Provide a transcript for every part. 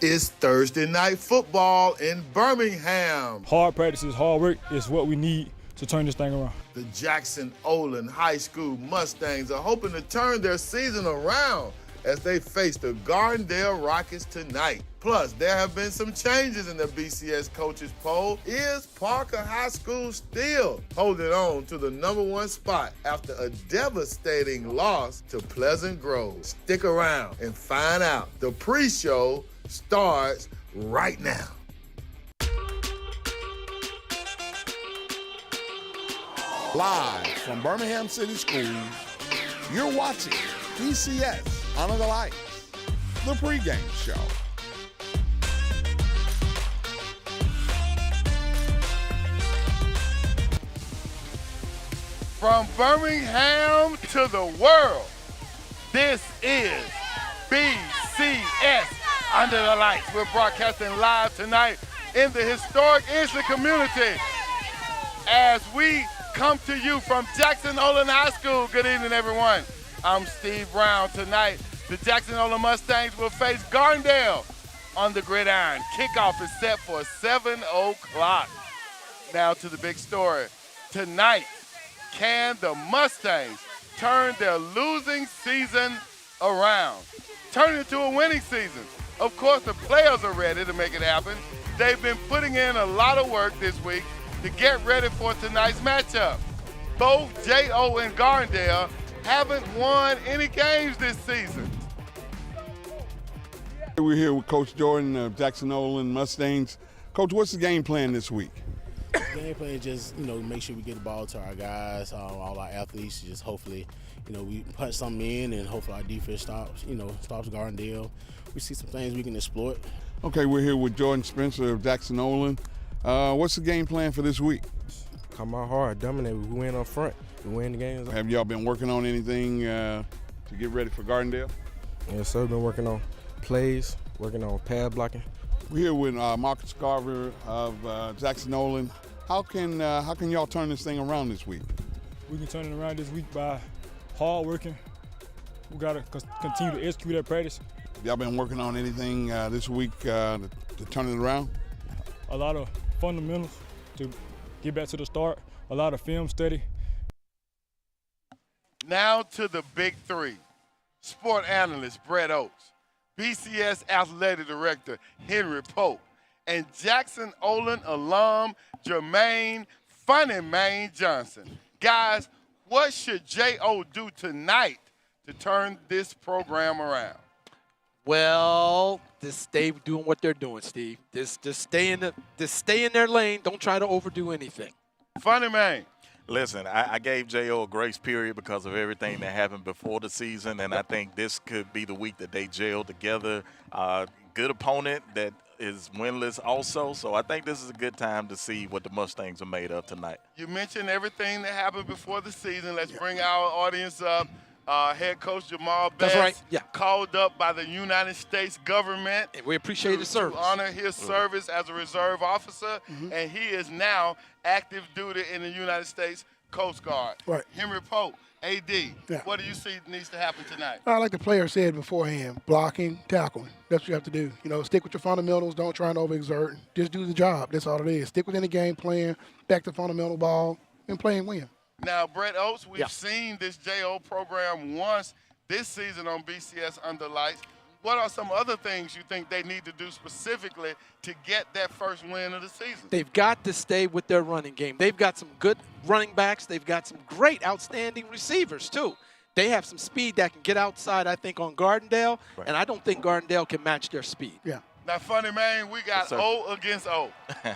It's Thursday night football in Birmingham. Hard practices, hard work is what we need to turn this thing around. The Jackson-Olin High School Mustangs are hoping to turn their season around as they face the Gardendale Rockets tonight. Plus, there have been some changes in the BCS coaches poll. Is Parker High School still holding on to the #1 spot after a devastating loss to Pleasant Grove? Stick around and find out. The pre-show starts right now. Live from Birmingham City Schools, you're watching BCS Under the Lights, the pregame show. From Birmingham to the world, this is BCS Under the Lights. We're broadcasting live tonight in the historic Isley community as we come to you from Jackson-Olin High School. Good evening, everyone. I'm Steve Brown. Tonight, the Jackson-Olin Mustangs will face Gardendale on the gridiron. Kickoff is set for 7 o'clock. Now to the big story. Tonight, can the Mustangs turn their losing season around? Turn it into a winning season. Of course, the players are ready to make it happen. They've been putting in a lot of work this week to get ready for tonight's matchup. Both J.O. and Gardendale haven't won any games this season. We're here with Coach Jordan of Jackson-Olin Mustangs. Coach, what's the game plan this week? Game plan is just, make sure we get the ball to our guys, all our athletes. Just hopefully, we punch something in and hopefully our defense stops Gardendale. We see some things we can exploit. Okay, we're here with Jordan Spencer of Jackson-Olin. What's the game plan for this week? Come out hard, dominate. We win up front. We win the games. Have y'all been working on anything to get ready for Gardendale? Yes, sir. Been working on plays, working on pad blocking. We're here with Marcus Carver of Jackson-Olin. How can y'all turn this thing around this week? We can turn it around this week by hard working. We got to continue to execute at practice. Y'all been working on anything this week to turn it around? A lot of fundamentals to get back to the start, a lot of film study. Now to the big three. Sport analyst Brett Oates, BCS athletic director Henry Pope, and Jackson-Olin alum Jermaine Funny Man Johnson. Guys, what should J.O. do tonight to turn this program around? Well, just stay doing what they're doing, Steve. Just stay in their lane. Don't try to overdo anything. Funny Man. Listen, I gave J.O. a grace period because of everything that happened before the season, and I think this could be the week that they gel together. Good opponent that is winless also, so I think this is a good time to see what the Mustangs are made of tonight. You mentioned everything that happened before the season. Let's bring our audience up. Head coach Jamal Bass, That's right. Yeah. called up by the United States government. And we appreciate his service. To honor his service as a reserve officer, and he is now active duty in the United States Coast Guard. Right. Henry Pope, AD, Yeah. what do you see needs to happen tonight? Like the player said beforehand, blocking, tackling. That's what you have to do. Stick with your fundamentals. Don't try and overexert. Just do the job. That's all it is. Stick within the game plan, back to fundamental ball, and play and win. Now, Brett Oates, we've seen this J.O. program once this season on BCS Under Lights. What are some other things you think they need to do specifically to get that first win of the season? They've got to stay with their running game. They've got some good running backs. They've got some great, outstanding receivers, too. They have some speed that can get outside, I think, on Gardendale, and I don't think Gardendale can match their speed. Yeah. Now, Funny Man, we got O against O.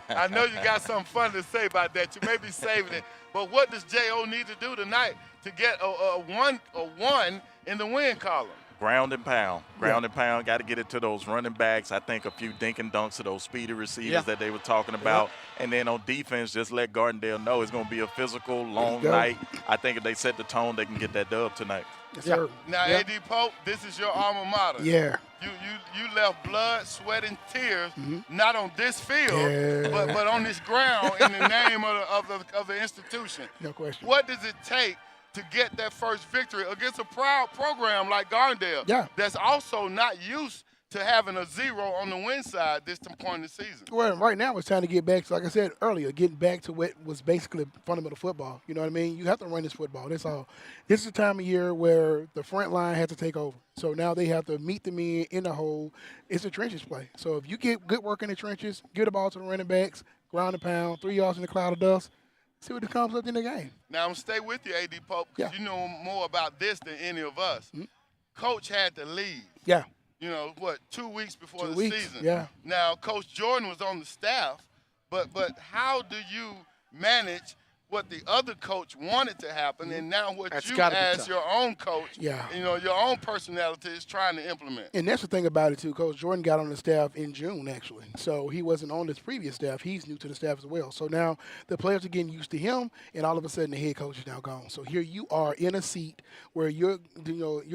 I know you got something fun to say about that. You may be saving it. But what does J.O. need to do tonight to get a one in the win column? Ground and pound. Ground and pound. Got to get it to those running backs. I think a few dink and dunks to those speedy receivers that they were talking about. And then on defense, just let Gardendale know it's going to be a physical, long night. I think if they set the tone, they can get that dub tonight. Yes, sir. Now, A.D. Pope, this is your alma mater. Yeah. You left blood, sweat, and tears, not on this field, but on this ground in the name of the institution. No question. What does it take to get that first victory against a proud program like Gardendale that's also not used to having a 0 on the win side this point in the season. Well, right now it's time to get back to, like I said earlier, getting back to what was basically fundamental football. You know what I mean? You have to run this football. That's all. This is the time of year where the front line has to take over. So now they have to meet the men in the hole. It's a trenches play. So if you get good work in the trenches, give the ball to the running backs, ground and pound, 3 yards in the cloud of dust, see what comes up in the game. Now, I'm going to stay with you, A.D. Pope, because you know more about this than any of us. Coach had to leave. Yeah. You know, 2 weeks before the season. Yeah. Now, Coach Jordan was on the staff, but how do you manage what the other coach wanted to happen and now what you as your own coach, you know, your own personality is trying to implement? And that's the thing about it, too. Coach Jordan got on the staff in June, actually. So he wasn't on his previous staff. He's new to the staff as well. So now the players are getting used to him, and all of a sudden the head coach is now gone. So here you are in a seat where you're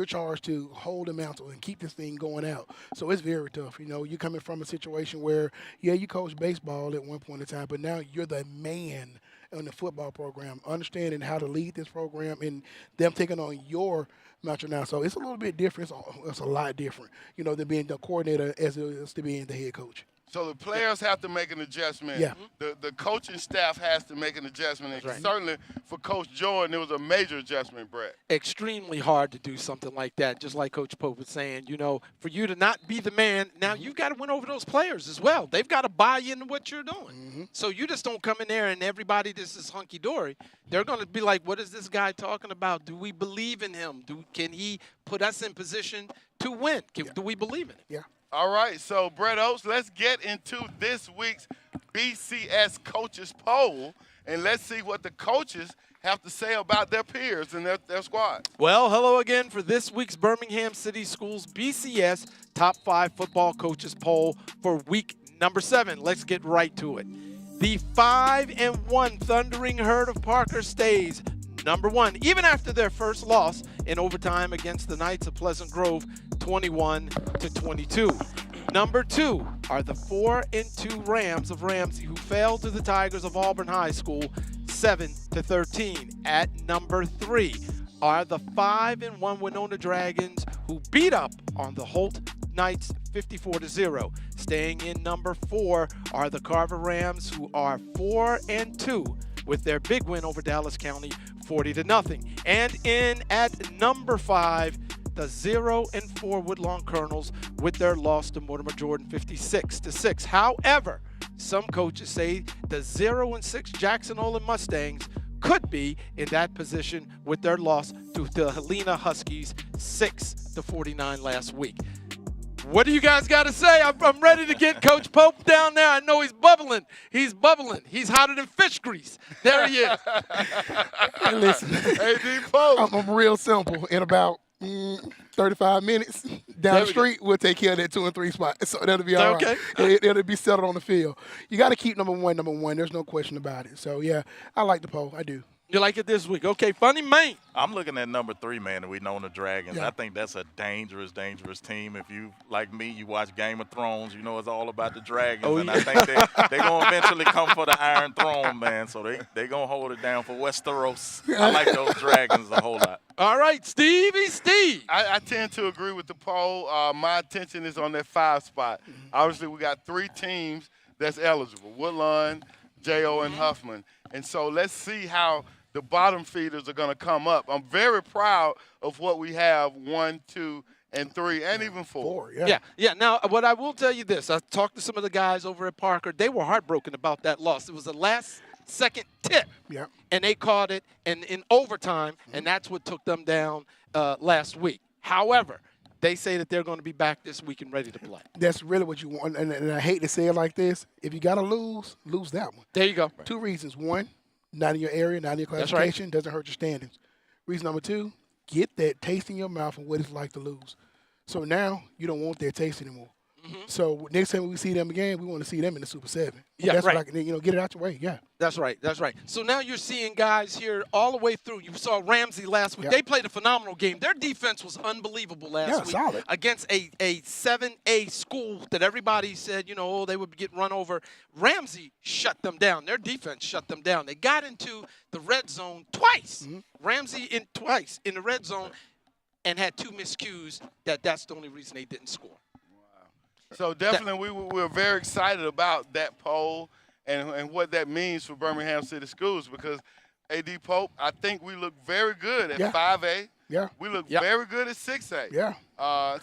charged to hold the mantle and keep this thing going out. So it's very tough. You know, you're coming from a situation where, you coached baseball at one point in time, but now you're the man on the football program, understanding how to lead this program and them taking on your mantra now. So it's a little bit different. It's a lot different, you know, than being the coordinator as it is to being the head coach. So the players have to make an adjustment. Yeah. The coaching staff has to make an adjustment. And certainly for Coach Jordan, it was a major adjustment, Brett. Extremely hard to do something like that, just like Coach Pope was saying. You know, for you to not be the man, now you've got to win over those players as well. They've got to buy into what you're doing. So you just don't come in there and everybody just is hunky-dory. They're going to be like, what is this guy talking about? Do we believe in him? Can he put us in position to win? Do we believe in him? Yeah. All right, so Brett Oates, let's get into this week's BCS Coaches Poll, and let's see what the coaches have to say about their peers and their squad. Well, hello again for this week's Birmingham City Schools BCS Top 5 Football Coaches Poll for week number 7. Let's get right to it. The 5-1 Thundering Herd of Parker stays number 1, even after their first loss in overtime against the Knights of Pleasant Grove, 21-22. Number 2 are the 4-2 Rams of Ramsey, who fell to the Tigers of Auburn High School, 7-13. At number 3 are the 5-1 Winona Dragons, who beat up on the Holt Knights 54-0. Staying in number 4 are the Carver Rams, who are 4-2 with their big win over Dallas County, 40-0. And in at number 5, the 0-4 Woodlawn Colonels with their loss to Mortimer Jordan, 56-6. However, some coaches say the 0-6 Jackson-Olin Mustangs could be in that position with their loss to the Helena Huskies, 6-49 last week. What do you guys got to say? I'm ready to get Coach Pope down there. I know he's bubbling. He's bubbling. He's hotter than fish grease. There he is. Hey, listen, A.D. Pope. I'm real simple. In about 35 minutes down the street, we'll take care of that 2 and 3 spot. So that'll be all right. It'll be settled on the field. You got to keep number one. There's no question about it. So, yeah, I like the poll. I do. You like it this week. Okay, Funny Man. I'm looking at number 3, man, and we know the Dragons. Yeah. I think that's a dangerous team. If you, like me, you watch Game of Thrones, you know it's all about the Dragons. And I think they're going to eventually come for the Iron Throne, man. So they're going to hold it down for Westeros. I like those Dragons a whole lot. All right, Stevie Steve. I tend to agree with the poll. My attention is on that 5 spot. Obviously, we got 3 teams that's eligible, Woodlawn, J.O., and Huffman. And so let's see how the bottom feeders are going to come up. I'm very proud of what we have, 1, 2, and 3, and even 4. Yeah. Now, what I will tell you this, I talked to some of the guys over at Parker. They were heartbroken about that loss. It was a last-second tip, and they caught it in overtime, and that's what took them down last week. However, they say that they're going to be back this week and ready to play. That's really what you want. And I hate to say it like this. If you got to lose that one. There you go. 2 reasons. 1, not in your area, not in your classification, doesn't hurt your standings. Reason number 2, get that taste in your mouth of what it's like to lose. So now you don't want that taste anymore. So next time we see them again, we want to see them in the Super 7. Yeah, that's right. What get it out your way. Yeah. That's right. So now you're seeing guys here all the way through. You saw Ramsey last week. They played a phenomenal game. Their defense was unbelievable last week solid. against a 7A school that everybody said, they would get run over. Ramsey shut them down. Their defense shut them down. They got into the red zone twice. Ramsey twice in the red zone and had 2 miscues. That's the only reason they didn't score. So definitely we're very excited about that poll and what that means for Birmingham City Schools because A.D. Pope, I think we look very good at 5A. Yeah. We look very good at 6A. Yeah.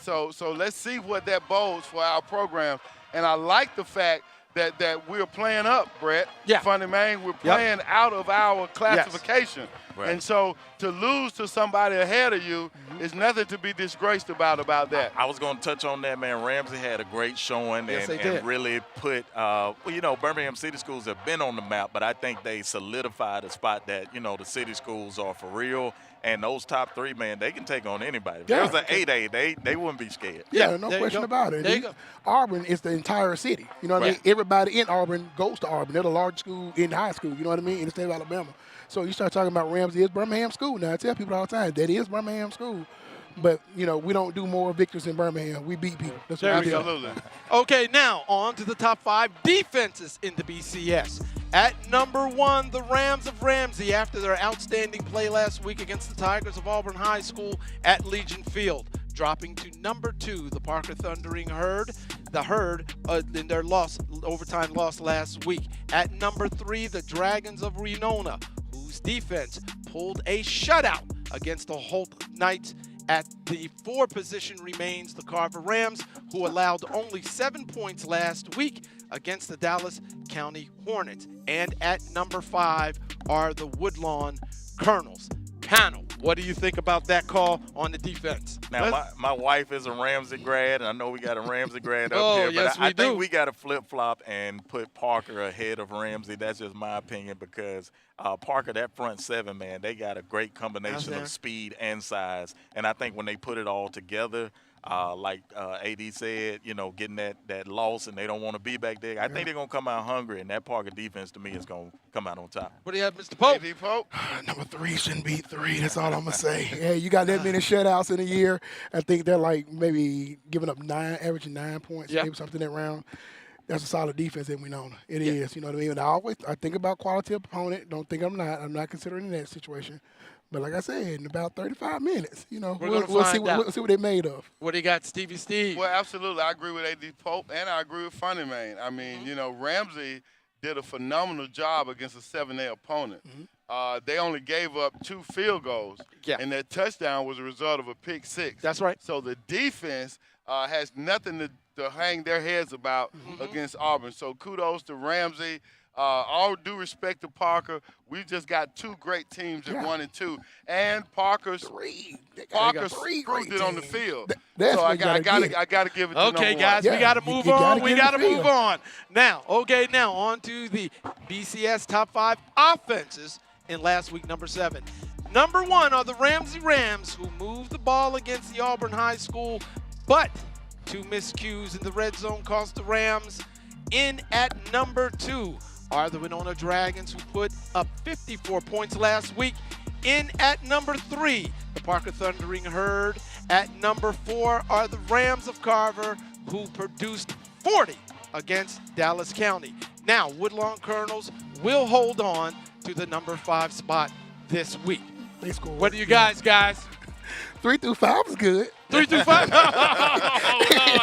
So let's see what that bodes for our program. And I like the fact that we're playing up, Brett. Yeah. Funny man, we're playing out of our classification. Yes. Right. And so to lose to somebody ahead of you is nothing to be disgraced about that. I was going to touch on that, man. Ramsey had a great showing and really put, Birmingham City Schools have been on the map, but I think they solidified a spot that, the city schools are for real. And those top three, man, they can take on anybody. If there was an 8A, they wouldn't be scared. Yeah, no question about it. There you go. Auburn is the entire city. You know what I mean? Everybody in Auburn goes to Auburn. They're the largest school in high school, you know what I mean, in the state of Alabama. So you start talking about Ramsey is Birmingham school. Now, I tell people all the time, that is Birmingham school. But, we don't do more victories in Birmingham. We beat people. That's what we do. Absolutely. Okay, now on to the top 5 defenses in the BCS. At number 1, the Rams of Ramsey, after their outstanding play last week against the Tigers of Auburn High School at Legion Field. Dropping to number 2, the Parker Thundering Herd. The Herd in their overtime loss last week. At number 3, the Dragons of Renona, whose defense pulled a shutout against the Holt Knights. At the 4 position remains the Carver Rams, who allowed only 7 points last week against the Dallas County Hornets. And at number 5 are the Woodlawn Colonels. Panel, what do you think about that call on the defense? Now, my wife is a Ramsey grad, and I know we got a Ramsey grad up here, but I think we got to flip-flop and put Parker ahead of Ramsey. That's just my opinion because Parker, that front 7, man, they got a great combination of speed and size. And I think when they put it all together, like AD said, getting that loss and they don't want to be back there. I think they're going to come out hungry, and that Parker defense to me is going to come out on top. What do you have, Mr. Pope? AD Pope? Number 3 shouldn't beat 3. That's all I'm going to say. Hey, you got that many shutouts in a year. I think they're like maybe giving up averaging 9 points, maybe something that round. That's a solid defense that we know. It is, you know what I mean? And I think about quality of opponent. Don't think I'm not. I'm not considering that situation. But like I said, in about 35 minutes, we'll see what they're made of. What do you got, Stevie Steve? Well, absolutely. I agree with A.D. Pope, and I agree with Funny Man. I mean, Ramsey did a phenomenal job against a 7A opponent. They only gave up 2 field goals, and that touchdown was a result of a pick 6. That's right. So the defense has nothing to hang their heads about against Auburn. So kudos to Ramsey. All due respect to Parker, we've just got 2 great teams at 1 and 2, and Parker's screwed it on the field. So I got to give it to Okay, number guys, 1. we got to move on. We got to move on. Now on to the BCS top 5 offenses in last week, number 7. Number 1 are the Ramsey Rams, who moved the ball against the Auburn High School, but 2 miscues in the red zone cost the Rams. In at number 2 are the Winona Dragons, who put up 54 points last week. In at number 3, the Parker Thundering Herd. At number 4 are the Rams of Carver, who produced 40 against Dallas County. Now, Woodlawn Colonels will hold on to the number 5 spot this week. They scored. What do you guys? 3 through 5 is good. 3 through 5?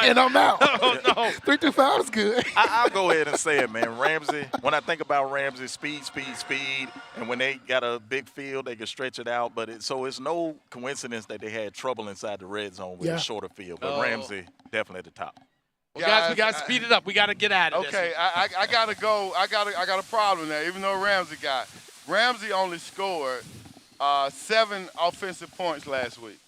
And I'm out. Oh, no. 3 through 5 is good. I'll go ahead and say it, man. Ramsey, when I think about Ramsey, speed, and when they got a big field, they can stretch it out. But it's no coincidence that they had trouble inside the red zone with a shorter field. But Ramsey, definitely at the top. Well, guys, we got to speed it up. We got to get out of this. Okay, I got to go. I got a problem there, even though Ramsey only scored 7 offensive points last week.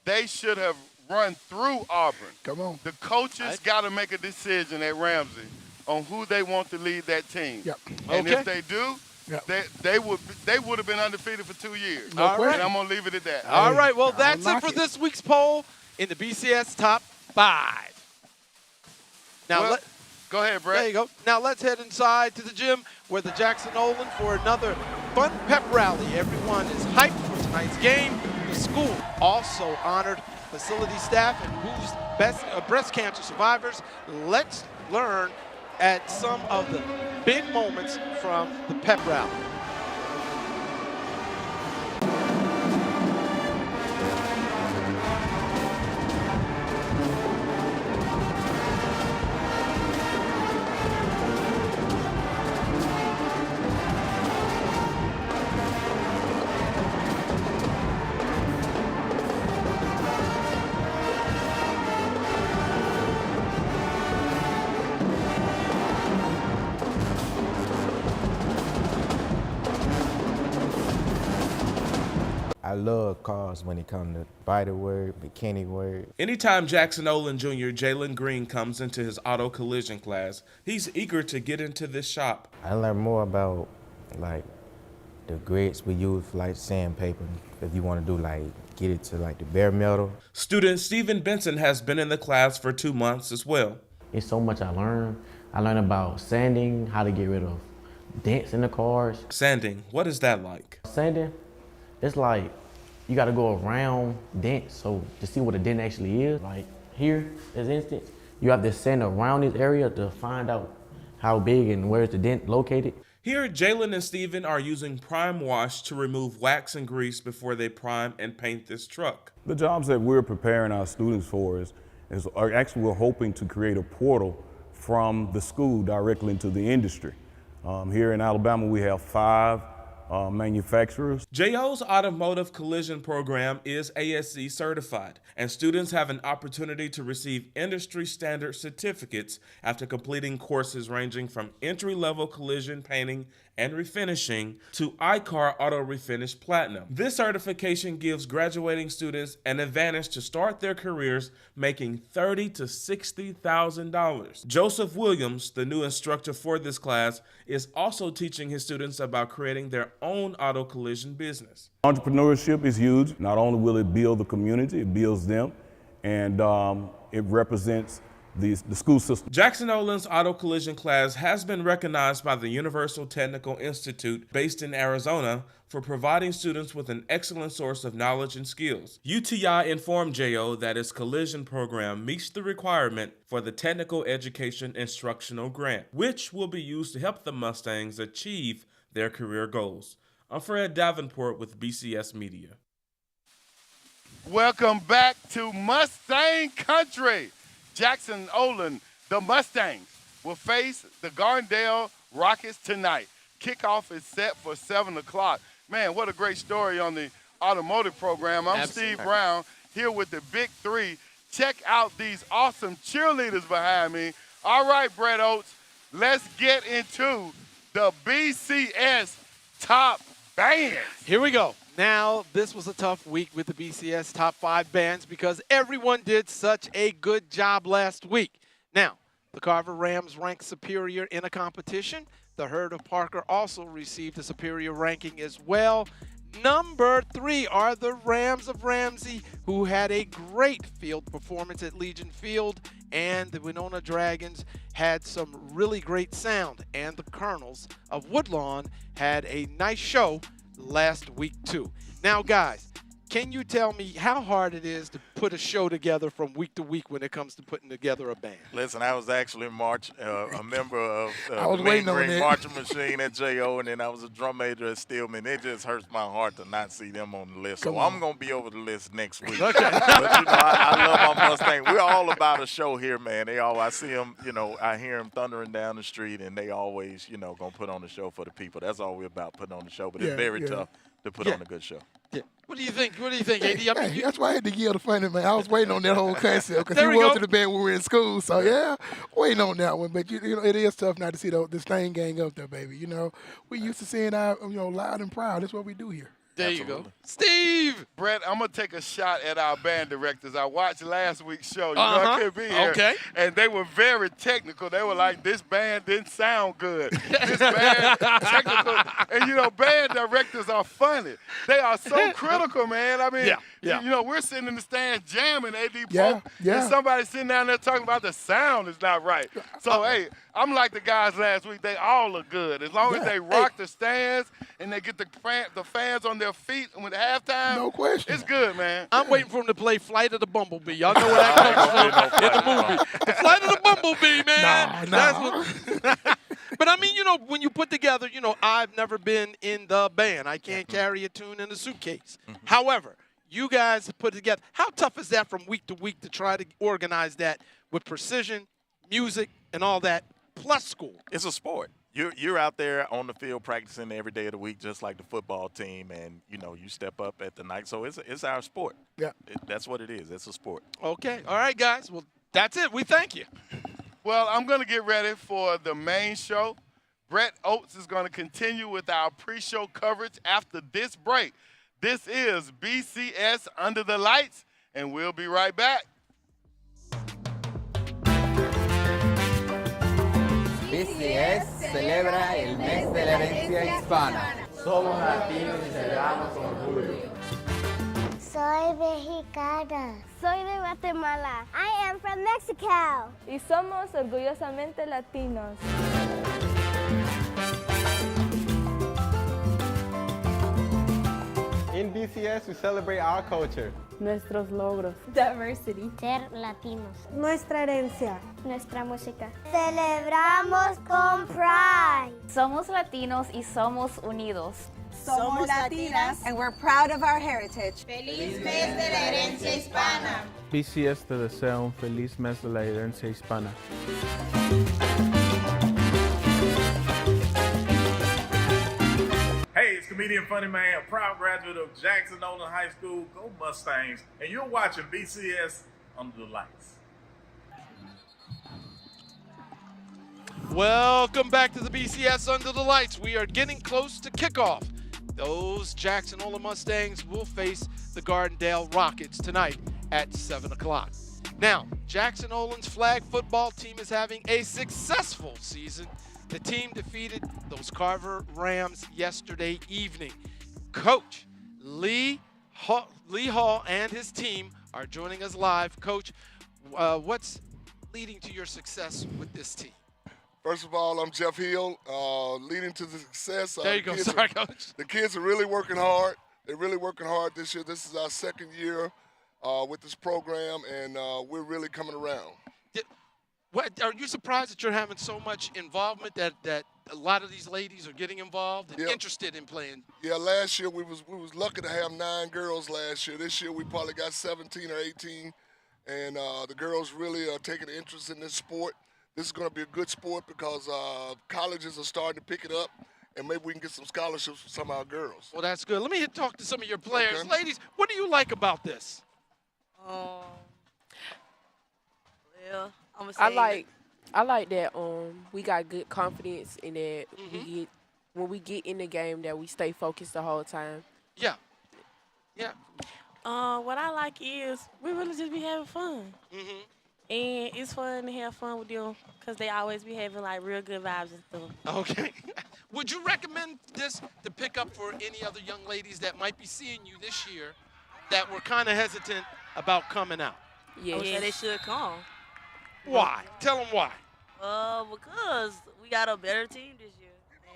They should have run through Auburn. Come on. The coaches got to make a decision at Ramsey on who they want to lead that team. Yep. And if they do, they would have been undefeated for 2 years. No question. And I'm going to leave it at that. All right, well, that's it for this week's poll in the BCS Top 5. Now, go ahead, Brett. There you go. Now let's head inside to the gym where the Jackson-Olin for another fun pep rally. Everyone is hyped for tonight's game. The school also honored facility staff and who's breast cancer survivors. Let's learn at some of the big moments from the pep rally. love cars when it comes to body work, mechanic work. Anytime Jackson-Olin Jr. Jalen Green comes into his auto collision class, he's eager to get into this shop. I learned more about like the grits we use for like sandpaper. If you want to do like get it to like the bare metal. Student Stephen Benson has been in the class for 2 months as well. It's so much I learned. I learned about sanding, how to get rid of dents in the cars. Sanding, what is that like? Sanding, it's like you got to go around dents so to see what a dent actually is. Like here, as instance, you have to sand around this area to find out how big and where's the dent located. Here, Jalen and Steven are using prime wash to remove wax and grease before they prime and paint this truck. The jobs that we're preparing our students for are actually we're hoping to create a portal from the school directly into the industry. Here in Alabama, we have 5 manufacturers. JO's automotive collision program is ASC certified, and students have an opportunity to receive industry standard certificates after completing courses ranging from entry-level collision painting and refinishing to iCar Auto Refinish Platinum. This certification gives graduating students an advantage to start their careers making $30,000 to $60,000. Joseph Williams, the new instructor for this class, is also teaching his students about creating their own auto collision business. Entrepreneurship is huge. Not only will it build the community, it builds them, and it represents the school system. Jackson-Olin's auto collision class has been recognized by the Universal Technical Institute based in Arizona for providing students with an excellent source of knowledge and skills. UTI informed JO that its collision program meets the requirement for the Technical Education Instructional Grant, which will be used to help the Mustangs achieve their career goals. I'm Fred Davenport with BCS Media. Welcome back to Mustang Country. Jackson-Olin, the Mustangs, will face the Gardendale Rockets tonight. Kickoff is set for 7 o'clock. Man, what a great story on the automotive program. I'm Steve Brown here with the Big Three. Check out these awesome cheerleaders behind me. All right, Brett Oates, let's get into the BCS top bands. Here we go. Now, this was a tough week with the BCS top 5 bands because everyone did such a good job last week. Now, the Carver Rams ranked superior in a competition. The Herd of Parker also received a superior ranking as well. Number 3 are the Rams of Ramsey, who had a great field performance at Legion Field, and the Winona Dragons had some really great sound, and the Colonels of Woodlawn had a nice show last week too. Now guys, can you tell me how hard it is to put a show together from week to week when it comes to putting together a band? Listen, I was actually a member of I was the waiting on that. marching machine at JO, and then I was a drum major at Stillman. It just hurts my heart to not see them on the list. So I'm going to be over the list next week. Okay. But, I love my Mustang. We're all about a show here, man. I see them, I hear them thundering down the street, and they always, going to put on a show for the people. That's all we're about, putting on the show. But it's very tough to put on a good show. Yeah. What do you think? What do you think, AD? Hey, that's why I had to yield the funny man. I was waiting on that whole concept because he was to the band when we were in school. So yeah, waiting on that one. But it is tough not to see the Stain gang up there, baby. We used to seeing our loud and proud. That's what we do here. There you go. Steve! Brett, I'm going to take a shot at our band directors. I watched last week's show. I couldn't be here. Okay. And they were very technical. They were like, this band didn't sound good. This band technical. And, band directors are funny. They are so critical, man. I mean, we're sitting in the stands jamming, AD Pope, and somebody sitting down there talking about the sound is not right. So, hey, I'm like the guys last week. They all look good. As long as they rock the stands and they get the fans on their feet with halftime, no question. It's good, man. I'm waiting for him to play Flight of the Bumblebee. Y'all know where that comes from in the movie. The Flight of the Bumblebee, man. Nah. But I mean, when you put together, I've never been in the band. I can't carry a tune in a suitcase. However, you guys put it together. How tough is that from week to week to try to organize that with precision, music, and all that, plus school? It's a sport. You're out there on the field practicing every day of the week, just like the football team, and you step up at the night. So it's our sport. Yeah, that's what it is. It's a sport. Okay, all right, guys. Well, that's it. We thank you. Well, I'm going to get ready for the main show. Brett Oates is going to continue with our pre-show coverage after this break. This is BCS Under the Lights, and we'll be right back. BCS celebra el mes de la herencia hispana. Somos latinos y celebramos con orgullo. Soy mexicana. Soy de Guatemala. I am from Mexico. Y somos orgullosamente latinos. In BCS, we celebrate our culture. Nuestros logros. Diversity. Ser latinos. Nuestra herencia. Nuestra música. Celebramos con Pride. Somos latinos y somos unidos. Somos latinas and we're proud of our heritage. Feliz mes de la herencia hispana. BCS te desea un feliz mes de la herencia hispana. Hey, it's comedian Funny Man, proud graduate of Jackson-Olin High School. Go Mustangs. And you're watching BCS Under the Lights. Welcome back to the BCS Under the Lights. We are getting close to kickoff. Those Jackson-Olin Mustangs will face the Gardendale Rockets tonight at 7 o'clock. Now, Jackson-Olin's flag football team is having a successful season. The team defeated those Carver Rams yesterday evening. Coach Lee Hall and his team are joining us live. Coach, what's leading to your success with this team? First of all, I'm Jeff Hill, leading to the success. There you go. Sorry, Coach. The kids are really working hard. They're really working hard this year. This is our second year with this program, and we're really coming around. What, are you surprised that you're having so much involvement that a lot of these ladies are getting involved and interested in playing? Yeah, last year we was lucky to have 9 girls last year. This year we probably got 17 or 18, and the girls really are taking an interest in this sport. This is going to be a good sport because colleges are starting to pick it up, and maybe we can get some scholarships for some of our girls. Well, that's good. Let me talk to some of your players. Okay. Ladies, what do you like about this? Well, I'm gonna say I like that we got good confidence in that when we get in the game that we stay focused the whole time. Yeah. Yeah. What I like is we really just be having fun. And it's fun to have fun with them because they always be having like real good vibes and stuff. Okay. Would you recommend this to pick up for any other young ladies that might be seeing you this year that were kind of hesitant about coming out? Yeah, they should come. Why? Tell them why. Because we got a better team this year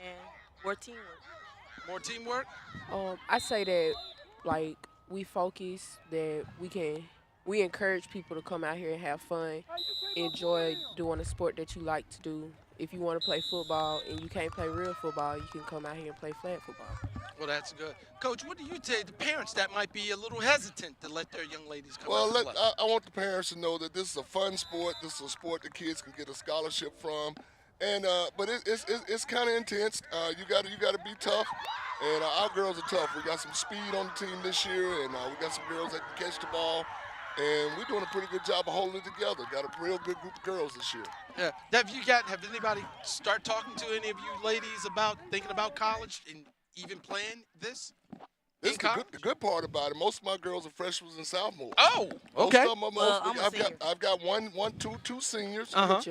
and more teamwork. More teamwork? I say that like we focus, that we encourage people to come out here and have fun, enjoy doing a sport that you like to do. If you want to play football and you can't play real football, you can come out here and play flag football. Well, that's good. Coach, what do you tell the parents that might be a little hesitant to let their young ladies come out and play? I want the parents to know that this is a fun sport. This is a sport the kids can get a scholarship from, and but it's kind of intense. You got to be tough, and our girls are tough. We got some speed on the team this year, and we got some girls that can catch the ball. And we're doing a pretty good job of holding it together. Got a real good group of girls this year. Yeah. Have anybody start talking to any of you ladies about thinking about college and even playing this? This is the good part about it. Most of my girls are freshmen and sophomores. Oh, okay. I've got two seniors, but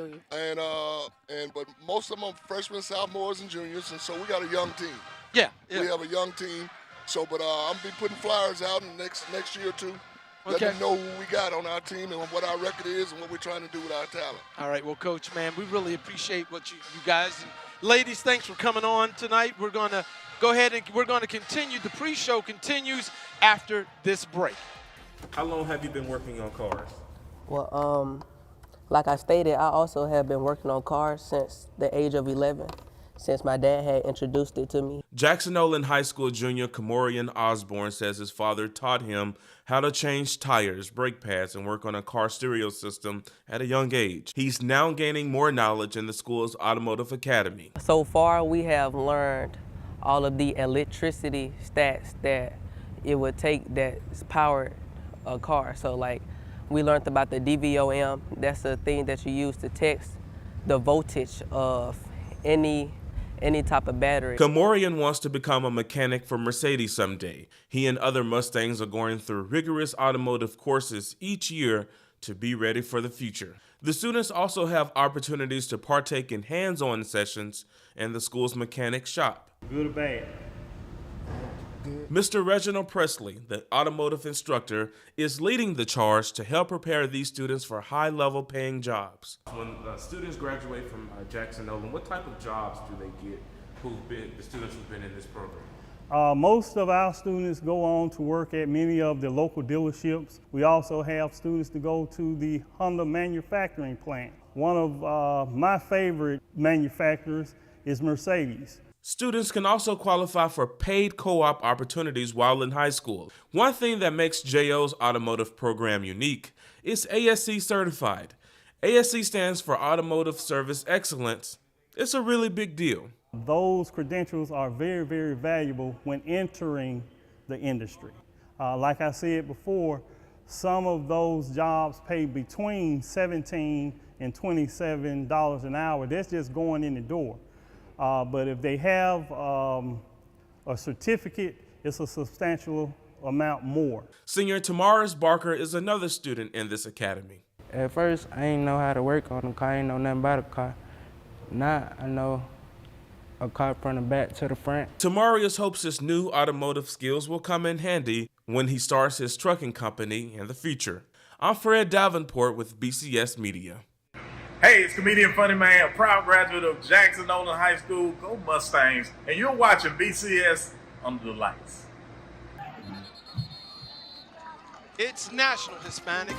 most of them are freshmen, sophomores, and juniors, and so we got a young team. Yeah. We have a young team. So, but I'm gonna be putting flyers out in the next year or two. Let them know who we got on our team and what our record is and what we're trying to do with our talent. All right, well, Coach, man, we really appreciate what you guys and ladies, thanks for coming on tonight. We're going to go ahead and we're going to continue. The pre-show continues after this break. How long have you been working on cars? Well, like I stated, I also have been working on cars since the age of 11. Since my dad had introduced it to me. Jackson-Olin High School junior Kamorian Osborne says his father taught him how to change tires, brake pads, and work on a car stereo system at a young age. He's now gaining more knowledge in the school's automotive academy. So far, we have learned all of the electricity stats that it would take that's powered a car. So like, we learned about the DVOM. That's the thing that you use to test the voltage of any any type of battery. Kamorian wants to become a mechanic for Mercedes someday. He and other Mustangs are going through rigorous automotive courses each year to be ready for the future. The students also have opportunities to partake in hands-on sessions in the school's mechanic shop. Good or bad? Mr. Reginald Presley, the automotive instructor, is leading the charge to help prepare these students for high-level paying jobs. When students graduate from Jackson-Olin, what type of jobs do they get the students who've been in this program? Most of our students go on to work at many of the local dealerships. We also have students to go to the Honda manufacturing plant. One of my favorite manufacturers is Mercedes. Students can also qualify for paid co-op opportunities while in high school. One thing that makes JO's automotive program unique is ASE certified. ASE stands for Automotive Service Excellence. It's a really big deal. Those credentials are very, very valuable when entering the industry. Like I said before, some of those jobs pay between $17 and $27 an hour. That's just going in the door. But if they have a certificate, it's a substantial amount more. Senior Tamaris Barker is another student in this academy. At first, I didn't know how to work on a car. I didn't know nothing about a car. Now I know a car from the back to the front. Tamarius hopes his new automotive skills will come in handy when he starts his trucking company in the future. I'm Fred Davenport with BCS Media. Hey, it's comedian Funny Man, proud graduate of Jackson-Olin High School. Go Mustangs. And you're watching BCS Under the Lights. It's National Hispanic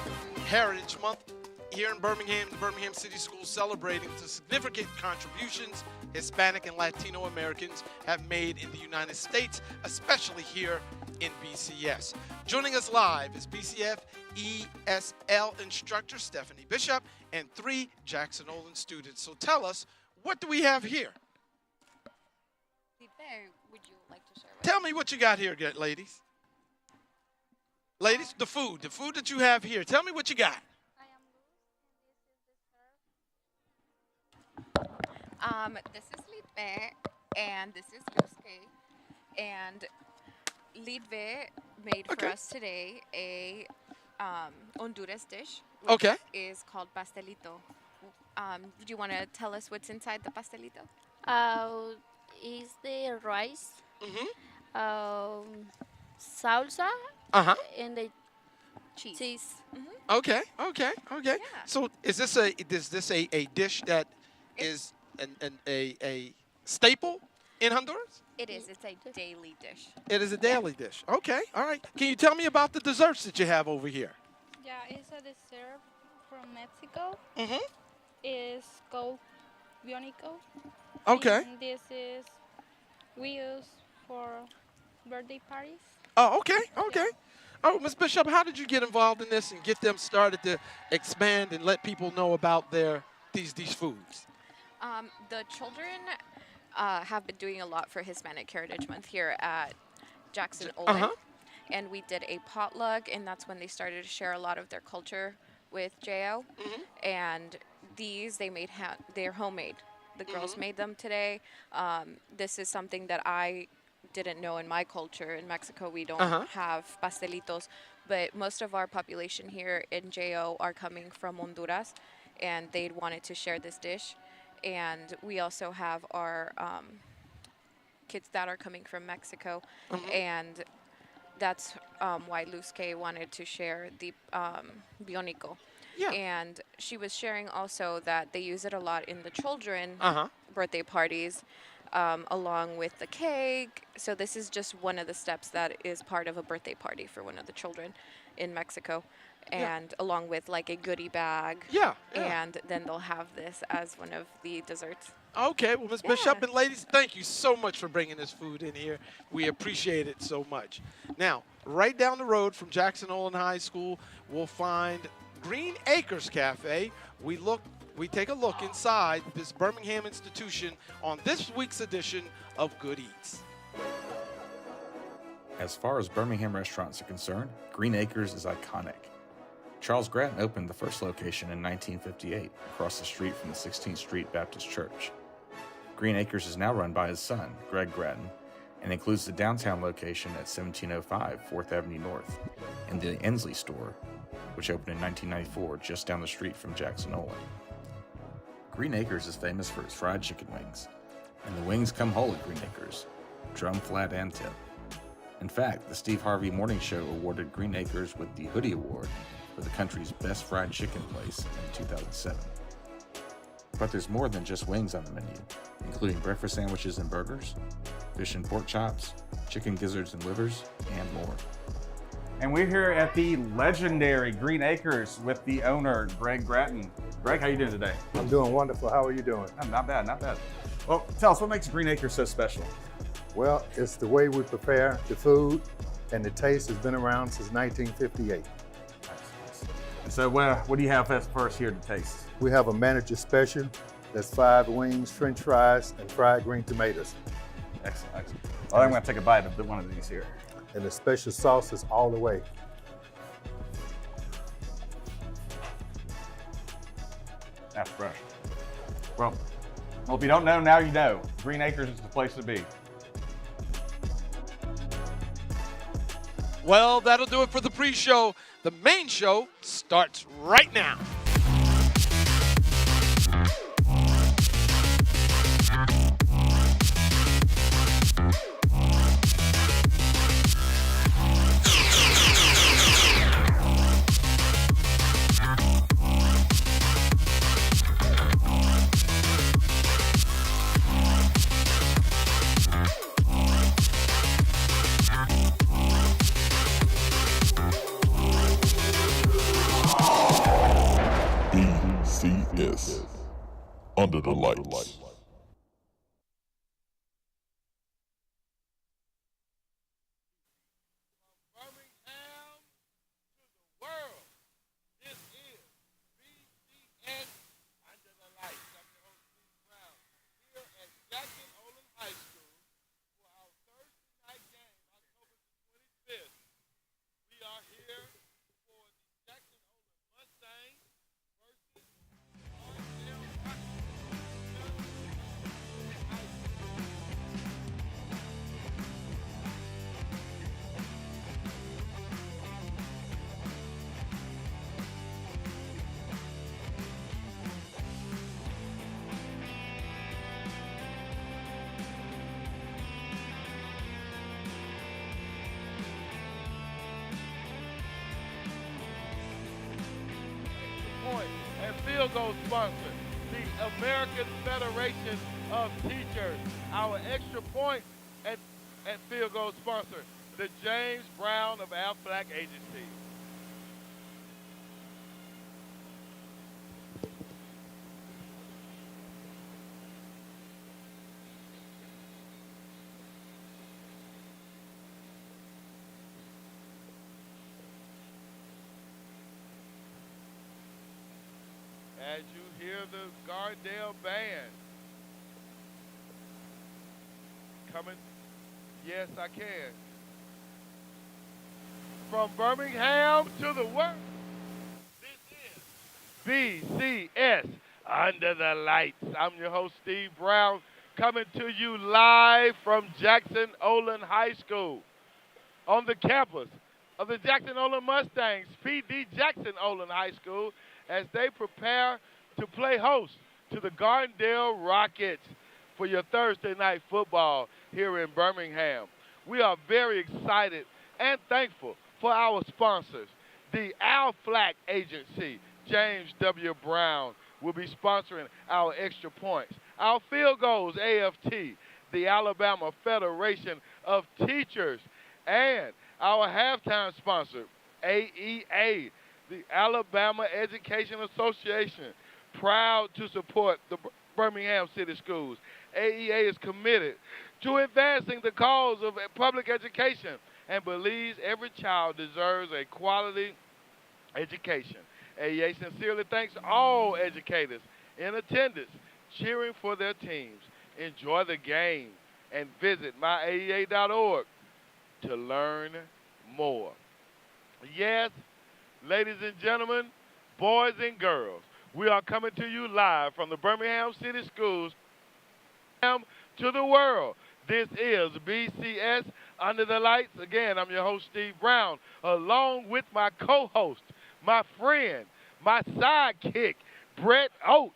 Heritage Month here in Birmingham. The Birmingham City Schools celebrating the significant contributions Hispanic and Latino Americans have made in the United States, especially here in BCS. Joining us live is BCF ESL instructor Stephanie Bishop and 3 Jackson-Olin students. So tell us, what do we have here? Would you like to share with Tell me what you got here, ladies. Ladies, the food that you have here. Tell me what you got. This is Lidve, and this is Luske, and Lidve made for us today a Honduras dish, which is called pastelito. Do you want to tell us what's inside the pastelito? Is the rice, salsa, and the cheese. Okay. Yeah. So is this a dish that is a staple in Honduras? It is. It's a daily dish. It is a daily dish. Okay. All right. Can you tell me about the desserts that you have over here? Yeah, it's a dessert from Mexico. It's called bionico. Okay. And this is we use for birthday parties. Oh, okay. Oh, Ms. Bishop, how did you get involved in this and get them started to expand and let people know about these foods? The children have been doing a lot for Hispanic Heritage Month here at Jackson-Olin. And we did a potluck, and that's when they started to share a lot of their culture with JO. And these, they're homemade. The girls made them today. This is something that I didn't know in my culture. In Mexico, we don't have pastelitos, but most of our population here in JO are coming from Honduras, and they wanted to share this dish. And we also have our kids that are coming from Mexico, and that's why Luzque wanted to share the bionico. Yeah. And she was sharing also that they use it a lot in the children birthday parties, along with the cake. So this is just one of the steps that is part of a birthday party for one of the children in Mexico. And along with like a goodie bag. Yeah. And then they'll have this as one of the desserts. Okay, well, Ms. Bishop and ladies, thank you so much for bringing this food in here. We appreciate it so much. Now, right down the road from Jackson-Olin High School, we'll find Green Acres Cafe. We take a look inside this Birmingham institution on this week's edition of Good Eats. As far as Birmingham restaurants are concerned, Green Acres is iconic. Charles Grattan opened the first location in 1958 across the street from the 16th Street Baptist Church. Green Acres is now run by his son, Greg Gratton, and includes the downtown location at 1705 4th Avenue North and the Ensley store, which opened in 1994 just down the street from Jackson-Olin. Green Acres is famous for its fried chicken wings, and the wings come whole at Green Acres, drum, flat, and tip. In fact, the Steve Harvey Morning Show awarded Green Acres with the Hoodie Award for the country's best fried chicken place in 2007. But there's more than just wings on the menu, including breakfast sandwiches and burgers, fish and pork chops, chicken gizzards and livers, and more. And we're here at the legendary Green Acres with the owner, Greg Gratton. Greg, how you doing today? I'm doing wonderful. How are you doing? Not bad, not bad. Well, tell us, what makes Green Acres so special? Well, it's the way we prepare the food, and the taste has been around since 1958. Nice. And so what do you have for us here to taste? We have a manager special. That's 5 wings, french fries, and fried green tomatoes. Excellent, excellent. Well, I'm going to take a bite of one of these here. And the special sauce is all the way. That's fresh. Well, if you don't know, now you know. Green Acres is the place to be. Well, that'll do it for the pre-show. The main show starts right now. BCS, Under the Lights. Jackson-Olin High School for our Thursday night game, October the 25th. We are here for the Jackson-Olin Mustangs versus Gardendale point and field goal sponsor, the American Federation of Teachers. Our extra point and field goal sponsor, the James Brown of Aflac Agency. As you hear the Gardendale band coming, yes, I can. From Birmingham to the world, this is BCS Under the Lights. I'm your host, Steve Brown, coming to you live from Jackson-Olin High School on the campus of the Jackson-Olin Mustangs, PD Jackson-Olin High School, as they prepare to play host to the Gardendale Rockets for your Thursday night football here in Birmingham. We are very excited and thankful for our sponsors. The Aflac Agency, James W. Brown, will be sponsoring our extra points. Our field goals, AFT, the Alabama Federation of Teachers, and our halftime sponsor, AEA, the Alabama Education Association, proud to support the Birmingham City Schools. AEA is committed to advancing the cause of public education and believes every child deserves a quality education. AEA sincerely thanks all educators in attendance cheering for their teams. Enjoy the game and visit myaea.org to learn more. Yes, ladies and gentlemen, boys and girls, we are coming to you live from the Birmingham City Schools To the world. This is BCS Under the Lights. Again, I'm your host, Steve Brown, along with my co-host, my friend, my sidekick, Brett Oates.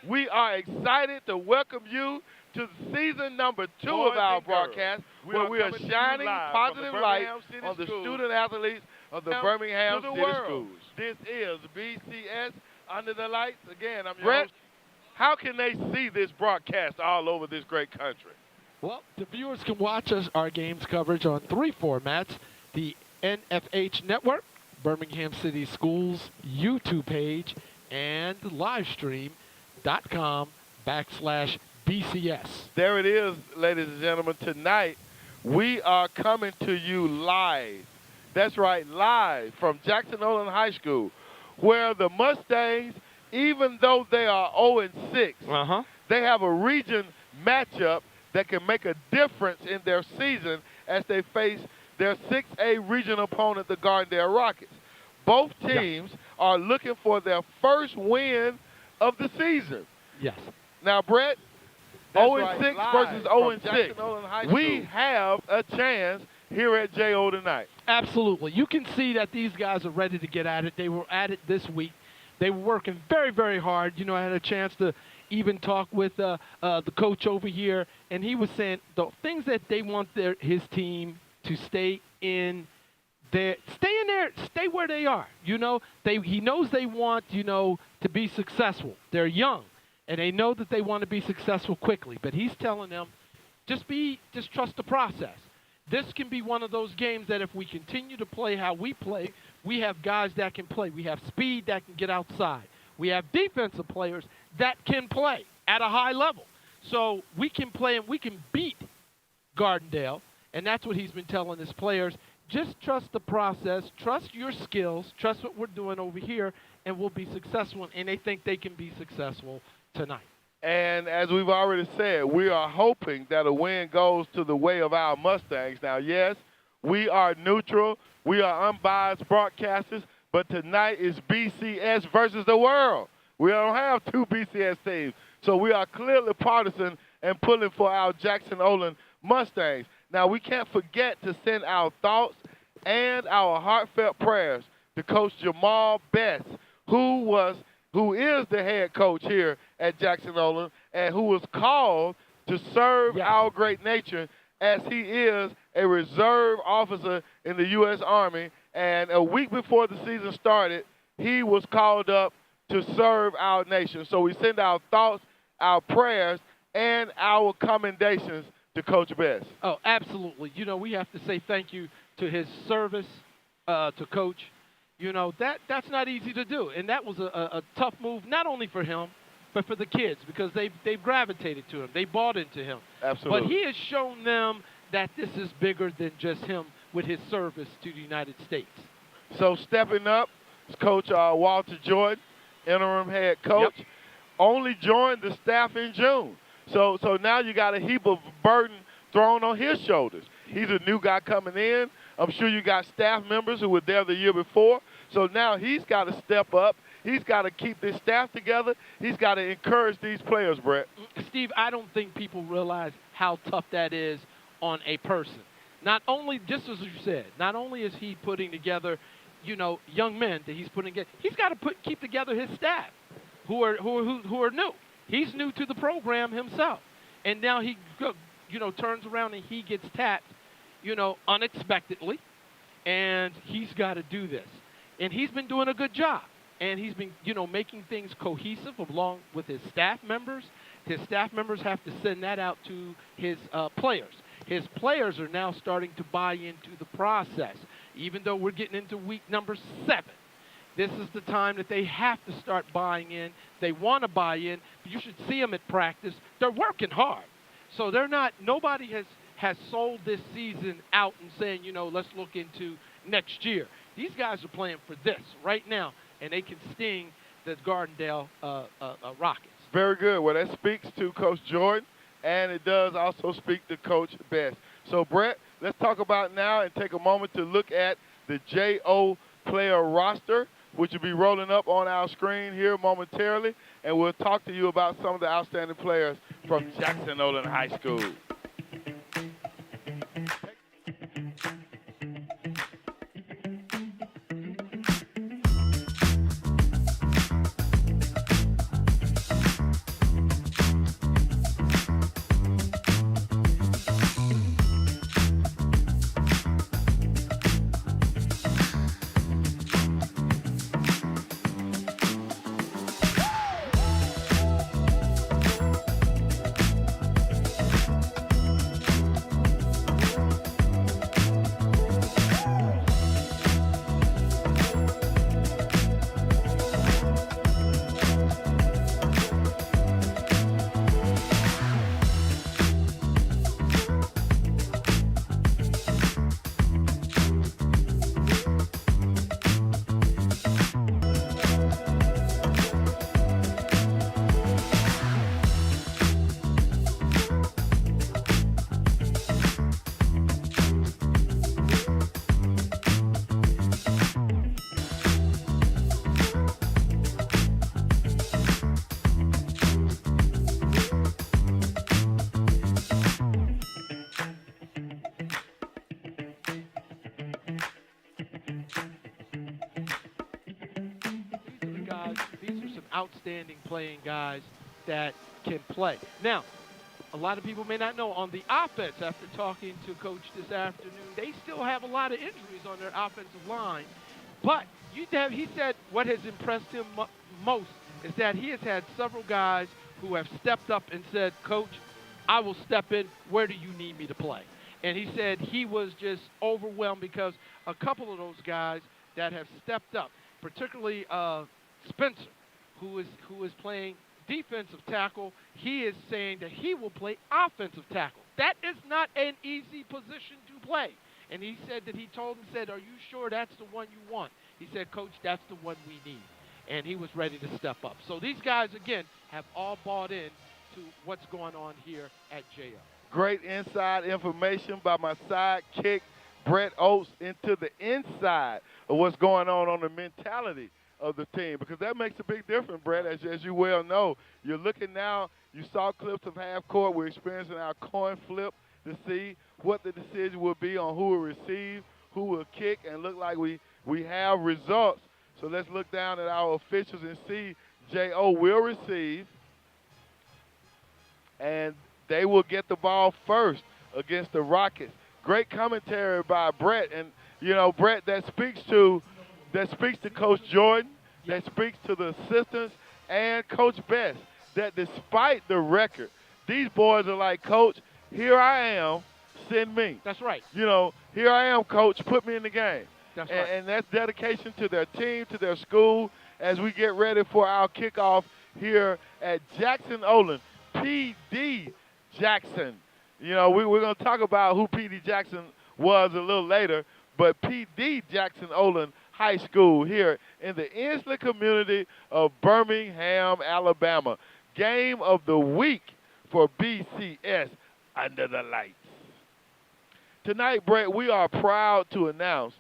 We are excited to welcome you to season number 2 of our broadcast, where we are shining positive light on the student athletes of the Birmingham City Schools. This is BCS Under the Lights. Again, I'm your host. How can they see this broadcast all over this great country? Well, the viewers can watch our games coverage on 3 formats: the NFH Network, Birmingham City Schools YouTube page, and livestream.com/BCS. There it is, ladies and gentlemen. Tonight, we are coming to you live. That's right, live from Jackson-Olin High School, where the Mustangs, even though they are 0-6, they have a region matchup that can make a difference in their season as they face their 6A region opponent, the Gardendale Rockets. Both teams are looking for their first win of the season. Yes. Now, Brett, 0-6 versus 0-6. We have a chance here at J.O. tonight. Absolutely. You can see that these guys are ready to get at it. They were at it this week. They were working very, very hard. You know, I had a chance to even talk with the coach over here, and he was saying the things that they want his team to stay in there, stay where they are. You know, he knows they want, you know, to be successful. They're young, and they know that they want to be successful quickly. But he's telling them, just trust the process. This can be one of those games that if we continue to play how we play, we have guys that can play. We have speed that can get outside. We have defensive players that can play at a high level. So we can play and we can beat Gardendale, and that's what he's been telling his players. Just trust the process, trust your skills, trust what we're doing over here, and we'll be successful. And they think they can be successful tonight. And as we've already said, we are hoping that a win goes to the way of our Mustangs. Now, yes, we are neutral. We are unbiased broadcasters, but tonight is BCS versus the world. We don't have 2 BCS teams, so we are clearly partisan and pulling for our Jackson-Olin Mustangs. Now, we can't forget to send our thoughts and our heartfelt prayers to Coach Jamal Best, who is the head coach here at Jackson-Olin and who was called to serve our great nation, as he is a reserve officer in the U.S. Army. And a week before the season started, he was called up to serve our nation. So we send our thoughts, our prayers, and our commendations to Coach Best. Oh, absolutely. You know, we have to say thank you to his service, to Coach. You know, that's not easy to do. And that was a tough move, not only for him, but for the kids, because they've gravitated to him. They bought into him. Absolutely. But he has shown them that this is bigger than just him with his service to the United States. So stepping up is Coach Walter Jordan, interim head coach. Only joined the staff in June. So now you got a heap of burden thrown on his shoulders. He's a new guy coming in. I'm sure you got staff members who were there the year before. So now he's got to step up. He's got to keep this staff together. He's got to encourage these players, Brett. Steve, I don't think people realize how tough that is on a person. Not only, just as you said, not only is he putting together, you know, young men that he's putting together, he's got to keep together his staff who are new. He's new to the program himself. And now he, you know, turns around and he gets tapped, you know, unexpectedly. And he's got to do this. And he's been doing a good job. And he's been, you know, making things cohesive along with his staff members. His staff members have to send that out to his players. His players are now starting to buy into the process. Even though we're getting into week number 7, this is the time that they have to start buying in. They want to buy in. But you should see them at practice. They're working hard. So they're not, nobody has sold this season out and saying, you know, let's look into next year. These guys are playing for this right now, and they can sting the Gardendale Rockets. Very good. Well, that speaks to Coach Jordan, and it does also speak to Coach Best. So, Brett, let's talk about now and take a moment to look at the J.O. player roster, which will be rolling up on our screen here momentarily, and we'll talk to you about some of the outstanding players from Jackson-Olin High School. Outstanding playing guys that can play. Now, a lot of people may not know on the offense, after talking to Coach this afternoon, they still have a lot of injuries on their offensive line. But he said what has impressed him most is that he has had several guys who have stepped up and said, Coach, I will step in. Where do you need me to play? And he said he was just overwhelmed because a couple of those guys that have stepped up, particularly Spencer, who is playing defensive tackle, he is saying that he will play offensive tackle. That is not an easy position to play. And he said that he told him, said, are you sure that's the one you want? He said, Coach, that's the one we need. And he was ready to step up. So these guys, again, have all bought in to what's going on here at JO. Great inside information by my sidekick, Brett Oates, into the inside of what's going on the mentality of the team, because that makes a big difference, Brett, as you well know. You're looking now, you saw clips of half court. We're experiencing our coin flip to see what the decision will be on who will receive, who will kick, and look like we have results. So let's look down at our officials and see J.O. will receive, and they will get the ball first against the Rockets. Great commentary by Brett, and, you know, Brett, that speaks to Coach Jordan, that speaks to the assistants and Coach Best, that despite the record, these boys are like, Coach, here I am, send me. That's right. You know, here I am, Coach, put me in the game. That's right. And that's dedication to their team, to their school, as we get ready for our kickoff here at Jackson-Olin, P.D. Jackson. You know, we're going to talk about who P.D. Jackson was a little later, but P.D. Jackson-Olin High School here in the Inslee community of Birmingham, Alabama. Game of the week for BCS under the lights. Tonight, Brett, we are proud to announce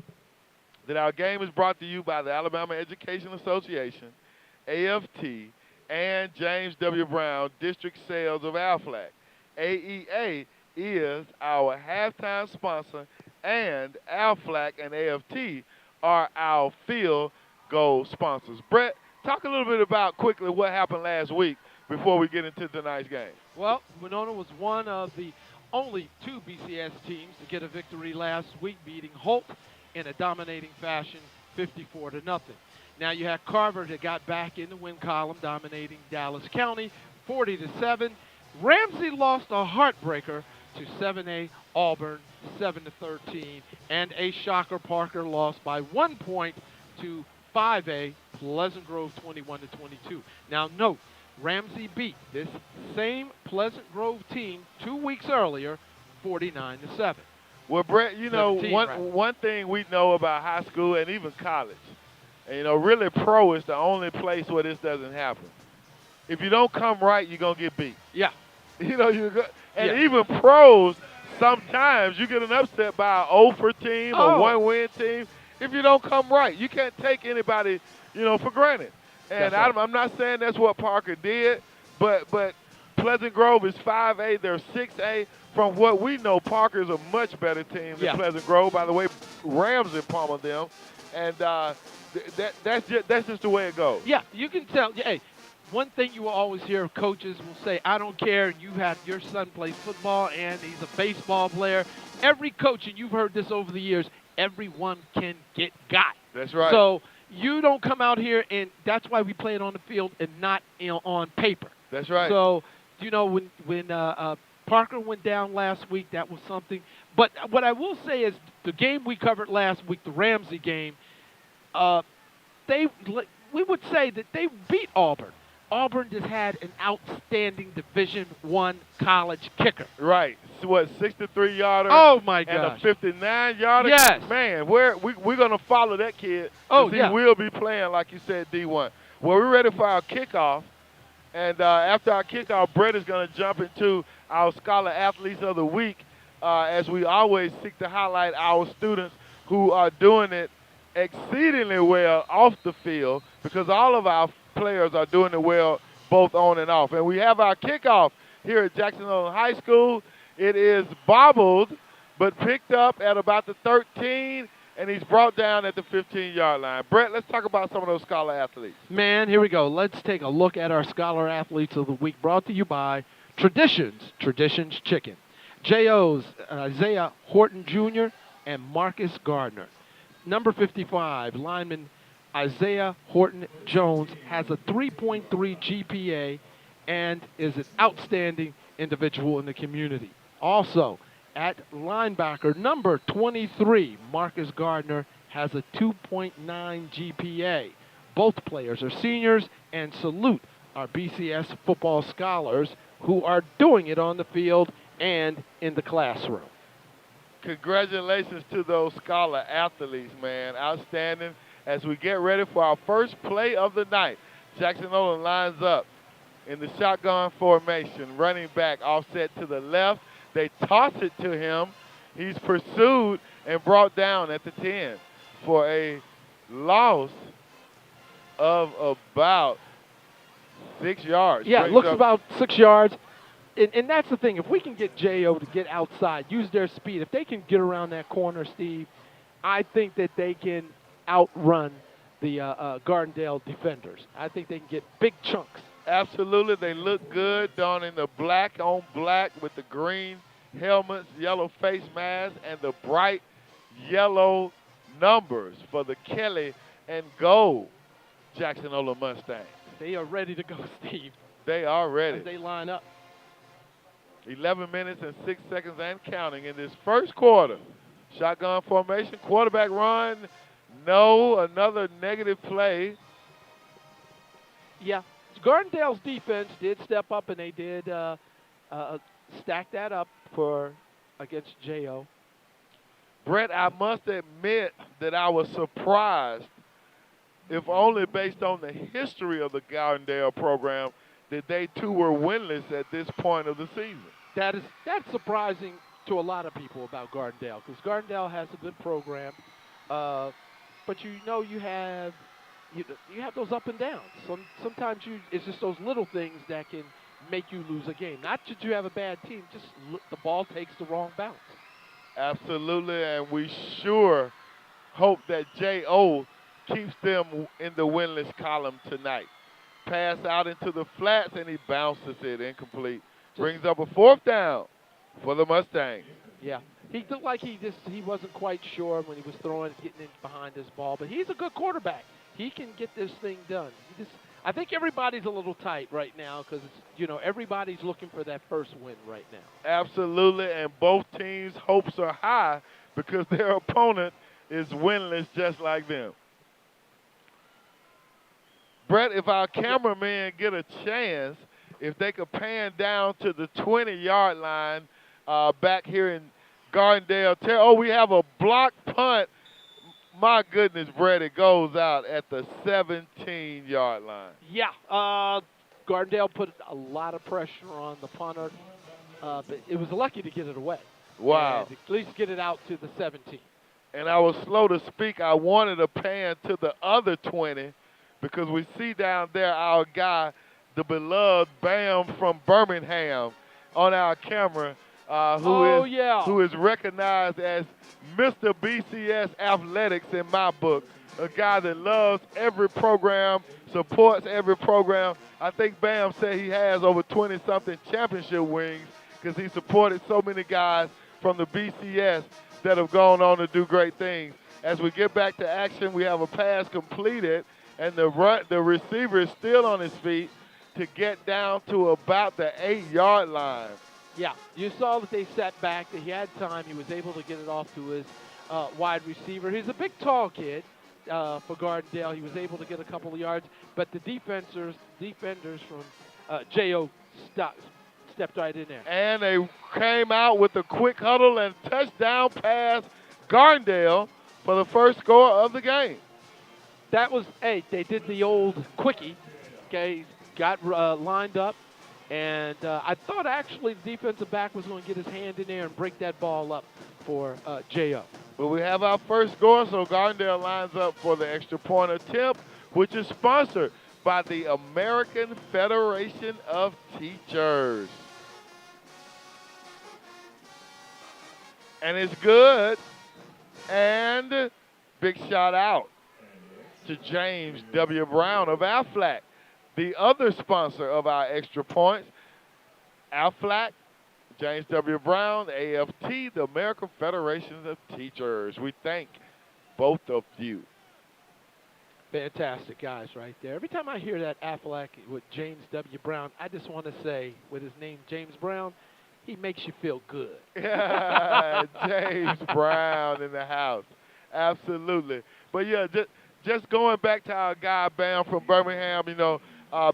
that our game is brought to you by the Alabama Education Association, AFT, and James W. Brown District Sales of Aflac. AEA is our halftime sponsor, and Aflac and AFT are our field goal sponsors. Brett, talk a little bit about quickly what happened last week before we get into tonight's game. Well, Winona was one of the only two BCS teams to get a victory last week, beating Holt in a dominating fashion, 54-0. Now you had Carver that got back in the win column, dominating Dallas County, 40-7. Ramsey lost a heartbreaker to 7A Auburn, 7-13, and a shocker, Parker lost by 1 point to 5A Pleasant Grove, 21-22. Now note, Ramsey beat this same Pleasant Grove team 2 weeks earlier, 49-7. Well, Brett, you know, right. one thing we know about high school and even college, and, you know, really pro is the only place where this doesn't happen. If you don't come right, you're going to get beat. Yeah. You know, even pros, sometimes you get an upset by an 0-for team or one-win team if you don't come right. You can't take anybody, you know, for granted. And right. I'm not saying that's what Parker did, but Pleasant Grove is 5A. They're 6A. From what we know, Parker's a much better team than Pleasant Grove. By the way, Rams in palm of them. And that's just the way it goes. Yeah, you can tell. Hey, one thing you will always hear coaches will say, I don't care. You have your son plays football and he's a baseball player. Every coach, and you've heard this over the years, everyone can get got. That's right. So you don't come out here, and that's why we play it on the field and not on paper. That's right. So, when Parker went down last week, that was something. But what I will say is the game we covered last week, the Ramsey game, we would say that they beat Auburn. Auburn just had an outstanding Division I college kicker. Right. So what, 63-yarder? Oh, my gosh. And a 59-yarder? Yes. Man, we're going to follow that kid. Oh, he yeah. will be playing, like you said, D1. Well, we're ready for our kickoff. And after our kickoff, Brett is going to jump into our Scholar Athletes of the Week, as we always seek to highlight our students who are doing it exceedingly well off the field, because all of our players are doing it well both on and off. And we have our kickoff here at Jackson-Olin High School. It is bobbled, but picked up at about the 13, and he's brought down at the 15-yard line. Brett, let's talk about some of those Scholar Athletes. Man, here we go. Let's take a look at our Scholar Athletes of the Week, brought to you by Traditions Chicken. J.O.'s Isaiah Horton Jr. and Marcus Gardner. Number 55, lineman Isaiah Horton Jones has a 3.3 GPA and is an outstanding individual in the community. Also, at linebacker, number 23, Marcus Gardner has a 2.9 GPA. Both players are seniors, and salute our BCS football scholars who are doing it on the field and in the classroom. Congratulations to those Scholar Athletes, man. Outstanding. As we get ready for our first play of the night, Jackson-Olin lines up in the shotgun formation. Running back offset to the left. They toss it to him. He's pursued and brought down at the 10 for a loss of about 6 yards. Yeah, it looks about 6 yards. And that's the thing. If we can get J.O. to get outside, use their speed, if they can get around that corner, Steve, I think that they can outrun the Gardendale defenders. I think they can get big chunks. Absolutely. They look good donning the black on black with the green helmets, yellow face masks, and the bright yellow numbers for the Kelly and Gold Jackson-Olin Mustangs. They are ready to go, Steve. They are ready. As they line up. 11 minutes and 6 seconds and counting in this first quarter. Shotgun formation, quarterback run. No, another negative play. Yeah, Gardendale's defense did step up, and they did stack that up against J.O. Brett, I must admit that I was surprised, if only based on the history of the Gardendale program, that they too were winless at this point of the season. That's surprising to a lot of people about Gardendale, because Gardendale has a good program, but you have those up and downs. Sometimes it's just those little things that can make you lose a game. Not that you have a bad team, just the ball takes the wrong bounce. Absolutely, and we sure hope that J.O. keeps them in the winless column tonight. Pass out into the flats, and he bounces it incomplete. Brings up a fourth down for the Mustangs. Yeah, he looked like he wasn't quite sure when he was throwing, getting in behind his ball, but he's a good quarterback. He can get this thing done. I think everybody's a little tight right now because everybody's looking for that first win right now. Absolutely, and both teams' hopes are high because their opponent is winless just like them. Brett, if our cameramen get a chance, if they could pan down to the 20-yard line back here in Gardendale. Oh, we have a block punt. My goodness, Brett, it goes out at the 17-yard line. Yeah, Gardendale put a lot of pressure on the punter, but it was lucky to get it away. Wow. And at least get it out to the 17. And I was slow to speak. I wanted to pan to the other 20 because we see down there our guy, the beloved Bam from Birmingham on our camera, who is recognized as Mr. BCS Athletics in my book, a guy that loves every program, supports every program. I think Bam said he has over 20-something championship wins because he supported so many guys from the BCS that have gone on to do great things. As we get back to action, we have a pass completed, and the receiver is still on his feet to get down to about the 8-yard line. Yeah, you saw that they sat back, that he had time. He was able to get it off to his wide receiver. He's a big, tall kid for Gardendale. He was able to get a couple of yards, but the defenders from J.O. stepped right in there. And they came out with a quick huddle and touchdown pass, Gardendale, for the first score of the game. That was, they did the old quickie, okay, got lined up, and I thought actually the defensive back was going to get his hand in there and break that ball up for J.O. Well, we have our first score, so Gardendale lines up for the extra point attempt, which is sponsored by the American Federation of Teachers. And it's good. And big shout out to James W. Brown of Aflac, the other sponsor of our extra points. Aflac, James W. Brown, AFT, the American Federation of Teachers. We thank both of you. Fantastic guys right there. Every time I hear that Aflac with James W. Brown, I just want to say, with his name James Brown, he makes you feel good. James Brown in the house. Absolutely. But, yeah, just going back to our guy, Bam, from Birmingham,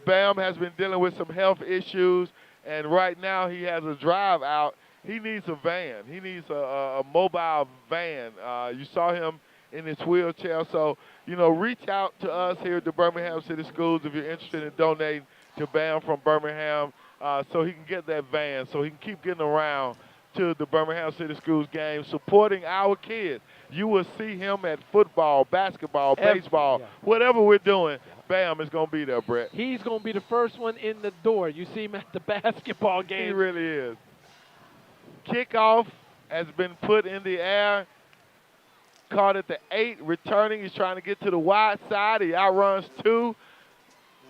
Bam has been dealing with some health issues, and right now he has a drive out. He needs a van. He needs a mobile van. You saw him in his wheelchair. So, reach out to us here at the Birmingham City Schools if you're interested in donating to Bam from Birmingham, so he can get that van, so he can keep getting around to the Birmingham City Schools games, supporting our kids. You will see him at football, basketball, baseball, whatever we're doing. Bam is going to be there, Brett. He's going to be the first one in the door. You see him at the basketball game. He really is. Kickoff has been put in the air. Caught at the 8, returning. He's trying to get to the wide side. He outruns 2.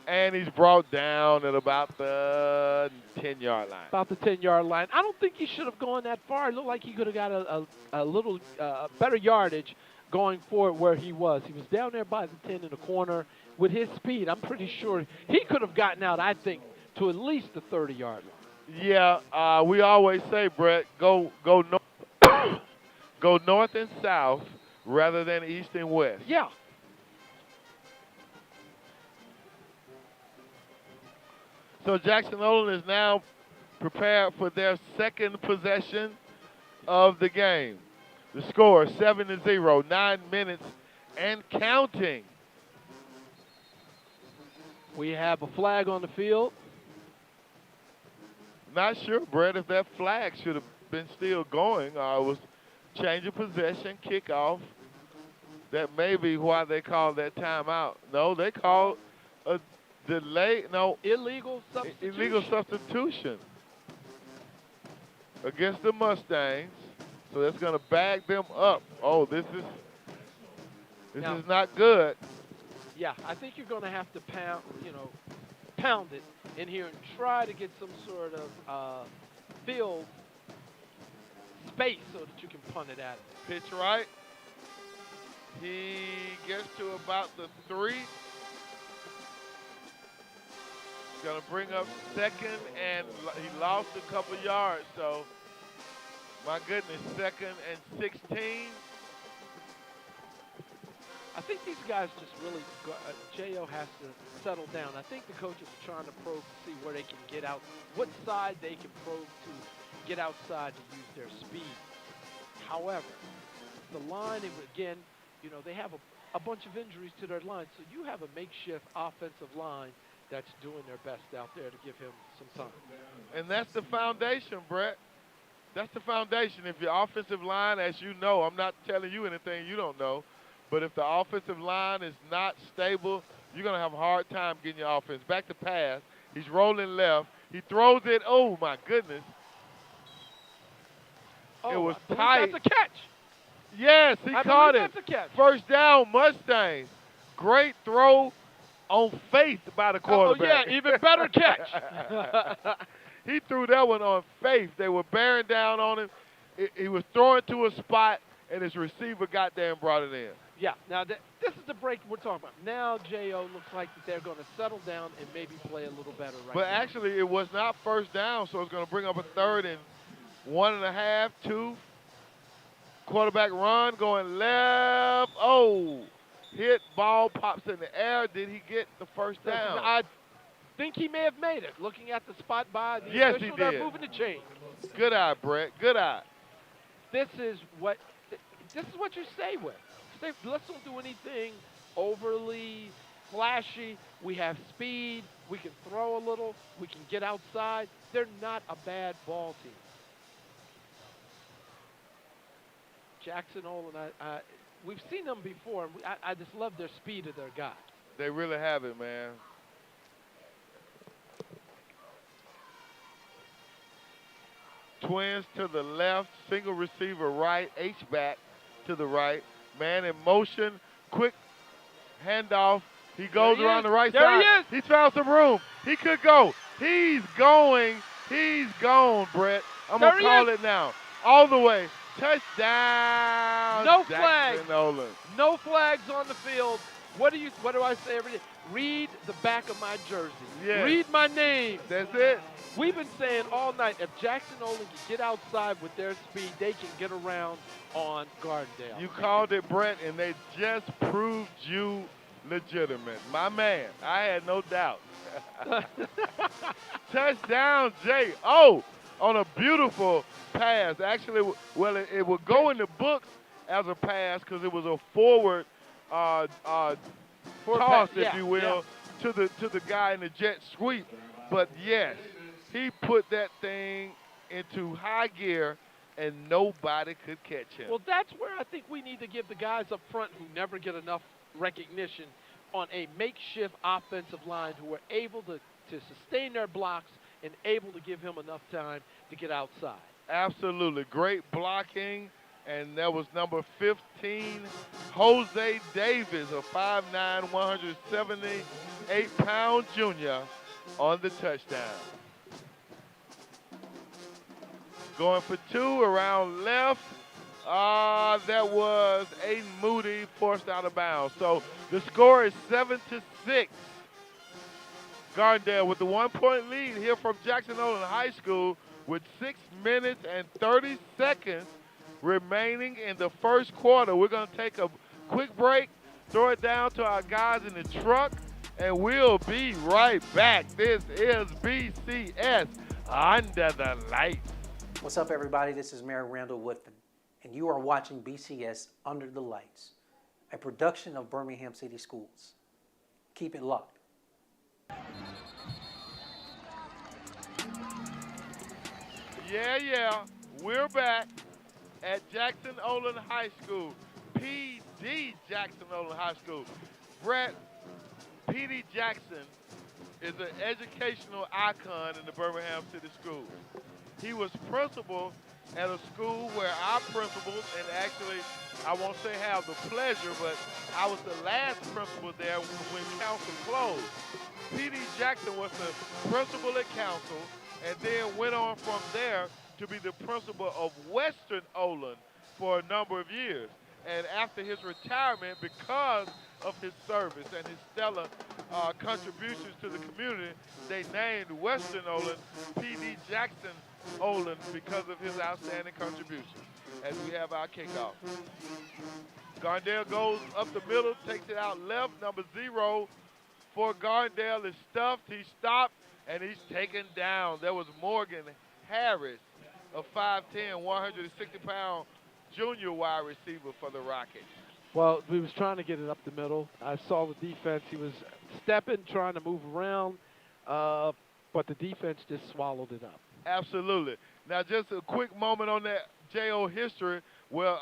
And he's brought down at about the 10-yard line. About the 10-yard line. I don't think he should have gone that far. It looked like he could have got a little better yardage going forward where he was. He was down there by the 10 in the corner. With his speed, I'm pretty sure he could have gotten out, I think, to at least the 30-yard line. Yeah, we always say, Brett, go north and south rather than east and west. Yeah. So Jackson-Olin is now prepared for their second possession of the game. The score, 7-0, 9 minutes and counting. We have a flag on the field. Not sure, Brett, if that flag should have been still going. It was change of possession, kickoff. That may be why they called that timeout. No, they called a delay. No, illegal substitution. Illegal substitution against the Mustangs. So that's going to bag them up. Oh, this is not good. Yeah, I think you're going to have to pound it in here and try to get some sort of field space so that you can punt it at it. Pitch right. He gets to about the 3. Going to bring up second, and he lost a couple yards. So, my goodness, 2nd and 16. I think these guys just really, J.O. has to settle down. I think the coaches are trying to probe to see where they can get out, what side they can probe to get outside to use their speed. However, the line, again, they have a bunch of injuries to their line, so you have a makeshift offensive line that's doing their best out there to give him some time. And that's the foundation, Brett. That's the foundation. If your offensive line, as you know, I'm not telling you anything you don't know, but if the offensive line is not stable, you're going to have a hard time getting your offense back to pass. He's rolling left. He throws it. Oh, my goodness. It was I believe tight. That's a catch. Yes, he I caught believe it. that's a catch. First down, Mustangs. Great throw on faith by the quarterback. Oh, yeah, even better catch. He threw that one on faith. They were bearing down on him. He was throwing to a spot, and his receiver got there and brought it in. Yeah, now this is the break we're talking about. Now J.O. looks like that they're going to settle down and maybe play a little better right But now. actually, it was not first down, so it's going to bring up a 3rd and 1.5, 2. Quarterback run going left. Oh, hit, ball pops in the air. Did he get the first down? I think he may have made it. Looking at the spot by the Yes, official, he did. they're moving the chain. Good eye, Brett. Good eye. This is what you stay with. Let's don't do anything overly flashy. We have speed. We can throw a little. We can get outside. They're not a bad ball team. Jackson-Olin, we've seen them before. And I just love their speed of their guy. They really have it, man. Twins to the left, single receiver right, H-back to the right. Man in motion, quick handoff. He goes around the right side. There he is. He's found some room. He could go. He's going. He's gone, Brett. I'm going to call it now. All the way. Touchdown. No flags. Jackson-Olin. No flags on the field. What do I say every day? Read the back of my jersey. Yes. Read my name. That's it. We've been saying all night, if Jackson-Olin can get outside with their speed, they can get around on Gardendale. You called it, Brett, and they just proved you legitimate. My man, I had no doubt. Touchdown, Jay. Oh, on a beautiful pass. Actually, well, it would go in the books as a pass because it was a forward toss, if you will, to the guy in the jet sweep. But yes, he put that thing into high gear, and nobody could catch him. Well, that's where I think we need to give the guys up front who never get enough recognition on a makeshift offensive line who are able to sustain their blocks and able to give him enough time to get outside. Absolutely. Great blocking. And that was number 15, Jose Davis, a 5'9", 178-pound junior on the touchdown. Going for 2 around left. That was Aiden Moody forced out of bounds. So the score is 7-6. Gardendale with the 1-point lead here from Jackson-Olin High School with 6 minutes and 30 seconds remaining in the first quarter. We're going to take a quick break, throw it down to our guys in the truck, and we'll be right back. This is BCS Under the Lights. What's up, everybody? This is Mayor Randall Woodfin, and you are watching BCS Under the Lights, a production of Birmingham City Schools. Keep it locked. Yeah, we're back at Jackson-Olin High School, PD Jackson-Olin High School. Brett, PD Jackson is an educational icon in the Birmingham City Schools. He was principal at a school where our principals, and actually I won't say have the pleasure, but I was the last principal there when council closed. PD Jackson was the principal at council and then went on from there to be the principal of Western Olin for a number of years. And after his retirement, because of his service and his stellar contributions to the community, they named Western Olin PD Jackson-Olin because of his outstanding contributions. As we have our kickoff. Gardendale goes up the middle, takes it out left. Number 0 for Gardendale is stuffed. He stopped, and he's taken down. There was Morgan Harris, a 5'10", 160-pound junior wide receiver for the Rockets. Well, we was trying to get it up the middle. I saw the defense. He was stepping, trying to move around, but the defense just swallowed it up. Absolutely. Now, just a quick moment on that J.O. history. Well,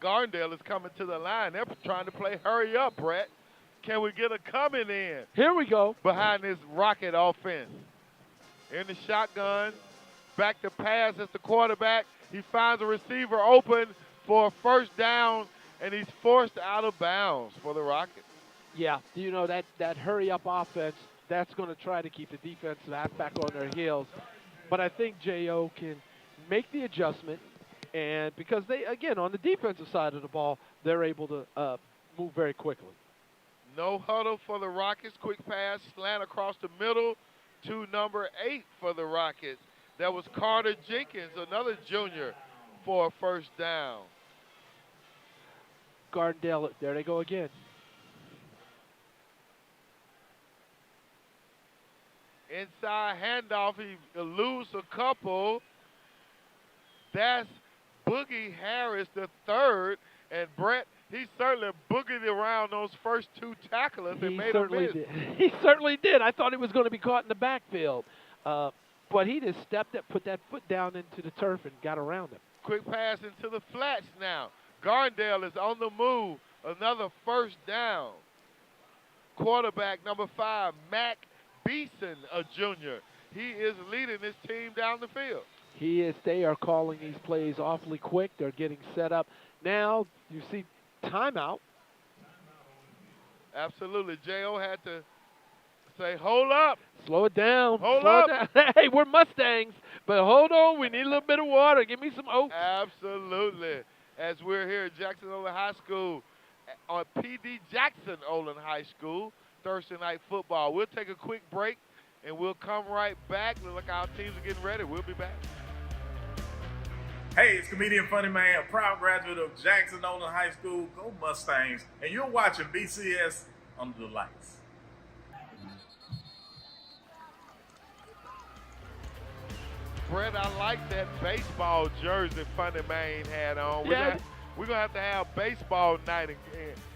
Gardendale is coming to the line. They're trying to play hurry up, Brett. Can we get a coming in? Here we go. Behind this Rocket offense. in the shotgun. Back to pass as the quarterback. He finds a receiver open for a first down, and he's forced out of bounds for the Rockets. Yeah, you know, that hurry-up offense, that's going to try to keep the defense back on their heels. But I think J.O. can make the adjustment, and because they, again, on the defensive side of the ball, they're able to move very quickly. No huddle for the Rockets. Quick pass, slant across the middle to number 8 for the Rockets. That was Carter Jenkins, another junior, for a first down. Gardendale, there they go again. Inside handoff, he eludes a couple. That's Boogie Harris, the third. And Brett, he certainly boogied around those first 2 tacklers and made a miss. He certainly did. I thought he was going to be caught in the backfield. But he just stepped up, put that foot down into the turf, and got around him. Quick pass into the flats now. Gardendale is on the move. Another first down. Quarterback number 5, Mac Beeson, a junior. He is leading his team down the field. He is. They are calling these plays awfully quick. They're getting set up. Now you see timeout. Absolutely. J.O. had to say, hold up. Slow it down. Hold Slow up. it down. Hey, we're Mustangs, but hold on. We need a little bit of water. Give me some oats. Absolutely. As we're here at Jackson-Olin High School on PD Jackson-Olin High School, Thursday night football. We'll take a quick break, and we'll come right back. Look like our teams are getting ready. We'll be back. Hey, it's comedian Funny Man, a proud graduate of Jackson-Olin High School. Go Mustangs. And you're watching BCS Under the Lights. Brett, I like that baseball jersey Funny Man had on. Yeah. We're going to have baseball night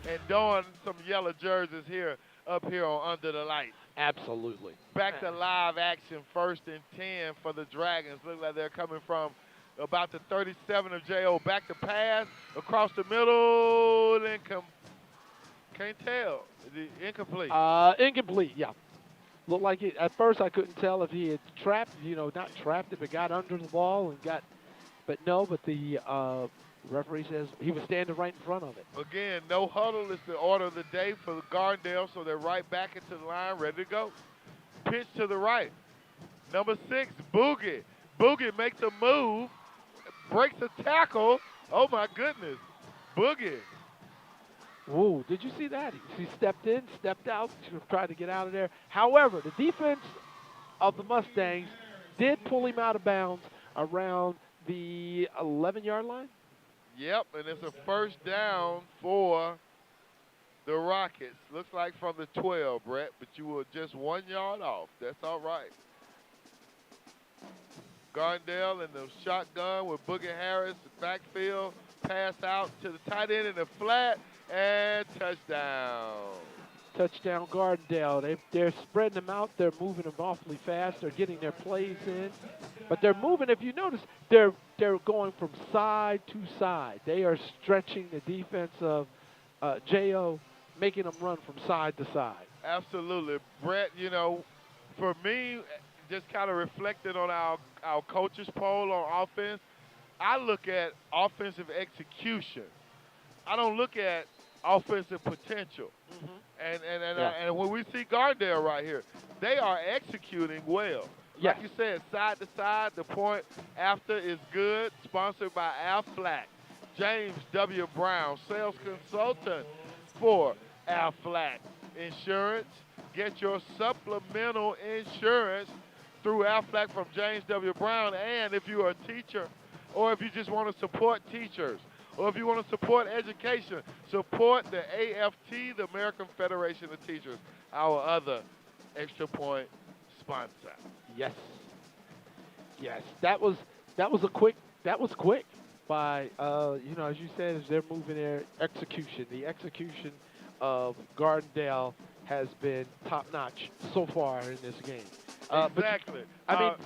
and don some yellow jerseys here up here on Under the Lights. Absolutely. Back to live action, 1st and 10 for the Dragons. Look like they're coming from about the 37 of J.O. Back to pass, across the middle, and can't tell. Incomplete. Incomplete, yeah. Looked like it, at first I couldn't tell if he had trapped, not trapped it, but got under the ball and but the referee says he was standing right in front of it. Again, no huddle is the order of the day for Gardendale, so they're right back into the line, ready to go. Pitch to the right. Number 6, Boogie. Boogie makes a move, breaks a tackle. Oh, my goodness. Boogie. Whoa, did you see that? He stepped in, stepped out, tried to get out of there. However, the defense of the Mustangs did pull him out of bounds around the 11-yard line. Yep, and it's a first down for the Rockets. Looks like from the 12, Brett, but you were just 1 yard off. That's all right. Gardendale in the shotgun with Boogie Harris, backfield, pass out to the tight end in the flat, and touchdown. Touchdown Gardendale. They're spreading them out. They're moving them awfully fast. They're getting their plays in. But they're moving, if you notice, they're going from side to side. They are stretching the defense of J.O., making them run from side to side. Absolutely. Brett, for me, just kind of reflecting on our coaches poll on offense, I look at offensive execution. I don't look at offensive potential. And when we see Gardendale right here, they are executing well. Yes. Like you said, side to side, the point after is good, sponsored by Aflac. James W. Brown, sales consultant for Aflac Insurance. Get your supplemental insurance through Aflac from James W. Brown. And if you are a teacher, or if you just want to support teachers, or if you want to support education, support the AFT, the American Federation of Teachers, our other Extra Point sponsor. Yes. Yes. That was quick by as you said, as they're moving their execution. The execution of Gardendale has been top notch so far in this game. Exactly.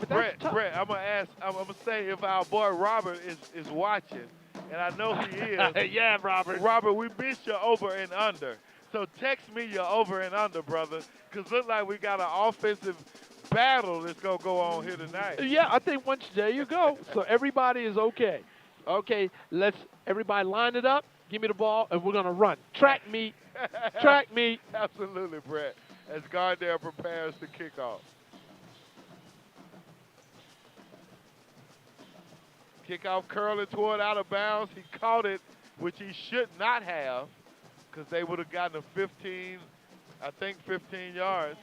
Brett, I'm gonna say if our boy Robert is watching, and I know he is. Yeah, Robert. Robert, we missed your over and under. So text me your over and under, brother, because look like we got an offensive battle that's going to go on here tonight. Yeah, I think there you go. So everybody is okay. Okay, let's everybody line it up. Give me the ball, and we're gonna run. Track meet. Track meet. Absolutely, Brett. As Gardendale prepares to kick off. Kickoff curling toward out of bounds. He caught it, which he should not have, because they would have gotten a 15, I think 15 yards,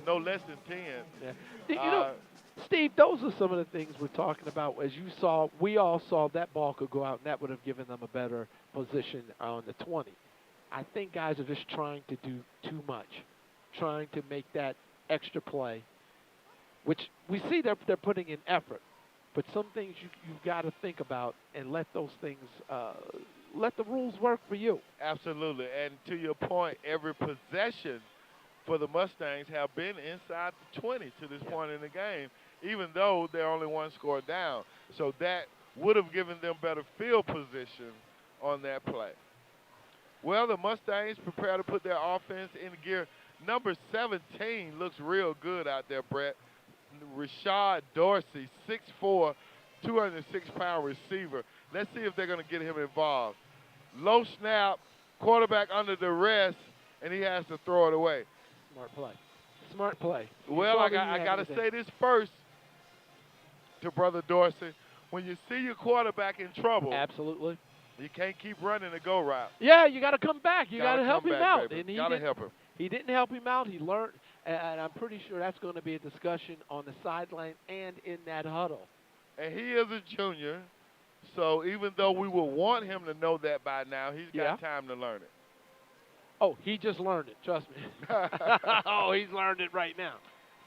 no less than 10. Yeah. You know, Steve, those are some of the things we're talking about. As you saw, we all saw that ball could go out, and that would have given them a better position on the 20. I think guys are just trying to do too much, trying to make that extra play, which we see they're putting in effort. But some things you've got to think about and let those things, let the rules work for you. Absolutely. And to your point, every possession for the Mustangs have been inside the 20 to this point in the game, even though they're only one score down. So that would have given them better field position on that play. Well, the Mustangs prepare to put their offense in gear. Number 17 looks real good out there, Brett. Rashad Dorsey, 6'4", 206-pound receiver. Let's see if they're going to get him involved. Low snap, quarterback under duress, and he has to throw it away. Smart play. Smart play. Well, I got to say this first to Brother Dorsey. When you see your quarterback in trouble, absolutely, you can't keep running the go route. Yeah, you got to come back. You got to help him out. Baby. And he got to help him. He didn't help him out. He learned, and I'm pretty sure that's going to be a discussion on the sideline and in that huddle. And he is a junior, so even though we would want him to know that by now, he's got time to learn it. Oh, he just learned it. Trust me. Oh, he's learned it right now.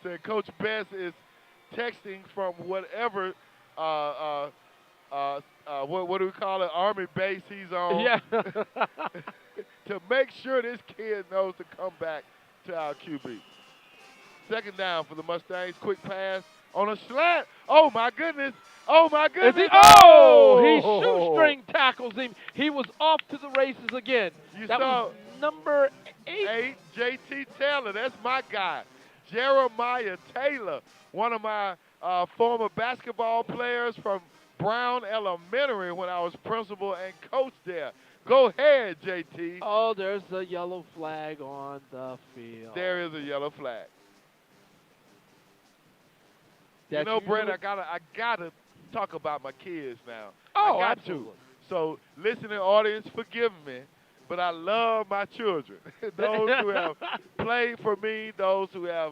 So Coach Best is texting from whatever, what do we call it, Army base he's on. Yeah. To make sure this kid knows to come back to our QB. Second down for the Mustangs. Quick pass on a slant. Oh, my goodness. Oh, my goodness. He shoestring tackles him. He was off to the races again. That was number 8. J.T. Taylor. That's my guy. Jeremiah Taylor, one of my former basketball players from Brown Elementary when I was principal and coach there. Go ahead, JT. Oh, there's a yellow flag on the field. There is a yellow flag. You know, Brett, I gotta talk about my kids now. Oh, I got absolutely. to. So, listening audience, forgive me, but I love my children. Those who have played for me, those who have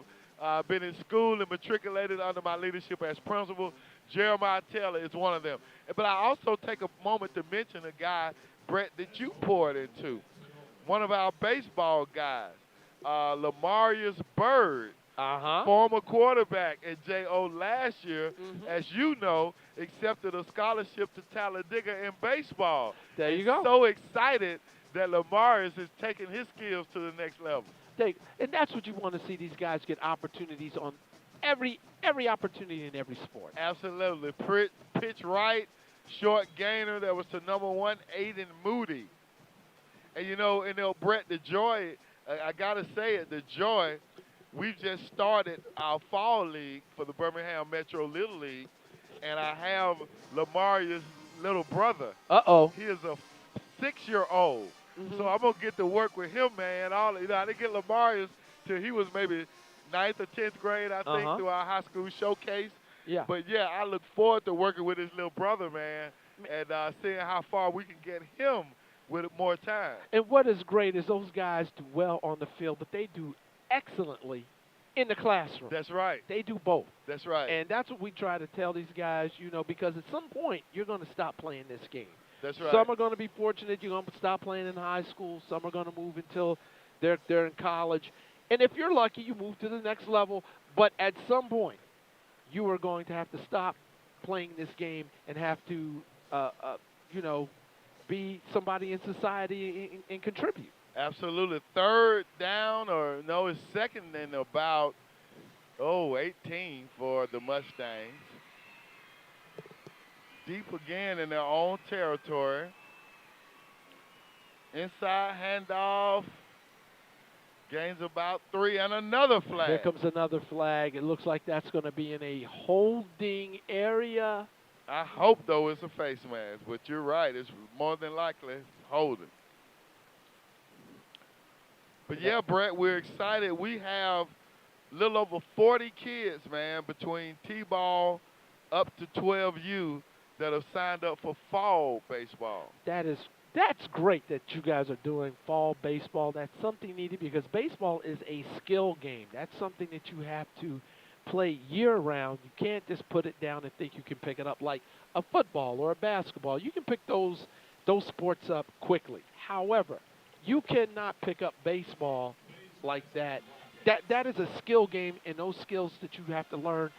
been in school and matriculated under my leadership as principal. Jeremiah Taylor is one of them. But I also take a moment to mention a guy, Brett, that you poured into. One of our baseball guys, Lamarius Bird, former quarterback at J.O. last year, as you know, accepted a scholarship to Talladega in baseball. There you go. So excited that Lamarius is taking his skills to the next level. And that's what you want to see, these guys get opportunities on every opportunity in every sport. Absolutely. Pitch right, short gainer that was to number 1, Aiden Moody. And, you know, Brett, the joy, I got to say it, the joy, we've just started our fall league for the Birmingham Metro Little League, and I have Lamarius' little brother. He is a 6-year-old. So I'm going to get to work with him, man. I didn't get Lamarius till he was maybe 9th or 10th grade, I think, through our high school showcase. Yeah. But, yeah, I look forward to working with his little brother, man, and seeing how far we can get him with more time. And what is great is those guys do well on the field, but they do excellently in the classroom. That's right. They do both. That's right. And that's what we try to tell these guys, you know, because at some point you're going to stop playing this game. That's right. Some are going to be fortunate. You're going to stop playing in high school. Some are going to move until they're in college. And if you're lucky, you move to the next level. But at some point, you are going to have to stop playing this game and have to, you know, be somebody in society and contribute. Absolutely. Third down, or no, it's second and about, 18 for the Mustangs. Deep again in their own territory. Inside handoff. Gains about 3 and another flag. Here comes another flag. It looks like that's going to be in a holding area. I hope, though, it's a face mask, but you're right. It's more than likely holding. But, yeah, Brett, we're excited. We have a little over 40 kids, man, between T-ball up to 12U that have signed up for fall baseball. That's great that you guys are doing fall baseball. That's something needed because baseball is a skill game. That's something that you have to play year-round. You can't just put it down and think you can pick it up like a football or a basketball. You can pick those sports up quickly. However, you cannot pick up baseball like that. That is a skill game, and those skills that you have to learn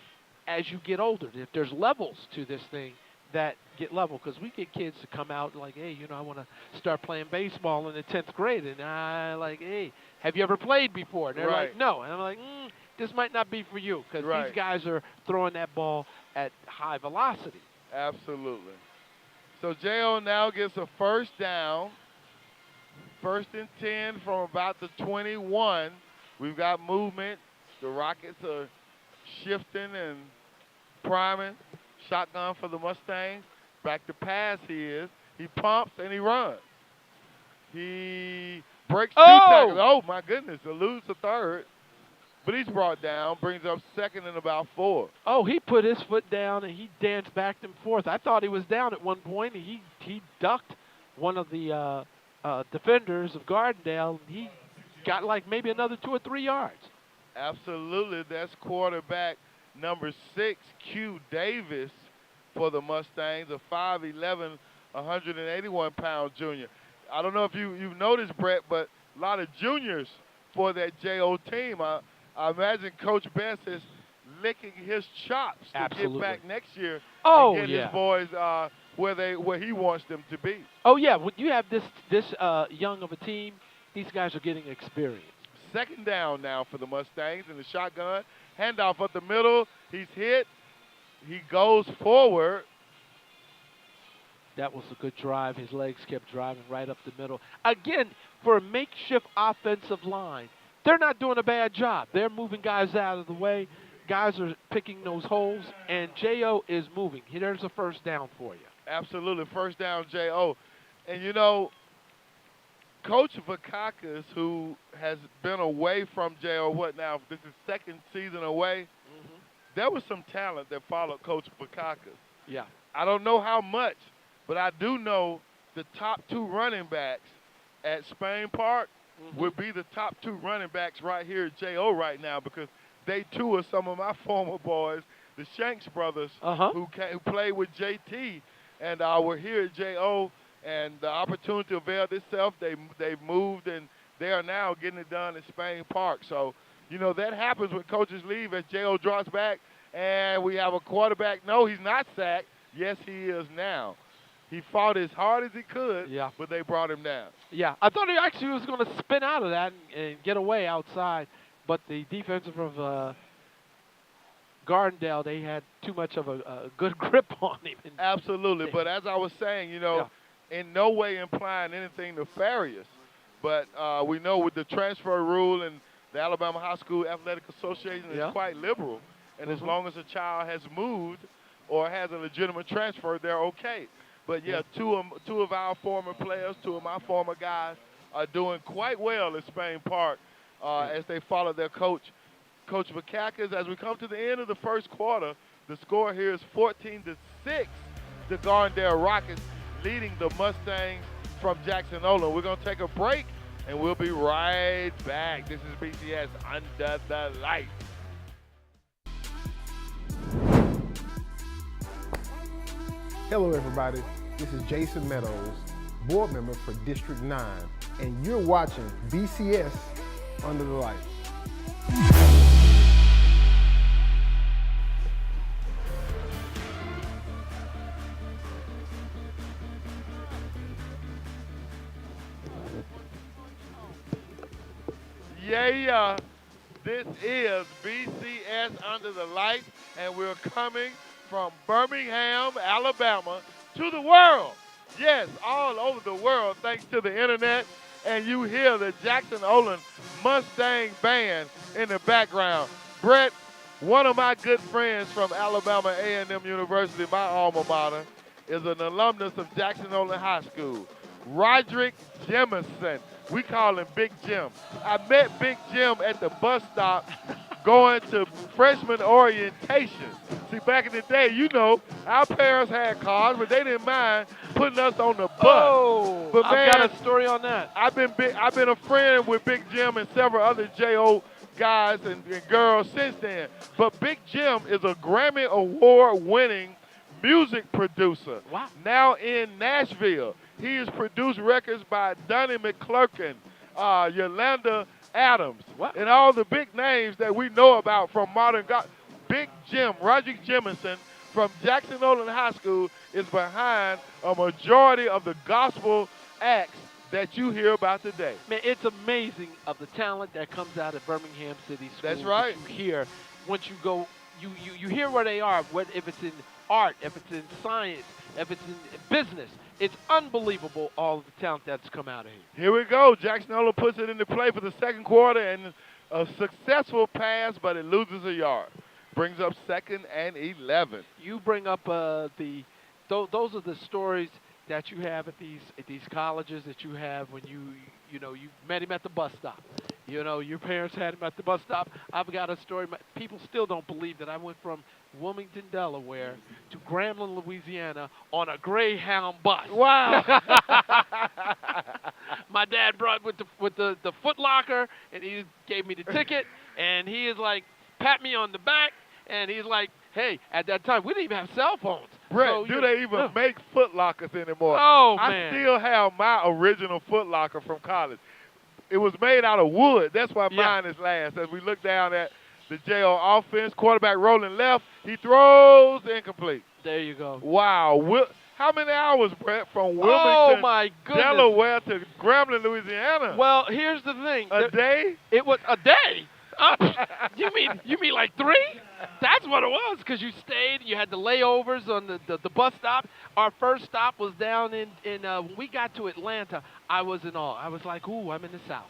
as you get older. If there's levels to this thing that get level, because we get kids to come out like, hey, I want to start playing baseball in the 10th grade, and I like, hey, have you ever played before? And they're like, no. And I'm like, this might not be for you, because these guys are throwing that ball at high velocity. Absolutely. So J.O. now gets a first down. 1st and 10 from about the 21. We've got movement. The Rockets are shifting and priming. Shotgun for the Mustangs. Back to pass he is. He pumps and he runs. He breaks 2 tackles. Oh, my goodness. Eludes the third. But he's brought down. Brings up 2nd and about 4. Oh, he put his foot down and he danced back and forth. I thought he was down at one point. And he ducked one of the defenders of Gardendale. He got like maybe another 2 or 3 yards. Absolutely. That's quarterback number 6, Q Davis, for the Mustangs, a 5'11", 181-pound junior. I don't know if you've noticed, Brett, but a lot of juniors for that J.O. team. I imagine Coach Best is licking his chops to get back next year and get his boys where he wants them to be. Oh, yeah. When you have this young of a team, these guys are getting experience. 2nd down now for the Mustangs in the shotgun. Handoff up the middle. He's hit. He goes forward. That was a good drive. His legs kept driving right up the middle. Again, for a makeshift offensive line, they're not doing a bad job. They're moving guys out of the way. Guys are picking those holes, and J.O. is moving. There's a first down for you. Absolutely. First down, J.O. And, Coach Vakakis, who has been away from J.O., this is 2nd season away. There was some talent that followed Coach Vakakis. Yeah. I don't know how much, but I do know the top 2 running backs at Spain Park would be the top 2 running backs right here at J.O. right now, because they too are some of my former boys, the Shanks brothers, who played with JT, and were here at J.O., and the opportunity availed itself. They've moved, and they are now getting it done at Spain Park. So, that happens when coaches leave as J.O. drops back, and we have a quarterback. No, he's not sacked. Yes, he is now. He fought as hard as he could, but they brought him down. Yeah, I thought he actually was going to spin out of that and get away outside, but the defensive of Gardendale, they had too much of a good grip on him. Absolutely, but as I was saying, in no way implying anything nefarious, but we know with the transfer rule and the Alabama High School Athletic Association is quite liberal, and as long as a child has moved or has a legitimate transfer, they're okay. But, two of our former players, 2 of my former guys, are doing quite well at Spain Park as they follow their coach, Coach Vakakis. As we come to the end of the first quarter, the score here is 14-6. The Gardendale Rockets leading the Mustangs from Jackson-Olin. We're going to take a break, and we'll be right back. This is BCS Under the Lights. Hello, everybody. This is Jason Meadows, board member for District 9, and you're watching BCS Under the Lights. Yeah, this is BCS Under the Lights, and we're coming from Birmingham, Alabama, to the world. Yes, all over the world, thanks to the internet. and you hear the Jackson-Olin Mustang band in the background. Brett, one of my good friends from Alabama A&M University, my alma mater, is an alumnus of Jackson-Olin High School. Roderick Jemison. We call him Big Jim. I met Big Jim at the bus stop going to freshman orientation. See, back in the day, you know, our parents had cars, but they didn't mind putting us on the bus. Oh, but I've got a story on that. I've been a friend with Big Jim and several other J.O. guys and girls since then. But Big Jim is a Grammy Award-winning music producer. Wow. Now in Nashville. He has produced records by Donnie McClurkin, Yolanda Adams, and all the big names that we know about from modern gospel. Big Jim, Roderick Jemison from Jackson-Olin High School is behind a majority of the gospel acts that you hear about today. Man, it's amazing of the talent that comes out of Birmingham City Schools. That's right. That you hear once you go, you hear where they are, if it's in art, if it's in science, if it's in business. It's unbelievable, all of the talent that's come out of here. Here we go. Jackson-Olin puts it into play for the second quarter, and a successful pass, but it loses a yard. Brings up 2nd and 11. You bring up those are the stories that you have at these colleges that you have when you met him at the bus stop. You know, your parents had him at the bus stop. I've got a story. People still don't believe that I went from Wilmington, Delaware to Grambling, Louisiana on a Greyhound bus. Wow. My dad brought with the Foot Locker, and he gave me the ticket, and he is like, pat me on the back, and he's like, hey, at that time, we didn't even have cell phones. Brett, So do they even make Foot Lockers anymore? Oh, I man. still have my original Foot Locker from college. It was made out of wood. That's why mine is last. As we look down at the JO offense, quarterback rolling left, he throws incomplete. There you go. Wow. How many hours, Brett, from Wilmington, Oh, my goodness. Delaware to Grambling, Louisiana? Well, here's the thing. A day? It was a day. You mean like 3? That's what it was, because you stayed, you had the layovers on the bus stop. Our first stop was down in when we got to Atlanta, I was in awe. I was like, ooh, I'm in the South.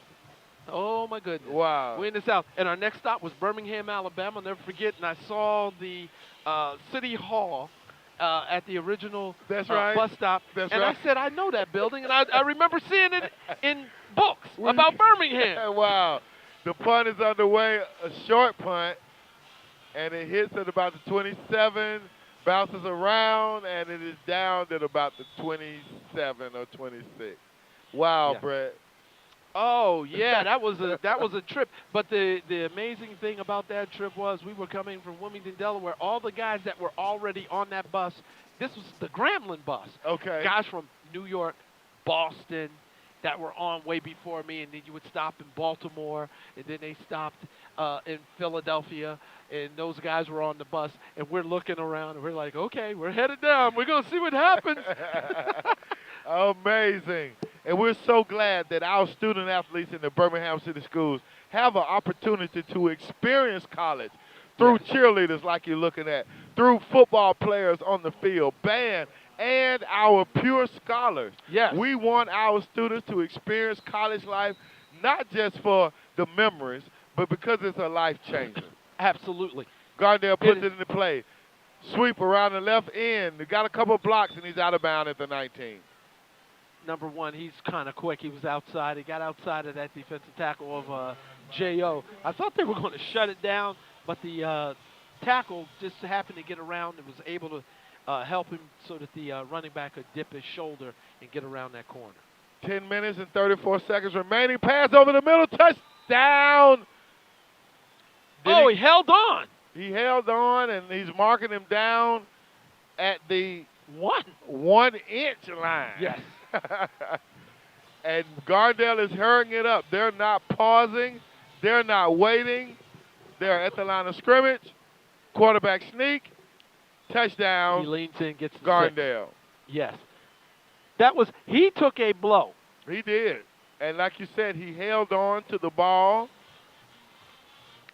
Oh, my goodness. Wow. We're in the South. And our next stop was Birmingham, Alabama. I'll never forget, and I saw the City Hall at the original bus stop. That's and right. I said, I know that building, and I remember seeing it in books about Birmingham. Wow. The punt is underway, a short punt, and it hits at about the 27, bounces around, and it is down at about the 27 or 26. Wow, Yeah. Brett. Oh yeah, that was a trip. But the amazing thing about that trip was we were coming from Wilmington, Delaware. All the guys that were already on that bus, this was the Grambling bus. Okay. Guys from New York, Boston, that were on way before me, and then you would stop in Baltimore, and then they stopped in Philadelphia, and those guys were on the bus, and we're looking around, and we're like, okay, we're headed down. We're going to see what happens. Amazing. And we're so glad that our student athletes in the Birmingham City Schools have an opportunity to experience college through cheerleaders like you're looking at, through football players on the field, band, and our pure scholars. Yes. We want our students to experience college life not just for the memories, but because it's a life changer. Absolutely. Gardendale puts it into play. Sweep around the left end. They got a couple blocks, and he's out of bounds at the 19. Number one, he's kind of quick. He was outside. He got outside of that defensive tackle of J.O. I thought they were going to shut it down, but the tackle just happened to get around and was able to help him so that the running back could dip his shoulder and get around that corner. 10 minutes and 34 seconds remaining. Pass over the middle. Touchdown. He held on. He held on, and he's marking him down at the 1 inch line. Yes. And Gardendale is hurrying it up. They're not pausing. They're not waiting. They're at the line of scrimmage. Quarterback sneak. Touchdown. He leans in, gets the Gardendale. Yes. He took a blow. He did. And like you said, he held on to the ball.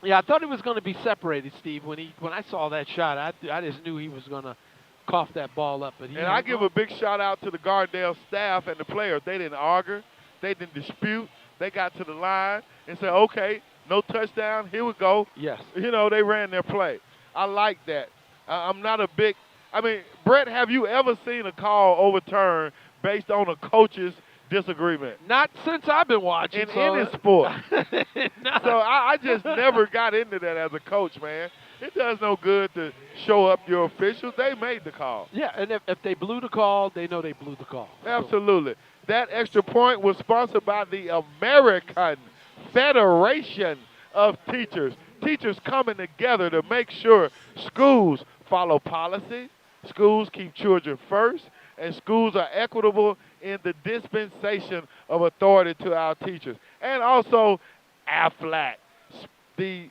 Yeah, I thought he was going to be separated, Steve. When I saw that shot, I just knew he was going to cough that ball up. But I give a big shout out to the Gardendale staff and the players. They didn't argue. They didn't dispute. They got to the line and said, okay, no touchdown, here we go. Yes. You know, they ran their play. I like that. I'm not a big – I mean, Brett, have you ever seen a call overturned based on a coach's disagreement? Not since I've been watching. In any sport. So I just never got into that as a coach, man. It does no good to show up your officials. They made the call. Yeah, and if they blew the call, they know they blew the call. Absolutely. That extra point was sponsored by the American Federation of Teachers. Teachers coming together to make sure schools follow policy, schools keep children first, and schools are equitable in the dispensation of authority to our teachers. And also, AFLAC, the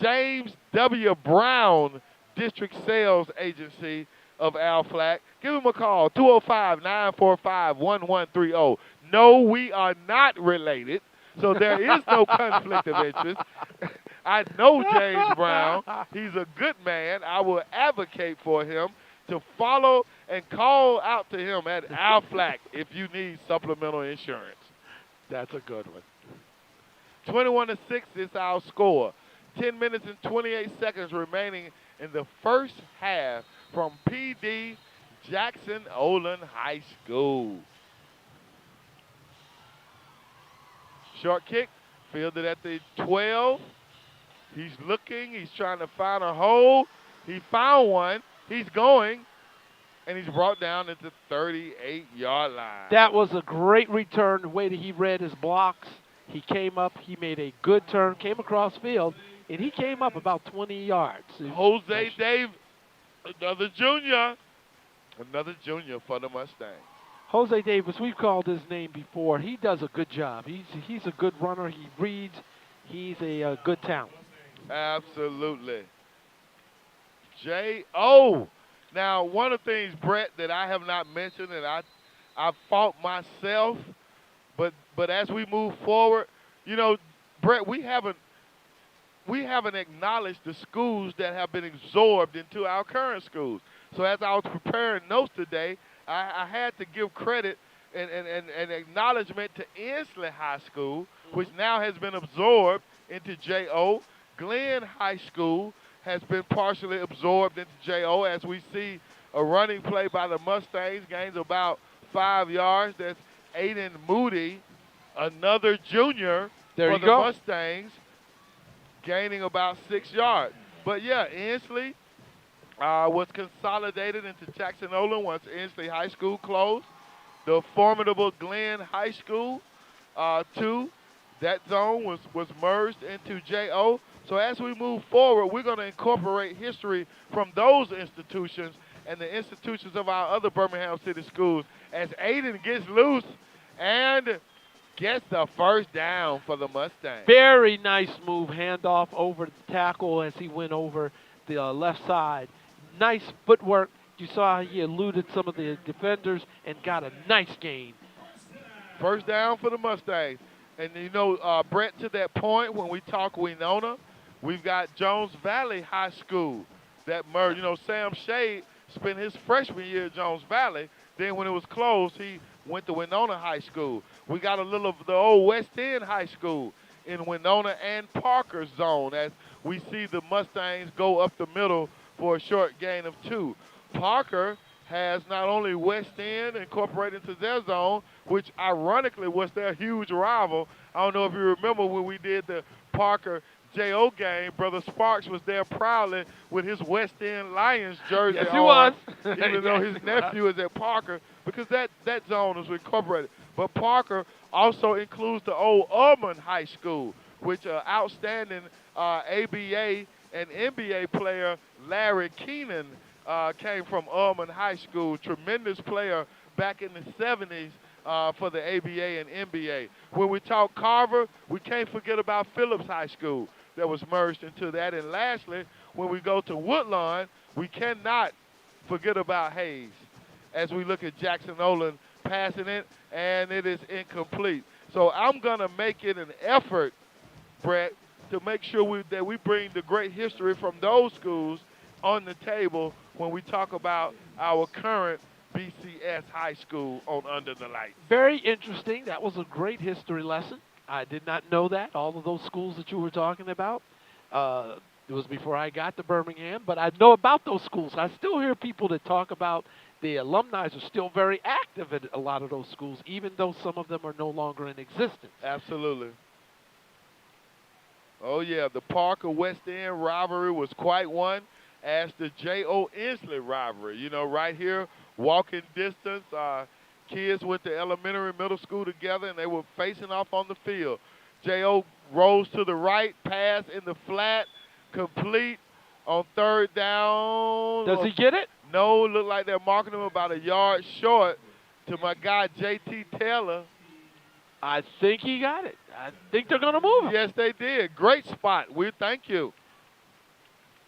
James W. Brown District Sales Agency of AFLAC. Give them a call, 205-945-1130. No, we are not related, so there is no conflict of interest. I know James Brown. He's a good man. I will advocate for him to follow and call out to him at AFLAC if you need supplemental insurance. That's a good one. 21-6 is our score. 10 minutes and 28 seconds remaining in the first half from PD Jackson-Olin High School. Short kick, fielded at the 12. He's looking, he's trying to find a hole. He found one, he's going, and he's brought down at the 38-yard line. That was a great return, the way that he read his blocks. He came up, he made a good turn, came across field, and he came up about 20 yards. Jose Dave, another junior for the Mustangs. Jose Davis, we've called his name before. He does a good job. He's a good runner. He reads. He's a good talent. Absolutely. J.O. Now, one of the things, Brett, that I have not mentioned, and I fought myself, but as we move forward, you know, Brett, we haven't acknowledged the schools that have been absorbed into our current schools. So as I was preparing notes today, I had to give credit and acknowledgement to Inslee High School, which now has been absorbed into J.O. Glenn High School has been partially absorbed into J.O. as we see a running play by the Mustangs, gains about 5 yards. That's Aiden Moody, another junior for the Mustangs, gaining about 6 yards. But yeah, Inslee was consolidated into Jackson-Olin once Inslee High School closed. The formidable Glenn High School, too, that zone was merged into J.O. So as we move forward, we're going to incorporate history from those institutions and the institutions of our other Birmingham City schools as Aiden gets loose and gets the first down for the Mustangs. Very nice move, handoff over the tackle as he went over the left side. Nice footwork. You saw he eluded some of the defenders and got a nice gain. First down for the Mustangs. And, you know, Brett, to that point, when we talk Winona, we've got Jones Valley High School that merged. You know, Sam Shade spent his freshman year at Jones Valley. Then when it was closed, he went to Winona High School. We got a little of the old West End High School in Winona and Parker zone as we see the Mustangs go up the middle for a short gain of 2. Parker has not only West End incorporated into their zone, which ironically was their huge rival. I don't know if you remember when we did the Parker J.O. game, Brother Sparks was there proudly with his West End Lions jersey yes, he on, was. even though his nephew is at Parker, because that zone is incorporated. But Parker also includes the old Auburn High School, which outstanding ABA and NBA player Larry Keenan came from Auburn High School. Tremendous player back in the 70s for the ABA and NBA. When we talk Carver, we can't forget about Phillips High School that was merged into that. And lastly, when we go to Woodlawn, we cannot forget about Hayes as we look at Jackson-Olin passing it, and it is incomplete. So I'm going to make it an effort, Brett, to make sure that we bring the great history from those schools on the table when we talk about our current BCS High School on Under the Lights. Very interesting. That was a great history lesson. I did not know that, all of those schools that you were talking about. It was before I got to Birmingham, but I know about those schools. I still hear people that talk about the alumni are still very active at a lot of those schools, even though some of them are no longer in existence. Absolutely. Oh, yeah, the Parker-West End rivalry was quite one, as the J.O. Inslee rivalry. You know, right here, walking distance, kids went to elementary, middle school together, and they were facing off on the field. J.O. rolls to the right, pass in the flat, complete on third down. Does he get it? No, look like they're marking him about a yard short to my guy, J.T. Taylor. I think he got it. I think they're going to move him. Yes, they did. Great spot. We thank you.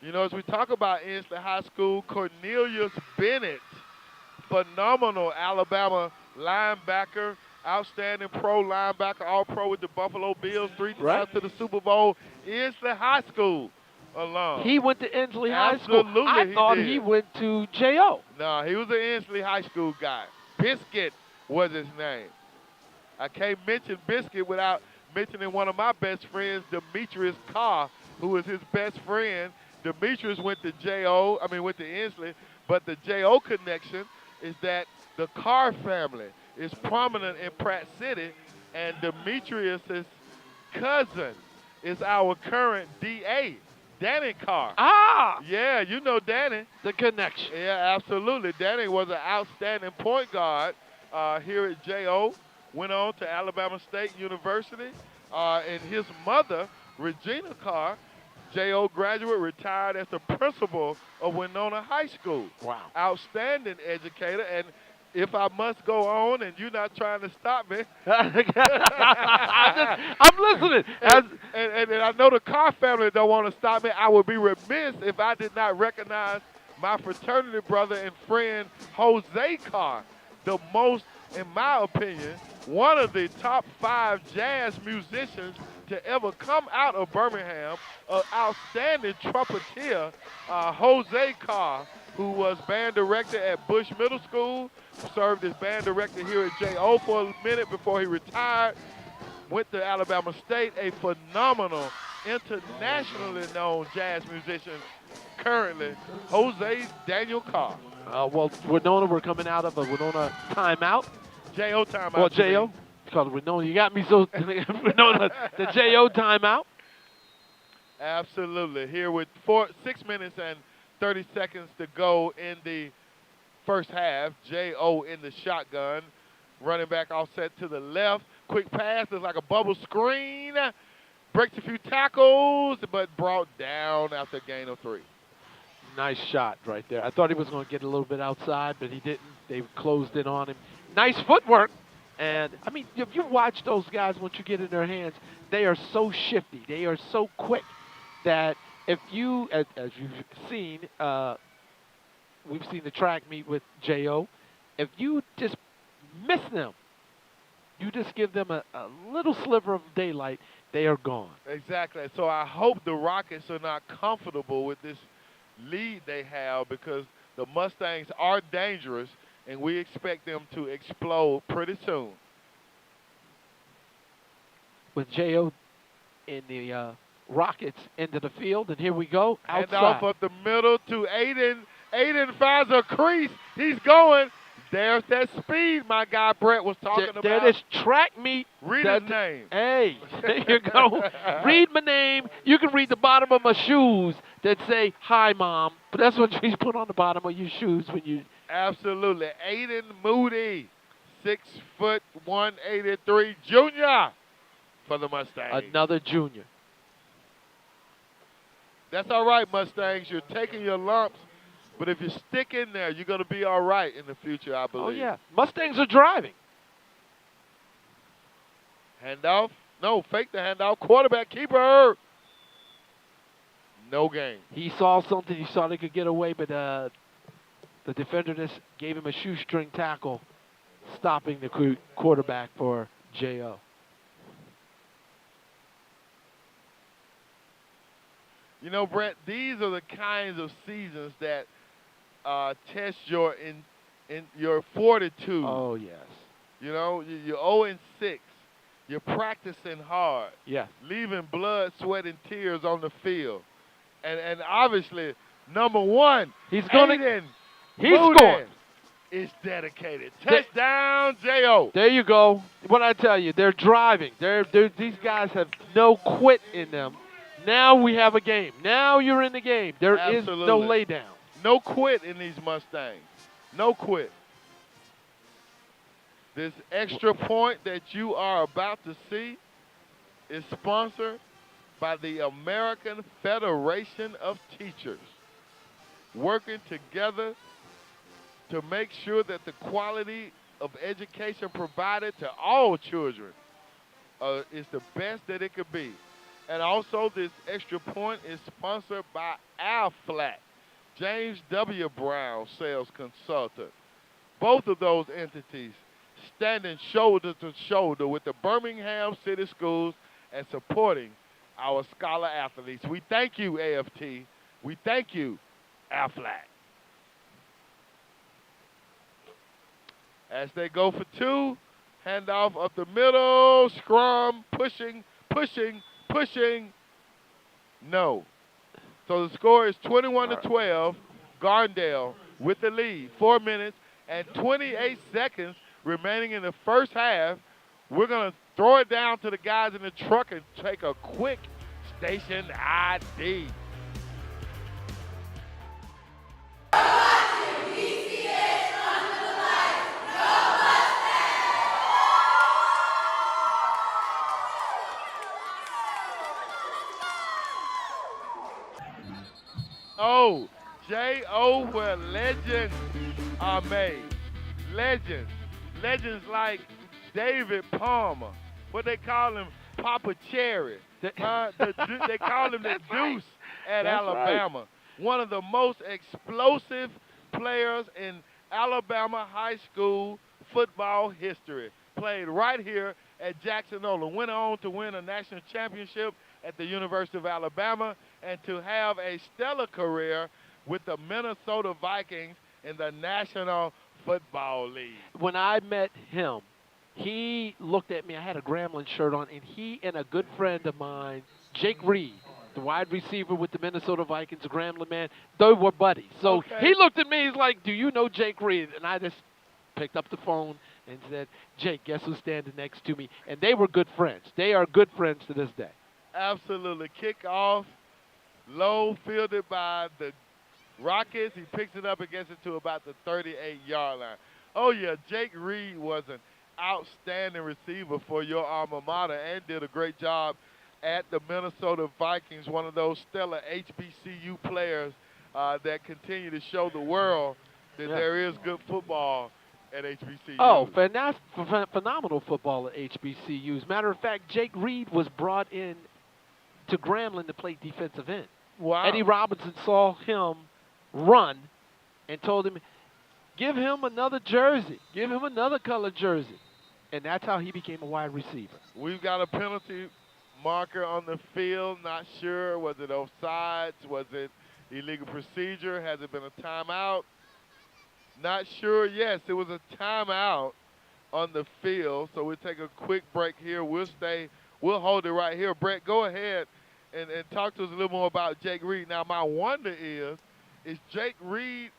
You know, as we talk about Inslee High School, Cornelius Bennett, phenomenal Alabama linebacker, outstanding pro linebacker, all-pro with the Buffalo Bills, 3 times to the Super Bowl. Inslee High School alum. He went to Inslee High School. Absolutely, I thought he went to J.O. No, he was an Inslee High School guy. Biscuit was his name. I can't mention Biscuit without mentioning one of my best friends, Demetrius Carr, who is his best friend. Demetrius went to went to Inslee, but the J.O. connection is that the Carr family is prominent in Pratt City, and Demetrius' cousin is our current DA, Danny Carr. Ah! Yeah, you know Danny. The connection. Yeah, absolutely. Danny was an outstanding point guard here at J.O., went on to Alabama State University, and his mother, Regina Carr, J.O. graduate, retired as the principal of Winona High School. Wow. Outstanding educator, and if I must go on and you're not trying to stop me. I'm listening. And I know the Carr family don't want to stop me. I would be remiss if I did not recognize my fraternity brother and friend, Jose Carr, the most, in my opinion, one of the top 5 jazz musicians to ever come out of Birmingham, an outstanding trumpeter, Jose Carr, who was band director at Bush Middle School, served as band director here at J.O. for a minute before he retired, went to Alabama State, a phenomenal, internationally known jazz musician currently, Jose Daniel Carr. Well, Winona, we're coming out of a Winona timeout. J.O. timeout. Well, J.O. Because Winona, you got me so Winona, the J.O. timeout. Absolutely. Here with 6 minutes and 30 seconds to go in the first half. J.O. in the shotgun. Running back offset to the left. Quick pass. It's like a bubble screen. Breaks a few tackles, but brought down after a gain of 3. Nice shot right there. I thought he was going to get a little bit outside, but he didn't. They closed in on him. Nice footwork. And, I mean, if you watch those guys once you get in their hands, they are so shifty. They are so quick that if you, as you've seen, we've seen the track meet with J.O., if you just miss them, you just give them a little sliver of daylight, they are gone. Exactly. So I hope the Rockets are not comfortable with this lead they have, because the Mustangs are dangerous, and we expect them to explode pretty soon. With J.O. in the Rockets into the field, and here we go, outside. And off up the middle to Aiden. Aiden finds a crease. He's going. There's that speed my guy Brett was talking about. There is track meet. Read his name. Hey, there you go. Read my name. You can read the bottom of my shoes that say, "Hi, Mom." But that's what you put on the bottom of your shoes when you... Absolutely. Aiden Moody, 6'1", 183, junior for the Mustangs. Another junior. That's all right, Mustangs. You're taking your lumps, but if you stick in there, you're going to be all right in the future, I believe. Oh, yeah. Mustangs are driving. Handoff. No, fake the handoff. Quarterback keeper. No gain. He saw something. He saw they could get away, but the defender just gave him a shoestring tackle, stopping the quarterback for J.O. You know, Brett, these are the kinds of seasons that test your in your fortitude. Oh, yes. You know, you're 0-6. You're practicing hard. Yes. Leaving blood, sweat, and tears on the field. And obviously, number one, He's gonna. Aiden He's Moody scoring. is dedicated. Touchdown, J.O. There you go. What I tell you, they're driving. These guys have no quit in them. Now we have a game. Now you're in the game. There is no Absolutely. lay down. No quit in these Mustangs. No quit. This extra point that you are about to see is sponsored by the American Federation of Teachers, working together to make sure that the quality of education provided to all children is the best that it could be. And also, this extra point is sponsored by Aflac, James W. Brown Sales Consultant. Both of those entities standing shoulder to shoulder with the Birmingham City Schools and supporting our scholar athletes. We thank you, AFT. We thank you, Aflac. As they go for two, handoff up the middle, scrum, pushing, no. So the score is 21-12, Gardendale with the lead. 4 minutes and 28 seconds remaining in the first half. We're going to throw it down to the guys in the truck and take a quick station ID. Oh, J.O. where legends are made. Legends. Legends like David Palmer. What they call him, Papa Cherry. They call him the Deuce at That's Alabama. right. One of the most explosive players in Alabama high school football history. Played right here at Jackson-Olin. Went on to win a national championship at the University of Alabama and to have a stellar career with the Minnesota Vikings in the National Football League. When I met him, he looked at me. I had a Grambling shirt on, and he and a good friend of mine, Jake Reed, the wide receiver with the Minnesota Vikings, a Grambling man, they were buddies. So he looked at me. He's like, "Do you know Jake Reed?" And I just picked up the phone and said, "Jake, guess who's standing next to me?" And they were good friends. They are good friends to this day. Absolutely. Kickoff, low, fielded by the Rockets. He picks it up and gets it to about the 38-yard line. Oh, yeah, Jake Reed was an outstanding receiver for your alma mater and did a great job at the Minnesota Vikings, one of those stellar HBCU players that continue to show the world that there is good football at HBCU. Oh, phenomenal football at HBCUs. Matter of fact, Jake Reed was brought in to Grambling to play defensive end. Wow. Eddie Robinson saw him run and told him, give him another jersey. Give him another colored jersey. And that's how he became a wide receiver. We've got a penalty marker on the field. Not sure. Was it offsides? Was it illegal procedure? Has it been a timeout? Not sure. Yes, it was a timeout on the field. So we'll take a quick break here. We'll hold it right here. Brett, go ahead and talk to us a little more about Jake Reed. Now, my wonder is Jake Reed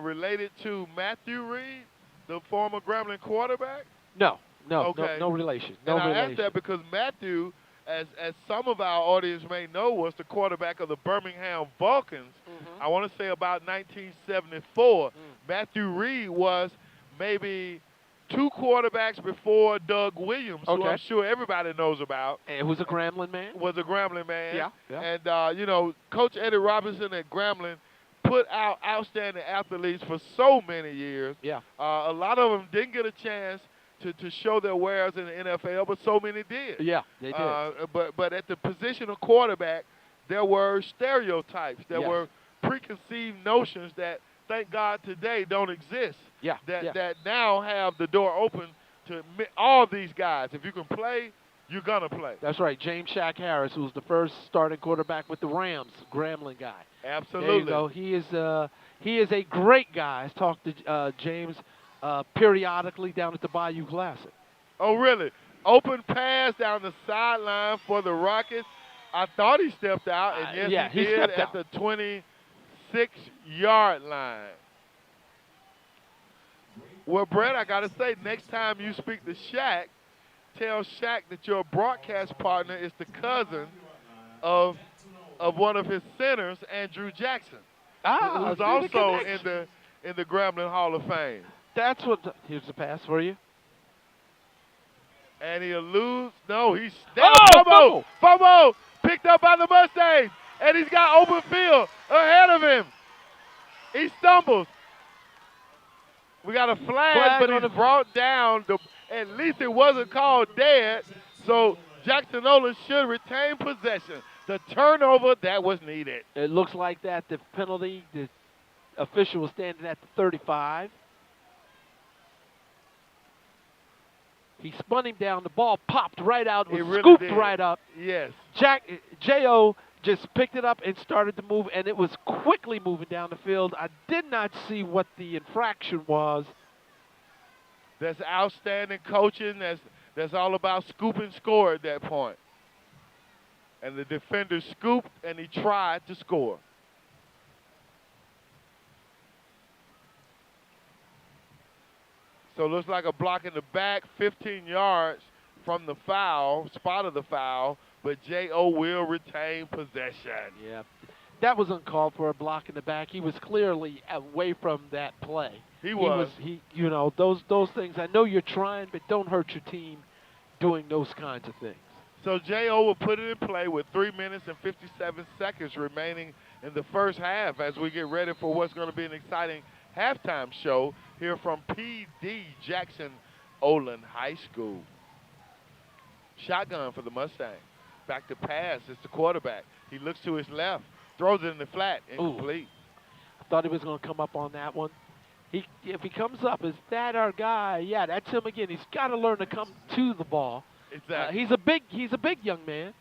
related to Matthew Reed, the former Grambling quarterback? No relation. No and relation. I asked that because Matthew, as some of our audience may know, was the quarterback of the Birmingham Vulcans. I want to say about 1974. Matthew Reed was maybe 2 quarterbacks before Doug Williams, who I'm sure everybody knows about. And who's a Grambling man? Was a Grambling man. Yeah. And, Coach Eddie Robinson at Grambling put out outstanding athletes for so many years. Yeah. A lot of them didn't get a chance to show their wares in the NFL, but so many did. Yeah, they did. But at the position of quarterback, there were stereotypes. There were preconceived notions that, thank God, today don't exist. That now have the door open to all these guys. If you can play, you're going to play. That's right. James Shaq Harris, who was the first starting quarterback with the Rams, Grambling guy. Absolutely. There you go. He is a great guy. I talked to James periodically down at the Bayou Classic. Oh, really? Open pass down the sideline for the Rockets. I thought he stepped out, and yes, yeah, he did stepped at out. the 26-yard line. Well, Brett, I got to say, next time you speak to Shaq, tell Shaq that your broadcast partner is the cousin of one of his centers, Andrew Jackson, who's see the also connection. in the Grambling Hall of Fame. That's what. Here's the pass for you. And he eludes. No, he's fumble! Picked up by the Mustangs. And he's got open field ahead of him. He stumbles. We got a flag, but he's brought down. At least it wasn't called dead. So Jackson-Olin should retain possession. The turnover that was needed. It looks like that the penalty, the official was standing at the 35. He spun him down. The ball popped right out. It was scooped right up. Yes. J.O. just picked it up and started to move, and it was quickly moving down the field. I did not see what the infraction was. That's outstanding coaching. That's all about scoop and score at that point. And the defender scooped, and he tried to score. So it looks like a block in the back, 15 yards from the foul, spot of the foul, but J.O. will retain possession. Yeah, that was uncalled for, a block in the back. He was clearly away from that play. He was. You know, those things, I know you're trying, but don't hurt your team doing those kinds of things. So J.O. will put it in play with 3 minutes and 57 seconds remaining in the first half as we get ready for what's going to be an exciting halftime show here from P.D. Jackson-Olin High School. Shotgun for the Mustangs. Back to pass. It's the quarterback. He looks to his left, throws it in the flat, incomplete. I thought he was going to come up on that one. If he comes up, is that our guy? Yeah, that's him again. He's got to learn to come to the ball. Exactly. He's a big young man,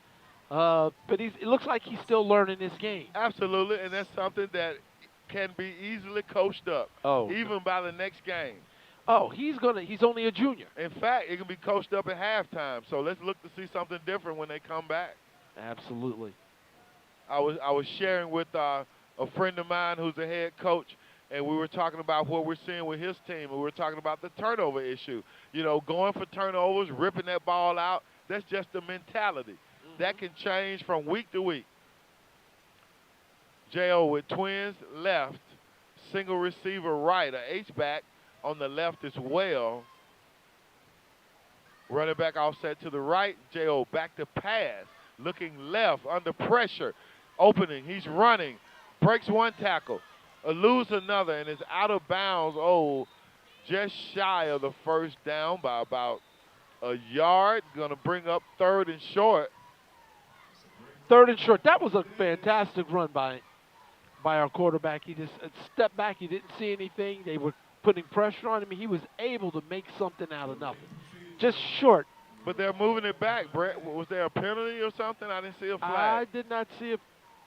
but it looks like he's still learning this game. Absolutely, and that's something that can be easily coached up, even by the next game. Oh, he's only a junior. In fact, it can be coached up at halftime. So let's look to see something different when they come back. Absolutely. I was sharing with a friend of mine who's a head coach, and we were talking about what we're seeing with his team, and we were talking about the turnover issue. You know, going for turnovers, ripping that ball out, that's just the mentality. That can change from week to week. J.O. with twins left, single receiver right, a H-back on the left as well. Running back offset to the right, J.O. back to pass, looking left under pressure, opening, he's running, breaks one tackle, eludes another, and is out of bounds, just shy of the first down by about a yard. Going to bring up 3rd and short. 3rd and short. That was a fantastic run by our quarterback. He just stepped back. He didn't see anything. They were putting pressure on him. He was able to make something out of nothing. Just short. But they're moving it back, Brett. Was there a penalty or something? I didn't see a flag. I did not see a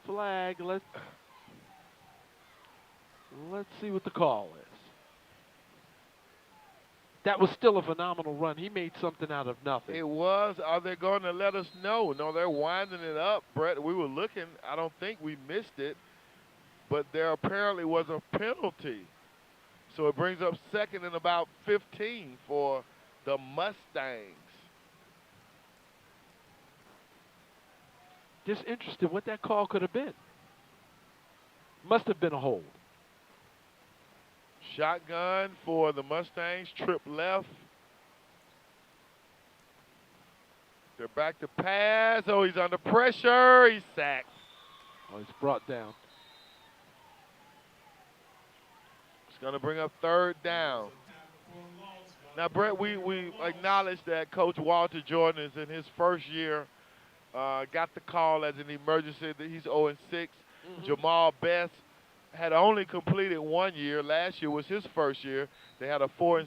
flag. Let's see what the call is. That was still a phenomenal run. He made something out of nothing. It was. Are they going to let us know? No, they're winding it up, Brett. We were looking. I don't think we missed it. But there apparently was a penalty. So it brings up 2nd and about 15 for the Mustangs. Just interested what that call could have been. Must have been a hold. Shotgun for the Mustangs, trip left. They're back to pass. Oh, he's under pressure. He's sacked. Oh, he's brought down. It's going to bring up 3rd down. Now, Brett, we acknowledge that Coach Walter Jordan is in his first year. Got the call as an emergency. He's 0-6. Jamal Best had only completed 1 year. Last year was his first year. They had a 4-7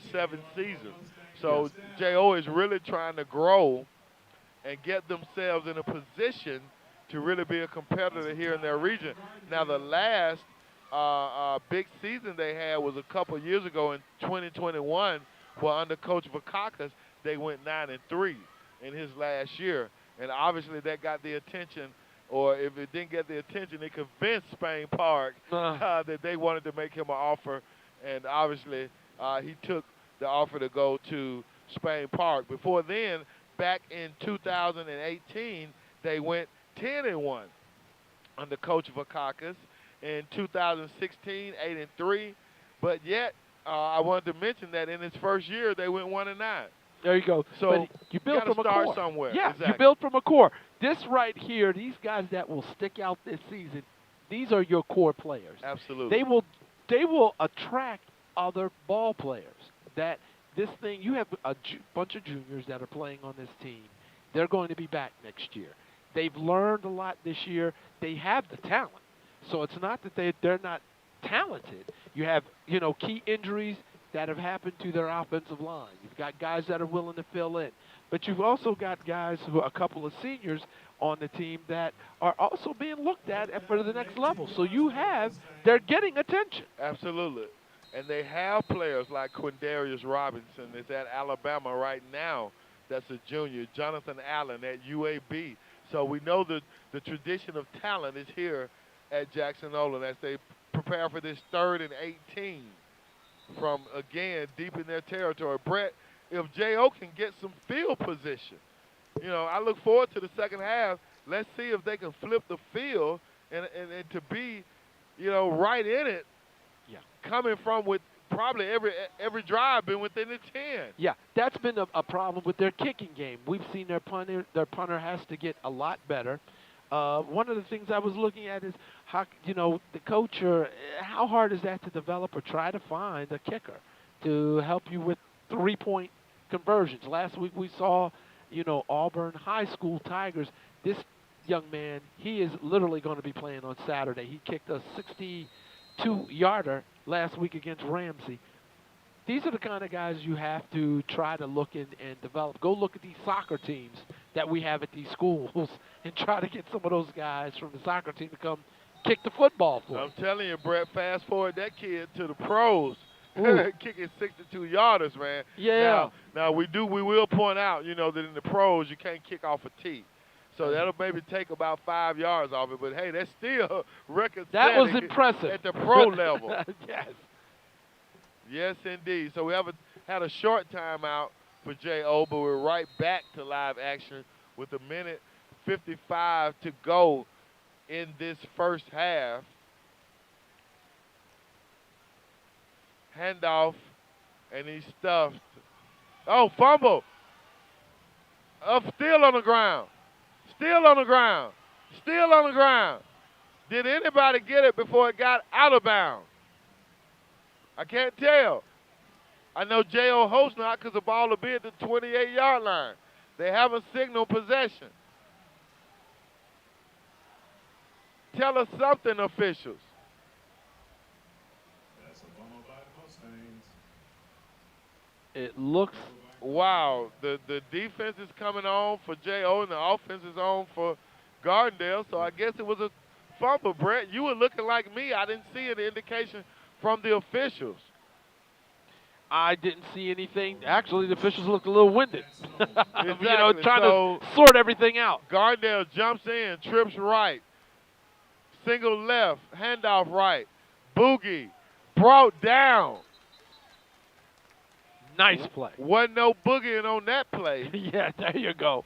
season. So J.O. is really trying to grow and get themselves in a position to really be a competitor here in their region. Now, the last big season they had was a couple years ago in 2021, where under Coach Vakakis, they went 9-3 in his last year. And obviously that got the attention, or if it didn't get the attention, it convinced Spain Park that they wanted to make him an offer. And obviously he took the offer to go to Spain Park. Before then, back in 2018, they went 10-1 under Coach Vakakis. In 2016, 8-3. But yet, I wanted to mention that in his first year, they went 1-9. There you go. So but you build gotta from a start core. somewhere. Yeah, Exactly. you build from a core. This right here, these guys that will stick out this season, these are your core players. Absolutely. They will attract other ball players. That this thing, you have a bunch of juniors that are playing on this team. They're going to be back next year. They've learned a lot this year. They have the talent. So it's not that they're not talented. You have, key injuries that have happened to their offensive line. You've got guys that are willing to fill in. But you've also got guys who are a couple of seniors on the team that are also being looked at for the next level. So they're getting attention. Absolutely. And they have players like Quindarius Robinson is at Alabama right now. That's a junior. Jonathan Allen at UAB. So we know the tradition of talent is here at Jackson-Olin as they prepare for this 3rd and 18 from, again, deep in their territory. Brett, if J.O. can get some field position, I look forward to the second half. Let's see if they can flip the field and to be, right in it, coming from with probably every drive been within the 10. Yeah, that's been a problem with their kicking game. We've seen their punter has to get a lot better. One of the things I was looking at is how, the coach, how hard is that to develop or try to find a kicker to help you with 3-point conversions. Last week we saw, Auburn High School Tigers. This young man, he is literally going to be playing on Saturday. He kicked a 62-yarder last week against Ramsey. These are the kind of guys you have to try to look and develop. Go look at these soccer teams that we have at these schools and try to get some of those guys from the soccer team to come kick the football for I'm telling you, Brett, fast forward that kid to the pros. Kicking 62-yarders, man. Yeah. Now we will point out, that in the pros you can't kick off a tee. So that'll maybe take about 5 yards off it. But, hey, that's still record That was impressive. At the pro level. Yes. Yes, indeed. So we had a short timeout for J.O., but we're right back to live action with 1:55 to go in this first half. Handoff, and he's stuffed. Oh, fumble. Still on the ground. Still on the ground. Still on the ground. Did anybody get it before it got out of bounds? I can't tell. I know J.O. hopes not because the ball will be at the 28-yard line. They haven't signaled possession. Tell us something, officials. That's a bummer by the Mustangs. It looks. Wow, the defense is coming on for J.O. and the offense is on for Gardendale, so I guess it was a fumble, Brett. You were looking like me. I didn't see any indication from the officials. I didn't see anything. Actually, the officials looked a little winded. Exactly. Trying to sort everything out. Gardendale jumps in, trips right, single left, handoff right, boogie, brought down. Nice play. Wasn't no boogieing on that play. Yeah, there you go.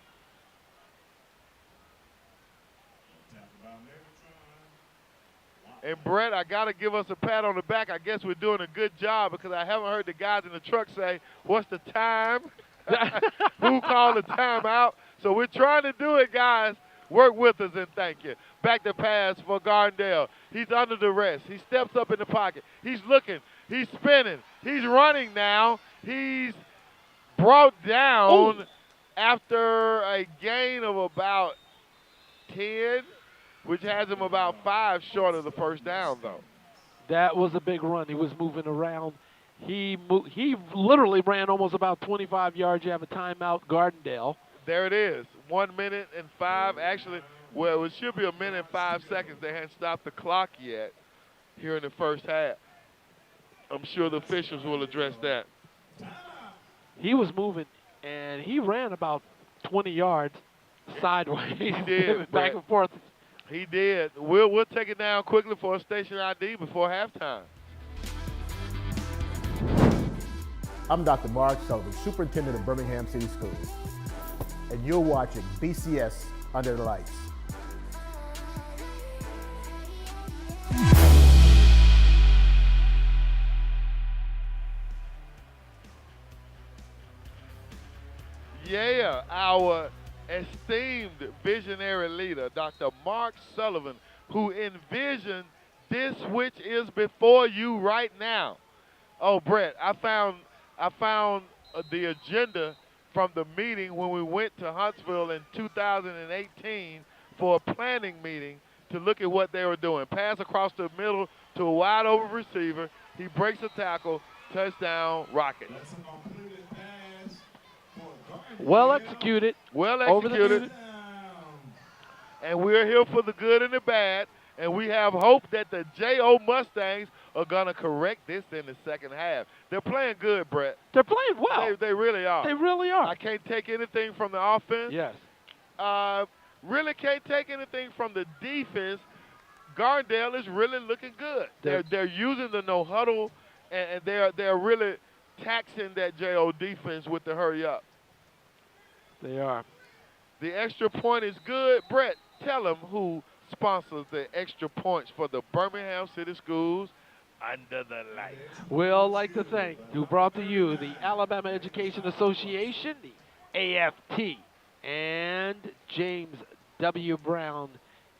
And Brett, I got to give us a pat on the back. I guess we're doing a good job because I haven't heard the guys in the truck say, what's the time? Who called the timeout? So we're trying to do it, guys. Work with us and thank you. Back to pass for Gardendale. He's under duress. He steps up in the pocket. He's looking. He's spinning. He's running now. He's brought down after a gain of about 10, which has him about 5 short of the first down, though. That was a big run. He was moving around. He literally ran almost about 25 yards. You have a timeout, Gardendale. There it is. 1 minute and 5. Actually, well, it should be a minute and 5 seconds. They hadn't stopped the clock yet here in the first half. I'm sure the officials will address that. He was moving, and he ran about 20 yards sideways. He did, back Brett. and forth. He did. We'll take it down quickly for a station ID before halftime. I'm Dr. Mark Sullivan, Superintendent of Birmingham City Schools, and you're watching BCS Under the Lights. Yeah, our esteemed visionary leader, Dr. Mark Sullivan, who envisioned this which is before you right now. Oh, Brett, I found the agenda from the meeting when we went to Huntsville in 2018 for a planning meeting to look at what they were doing. Pass across the middle to a wide open receiver. He breaks a tackle, touchdown, Rockets. Well executed. Well Over the executed. And we're here for the good and the bad. And we have hope that the J.O. Mustangs are going to correct this in the second half. They're playing good, Brett. They're playing well. They really are. They really are. I can't take anything from the offense. Yes. Really can't take anything from the defense. Gardendale is really looking good. They're using the no huddle, and they're really taxing that J.O. defense with the hurry up. They are. The extra point is good. Brett, tell them who sponsors the extra points for the Birmingham City Schools Under the Lights. We'll like to thank who brought to you the Alabama Education Association, the AFT, and James W. Brown,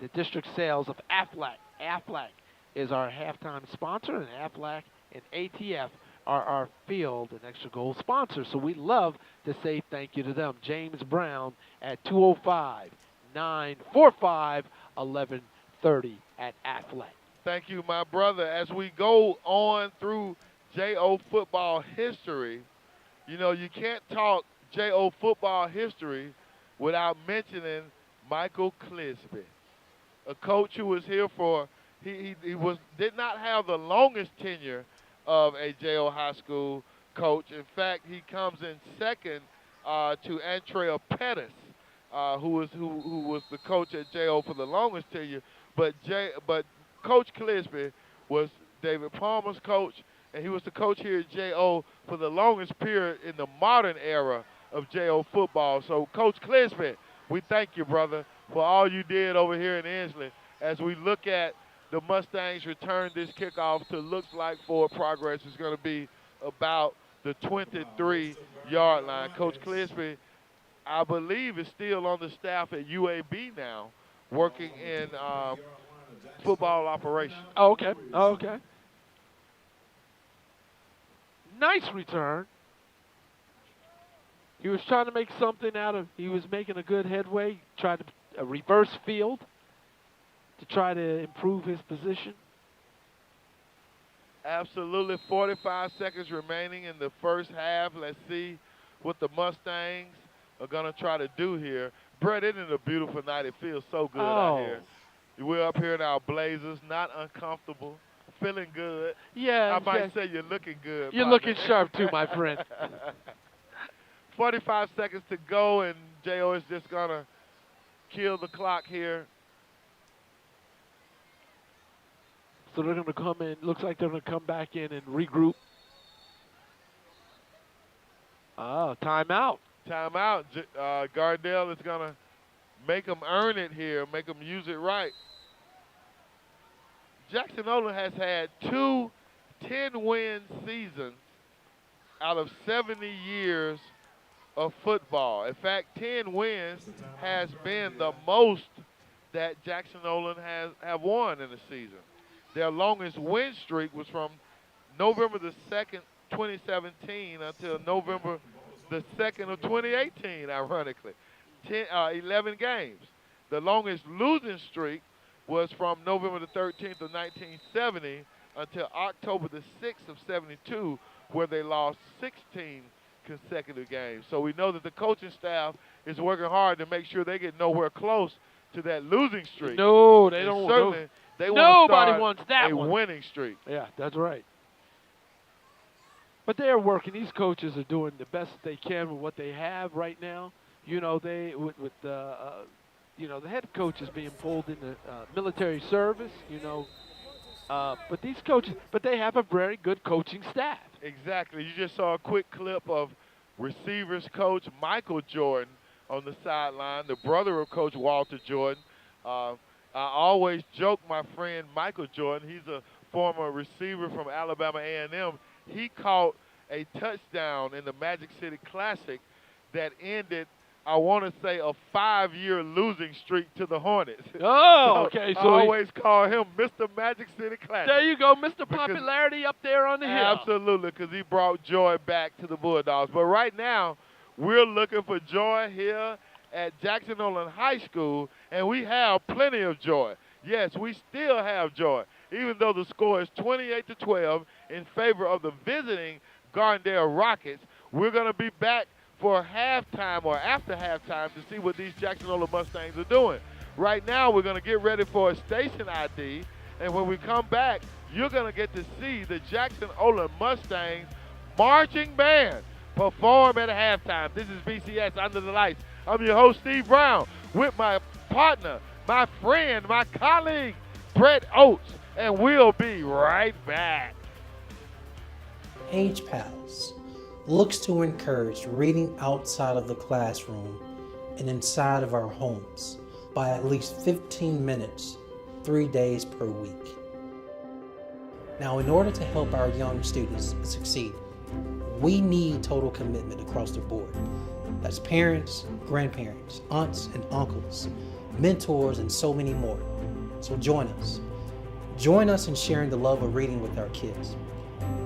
the district sales of AFLAC. AFLAC is our halftime sponsor, and AFLAC and ATF are our field and extra goal sponsors. So we love to say thank you to them. James Brown at 205-945-1130 at AFLAC. Thank you, my brother. As we go on through J.O. football history, you know, you can't talk J.O. football history without mentioning Michael Clisby, a coach who was here for, he did not have the longest tenure of a J.O. high school coach. In fact, he comes in second to Antrell Pettis, who was the coach at J.O. for the longest tenure. But Coach Clisby was David Palmer's coach, and he was the coach here at J.O. for the longest period in the modern era of J.O. football. So, Coach Clisby, we thank you, brother, for all you did over here in Ensley as we look at the Mustangs return this kickoff to looks like forward progress is going to be about the 23-yard line. Coach Clisby, I believe, is still on the staff at UAB now, working in football operations. Oh, okay. Oh, okay. Nice return. He was trying to make something out of, he was making a good headway, tried to reverse field to try to improve his position. Absolutely. 45 seconds remaining in the first half. Let's see what the Mustangs are going to try to do here. Brett, isn't it a beautiful night? It feels so good out here. We're up here in our blazers, not uncomfortable, feeling good. Yeah. I might say you're looking good. You're partner. looking sharp too, my friend. 45 seconds to go, and J.O. is just going to kill the clock here. So they're going to come in. Looks like they're going to come back in and regroup. Oh, timeout. Timeout. Gardendale is going to make them earn it here, make them use it right. Jackson-Olin has had 2 10-win seasons out of 70 years of football. In fact, 10 wins has been the most that Jackson-Olin have won in a season. Their longest win streak was from November the 2nd, 2017 until November the 2nd of 2018, ironically. 11 games. The longest losing streak was from November the 13th of 1970 until October the 6th of 72, where they lost 16 consecutive games. So we know that the coaching staff is working hard to make sure they get nowhere close to that losing streak. No, they And don't. certainly, they Nobody want wants to that start a one. winning streak. Yeah, that's right. But they're working. These coaches are doing the best they can with what they have right now. You know, the head coach is being pulled into military service. But these coaches, they have a very good coaching staff. Exactly. You just saw a quick clip of receivers coach Michael Jordan on the sideline, the brother of Coach Walter Jordan. I always joke my friend Michael Jordan. He's a former receiver from Alabama A&M. He caught a touchdown in the Magic City Classic that ended, I want to say, a 5-year losing streak to the Hornets. Oh, okay. I So always call him Mr. Magic City Classic. there you go, Mr. Popularity up there on the hill. Absolutely, because he brought joy back to the Bulldogs. But right now, we're looking for joy here at Jackson-Olin High School, and we have plenty of joy. Yes, we still have joy, even though the score is 28-12 in favor of the visiting Gardendale Rockets. We're going to be back for halftime or after halftime to see what these Jackson-Olin Mustangs are doing. Right now, we're going to get ready for a station ID, and when we come back, you're going to get to see the Jackson-Olin Mustangs marching band perform at halftime. This is BCS Under the Lights. I'm your host, Steve Brown, with my partner, my friend, my colleague, Brett Oates, and we'll be right back. Page Pals looks to encourage reading outside of the classroom and inside of our homes by at least 15 minutes, 3 days per week. Now, in order to help our young students succeed, we need total commitment across the board. That's parents, grandparents, aunts and uncles, mentors, and so many more. So join us. Join us in sharing the love of reading with our kids.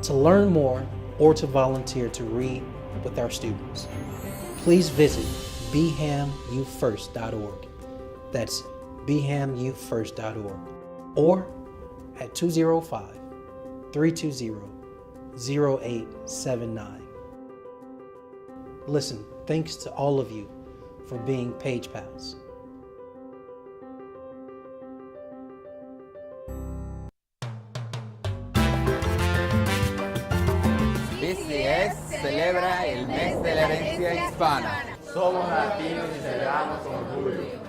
To learn more or to volunteer to read with our students, please visit bhammufirst.org. That's bhammufirst.org, or at 205-320-0879. Listen, thanks to all of you for being Page Pals. BCS celebra el mes de la herencia hispana. Somos latinos y celebramos con orgullo.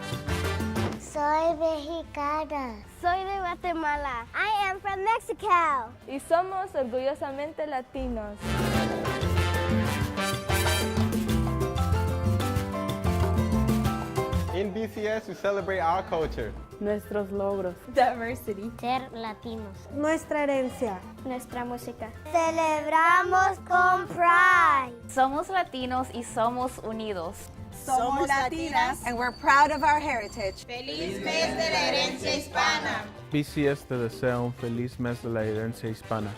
Soy mexicana. Soy de Guatemala. I am from Mexico. Y somos orgullosamente latinos. In BCS, we celebrate our culture. Nuestros logros. Diversity. Ser latinos. Nuestra herencia. Nuestra música. Celebramos con Pride. Somos latinos y somos unidos. Somos latinas and we're proud of our heritage. Feliz mes de la herencia hispana. BCS te desea un feliz mes de la herencia hispana.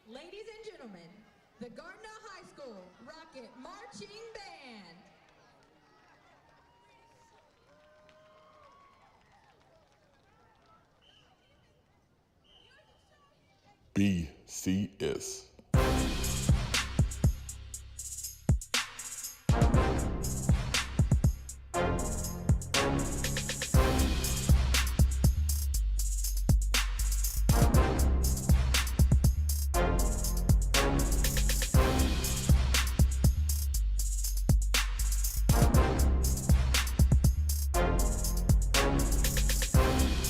Ladies and gentlemen, the Gardendale High School Rocket Marching Band. BCS.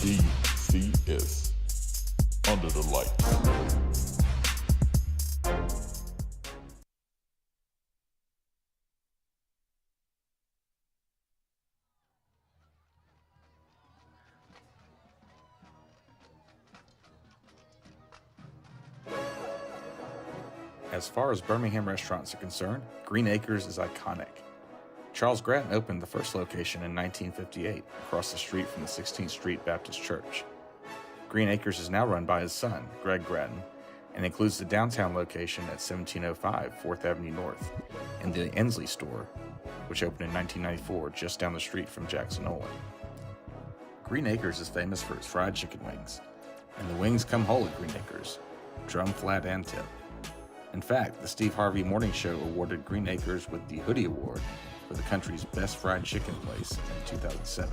BCS. Under the Lights. As far as Birmingham restaurants are concerned, Green Acres is iconic. Charles Grattan opened the first location in 1958 across the street from the 16th Street Baptist Church. Green Acres is now run by his son, Greg Gratton, and includes the downtown location at 1705 4th Avenue North and the Ensley store, which opened in 1994 just down the street from Jackson-Olin. Green Acres is famous for its fried chicken wings, and the wings come whole at Green Acres, drum, flat, and tip. In fact, the Steve Harvey Morning Show awarded Green Acres with the Hoodie Award for the country's best fried chicken place in 2007.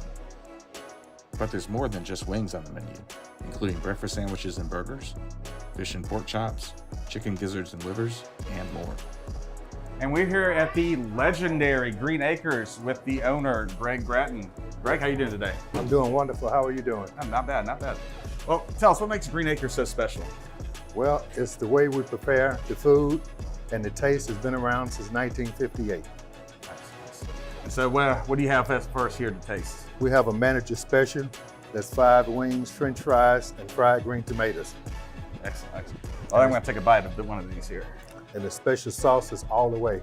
But there's more than just wings on the menu, including breakfast sandwiches and burgers, fish and pork chops, chicken gizzards and livers, and more. And we're here at the legendary Green Acres with the owner, Greg Gratton. Greg, how you doing today? I'm doing wonderful. How are you doing? Not bad, not bad. Well, tell us, what makes Green Acres so special? Well, it's the way we prepare the food, and the taste has been around since 1958. Nice. And so what do you have for us here to taste? We have a manager special. That's 5 wings, French fries, and fried green tomatoes. Excellent, excellent. Well, I'm going to take a bite of one of these here. And the special sauce is all the way.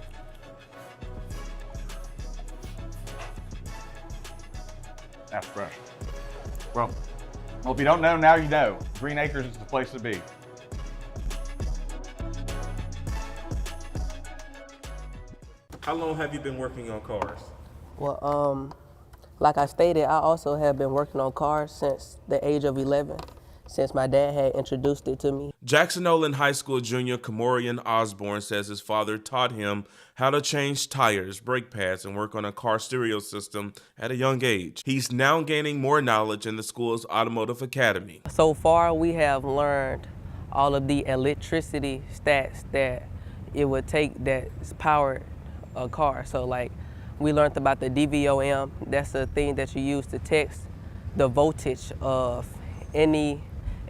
That's fresh. Well, if you don't know, now you know. Green Acres is the place to be. How long have you been working on cars? Well, like I stated, I also have been working on cars since the age of 11, since my dad had introduced it to me. Jackson-Olin High School junior Kamorian Osborne says his father taught him how to change tires, brake pads, and work on a car stereo system at a young age. He's now gaining more knowledge in the school's automotive academy. So far, we have learned all of the electricity stats that it would take that's powered a car. So like, we learned about the DVOM. That's a thing that you use to test the voltage of any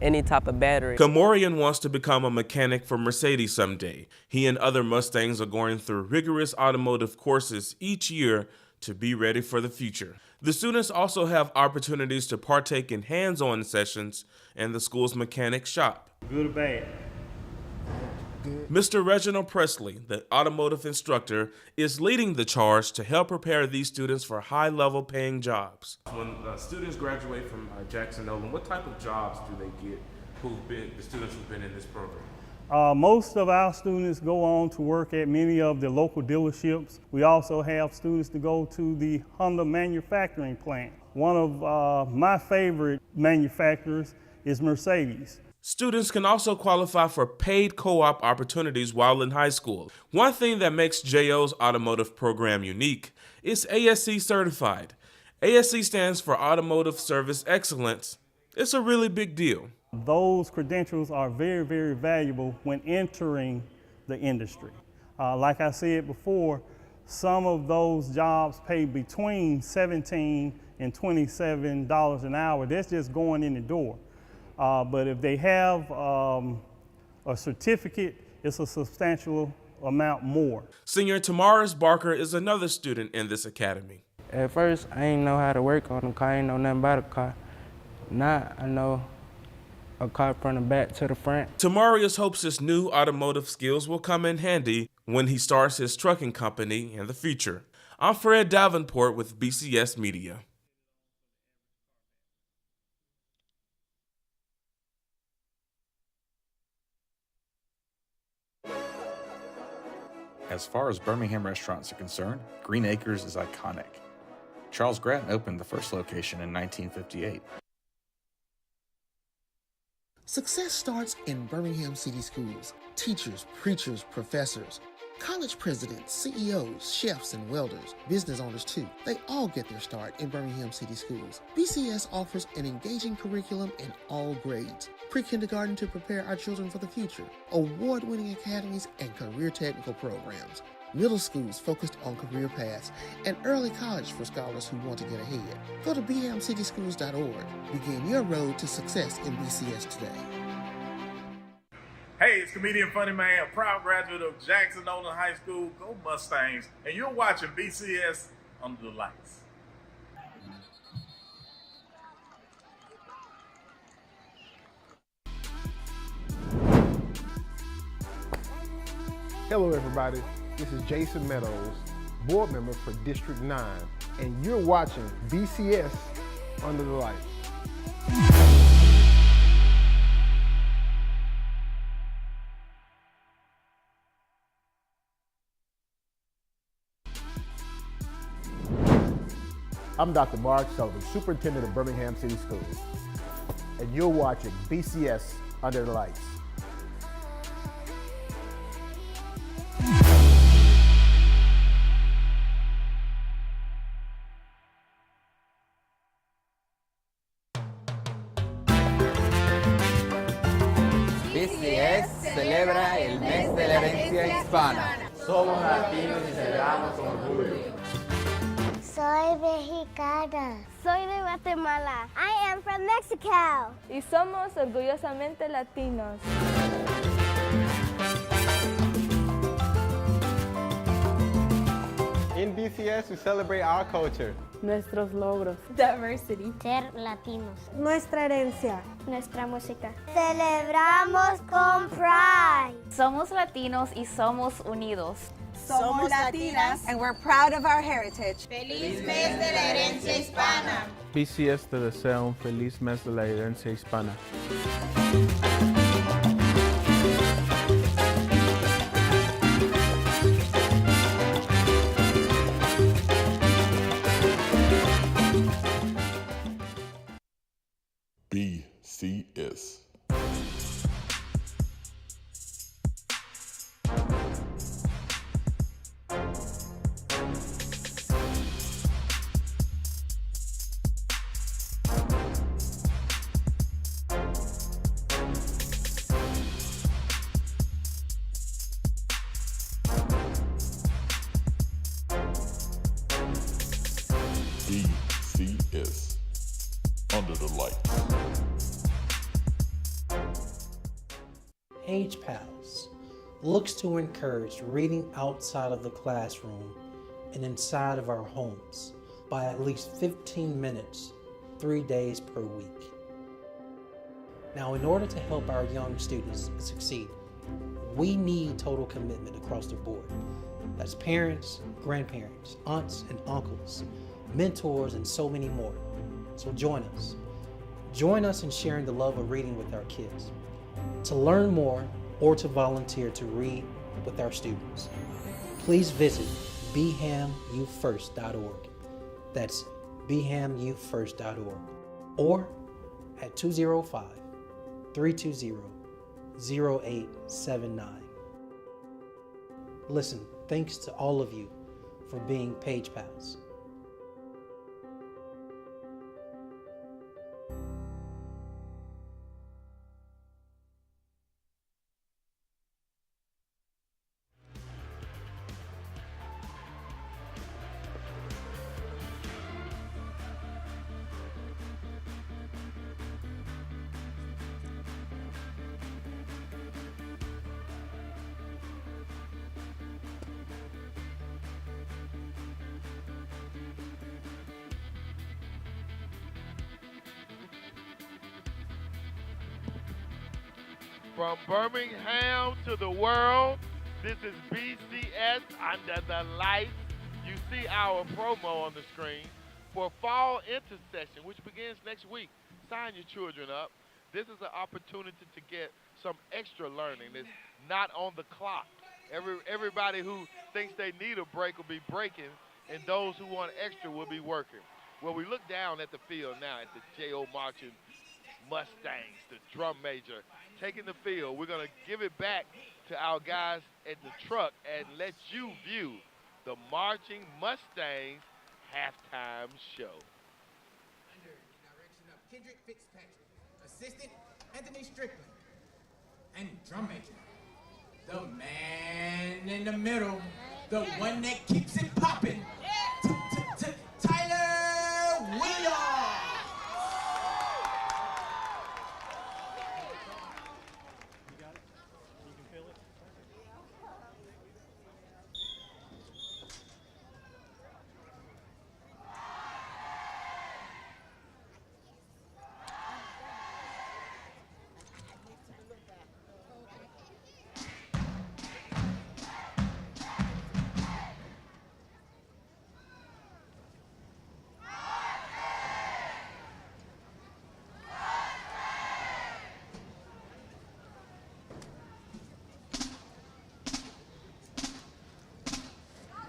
type of battery. Kamorian wants to become a mechanic for Mercedes someday. He and other Mustangs are going through rigorous automotive courses each year to be ready for the future. The students also have opportunities to partake in hands-on sessions in the school's mechanic shop. Good or bad? Mr. Reginald Presley, the automotive instructor, is leading the charge to help prepare these students for high-level paying jobs. When students graduate from Jackson-Olin, what type of jobs do they get the students who've been in this program? Most of our students go on to work at many of the local dealerships. We also have students to go to the Honda manufacturing plant. One of my favorite manufacturers is Mercedes. Students can also qualify for paid co-op opportunities while in high school. One thing that makes JO's automotive program unique is ASE certified. ASE stands for Automotive Service Excellence. It's a really big deal. Those credentials are very, very valuable when entering the industry. Like I said before, some of those jobs pay between $17 and $27 an hour. That's just going in the door. But if they have a certificate, it's a substantial amount more. Senior Tamaris Barker is another student in this academy. At first, I didn't know how to work on the car. I didn't know nothing about a car. Now I know a car from the back to the front. Tamarius hopes his new automotive skills will come in handy when he starts his trucking company in the future. I'm Fred Davenport with BCS Media. As far as Birmingham restaurants are concerned, Green Acres is iconic. Charles Gratton opened the first location in 1958. Success starts in Birmingham City Schools. Teachers, preachers, professors, college presidents, CEOs, chefs, and welders, business owners too. They all get their start in Birmingham City Schools. BCS offers an engaging curriculum in all grades. Pre-kindergarten to prepare our children for the future. Award-winning academies and career technical programs. Middle schools focused on career paths, and early college for scholars who want to get ahead. Go to bhamcityschools.org. Begin your road to success in BCS today. Hey, it's comedian Funny Man, proud graduate of Jackson-Olin High School. Go Mustangs. And you're watching BCS Under the Lights. Hello everybody, this is Jason Meadows, board member for District 9, and you're watching BCS Under the Lights. I'm Dr. Mark Sullivan, Superintendent of Birmingham City Schools, and you're watching BCS Under the Lights. BCS celebra el mes de la herencia hispana. Somos latinos y celebramos con orgullo. Soy mexicana. Soy de Guatemala. I am from Mexico. Y somos orgullosamente latinos. In BCS, we celebrate our culture. Nuestros logros. Diversity. Ser latinos. Nuestra herencia. Nuestra música. Celebramos con pride. Somos latinos y somos unidos. Somos latinas and we're proud of our heritage. Feliz mes de la herencia hispana. BCS te desea un feliz mes de la herencia hispana. BCS. BCS. Under the lights. Page Pals looks to encourage reading outside of the classroom and inside of our homes by at least 15 minutes, 3 days per week. Now, in order to help our young students succeed, we need total commitment across the board. That's parents, grandparents, aunts and uncles, mentors, and so many more. So join us. Join us in sharing the love of reading with our kids. To learn more or to volunteer to read with our students, please visit bhammufirst.org. That's bhammufirst.org, or at 205-320-0879. Listen, thanks to all of you for being Page Pals. From Birmingham to the world, this is BCS Under the Lights. You see our promo on the screen for fall intercession, which begins next week. Sign your children up. This is an opportunity to get some extra learning that's not on the clock. Everybody who thinks they need a break will be breaking, and those who want extra will be working. Well, we look down at the field now at the J.O. Marching Mustangs, the drum major, taking the field. We're going to give it back to our guys at the truck and let you view the Marching Mustangs halftime show. Under the direction of Kendrick Fitzpatrick, assistant Anthony Strickland, and drum major, the man in the middle, the one that keeps it popping, Tyler Williams.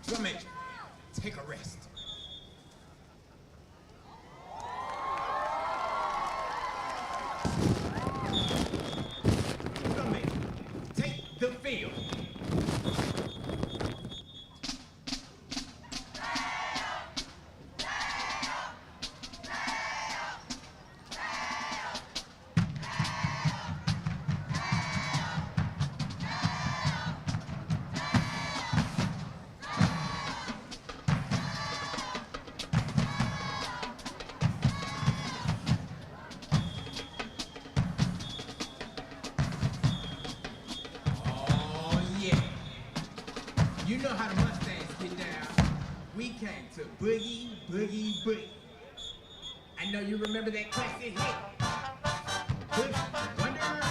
Drum major, take a rest. Take the field. You know how the Mustangs get down. We came to boogie, boogie, boogie. I know you remember that classic hit. Boogie Wonderland.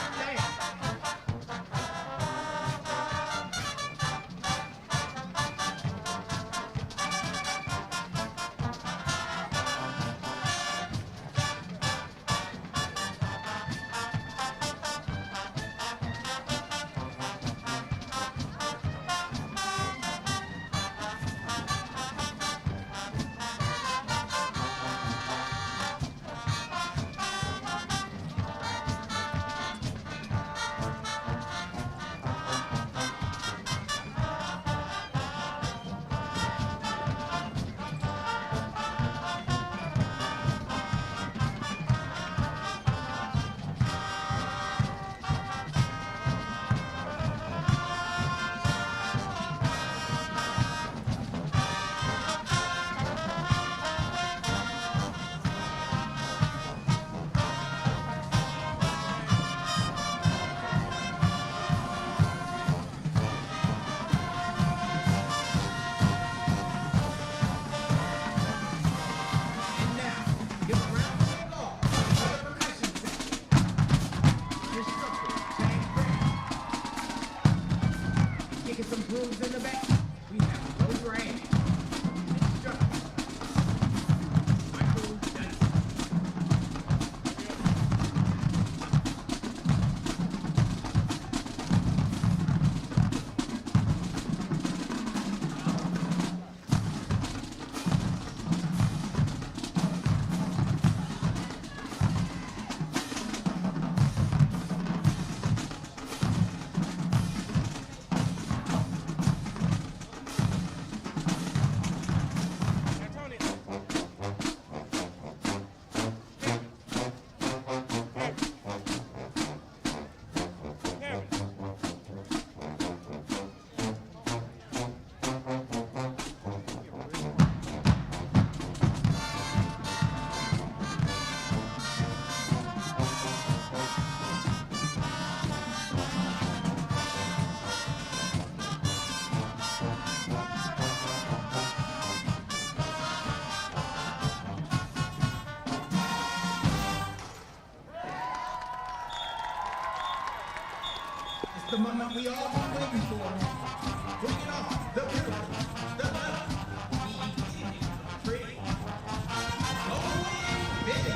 The moment we all been waiting for. Bring it on, the beautiful, the love, the pretty, oh, baby.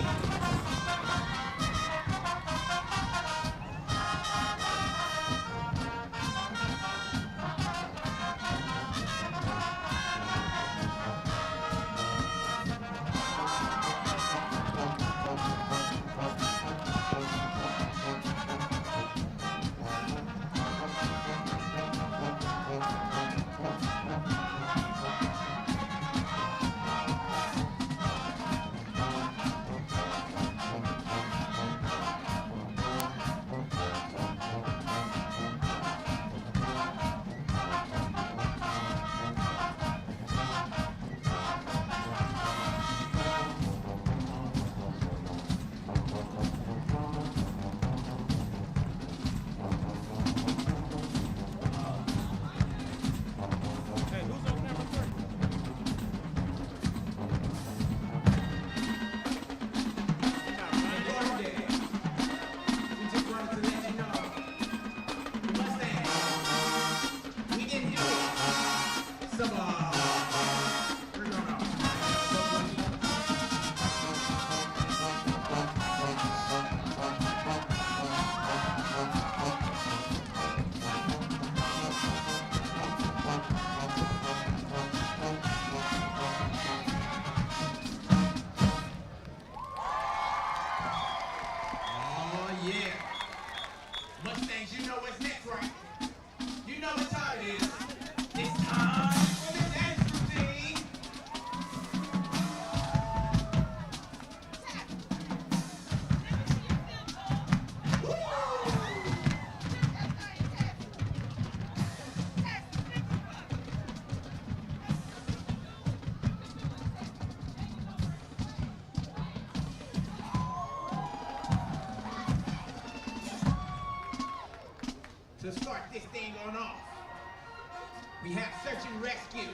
We have search and rescue.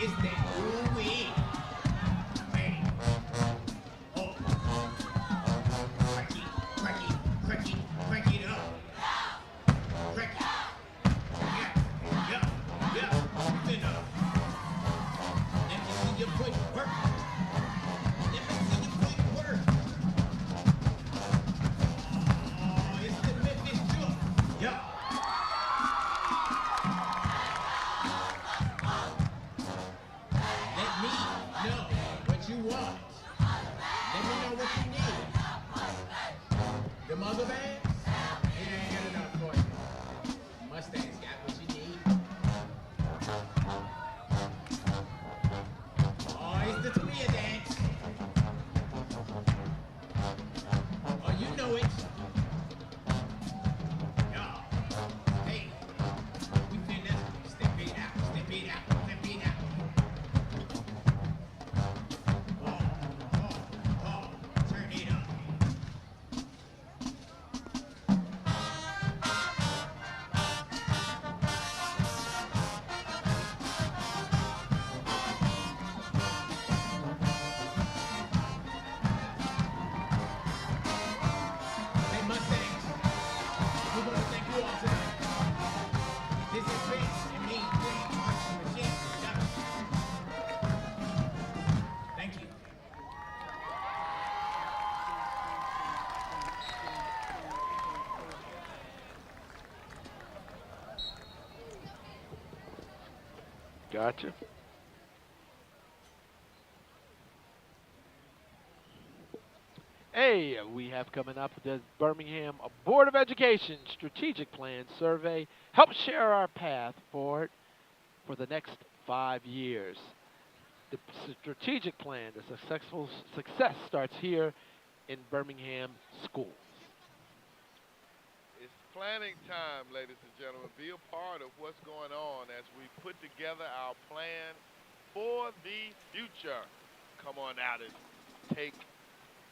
It's that ooh-wee. Hey. Oh. Crank it, crank it, crank it, crank it up. Crank it. Yeah. It's enough. Let me see your foot work. Let me see your foot work. Oh, it's the Memphis Jump. Yeah. Let me know what you want. Let me know what you need. The mother bands? It ain't got enough for you. Mustangs got what you need. Oh, it's the Tamia dance. Oh, you know it. Yeah. Hey, we finna step it out, step it out, step it out. Turn it up. Hey, Mustangs, we want to thank you all tonight. This is Vince and me, Green, Marshall, and Jackson. Thank you. Gotcha. Hey, we have coming up the Birmingham Board of Education Strategic Plan Survey. Help share our path forward for the next 5 years. The strategic plan, the success starts here in Birmingham schools. It's planning time, ladies and gentlemen. Be a part of what's going on as we put together our plan for the future. Come on out and take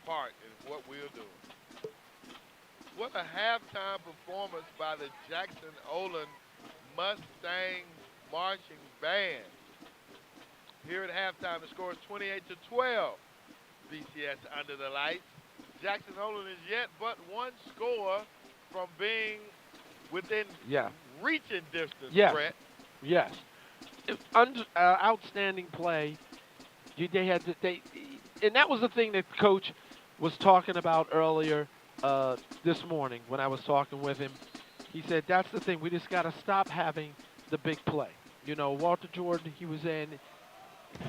part in what we're doing. What a halftime performance by the Jackson-Olin Mustangs marching band. Here at halftime, the score is 28-12. BCS under the lights. Jackson-Olin is yet but one score from being within reaching distance, Brett. Yes. Outstanding play. And that was the thing that Coach was talking about earlier this morning when I was talking with him. He said, that's the thing. We just got to stop having the big play. You know, Walter Jordan, he was in.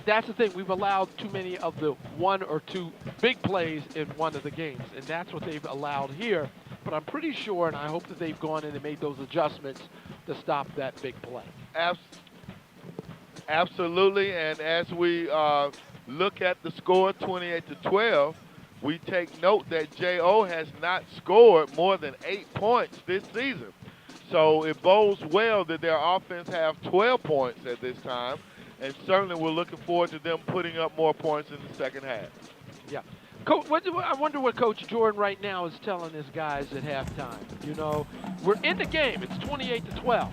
That's the thing. We've allowed too many of the one or two big plays in one of the games, and that's what they've allowed here. But I'm pretty sure, and I hope that they've gone in and made those adjustments to stop that big play. Absolutely, and as we look at the score, 28-12, we take note that J.O. has not scored more than 8 points this season. So it bodes well that their offense have 12 points at this time, and certainly we're looking forward to them putting up more points in the second half. Yeah. Coach, I wonder what Coach Jordan right now is telling his guys at halftime. You know, we're in the game. It's 28-12.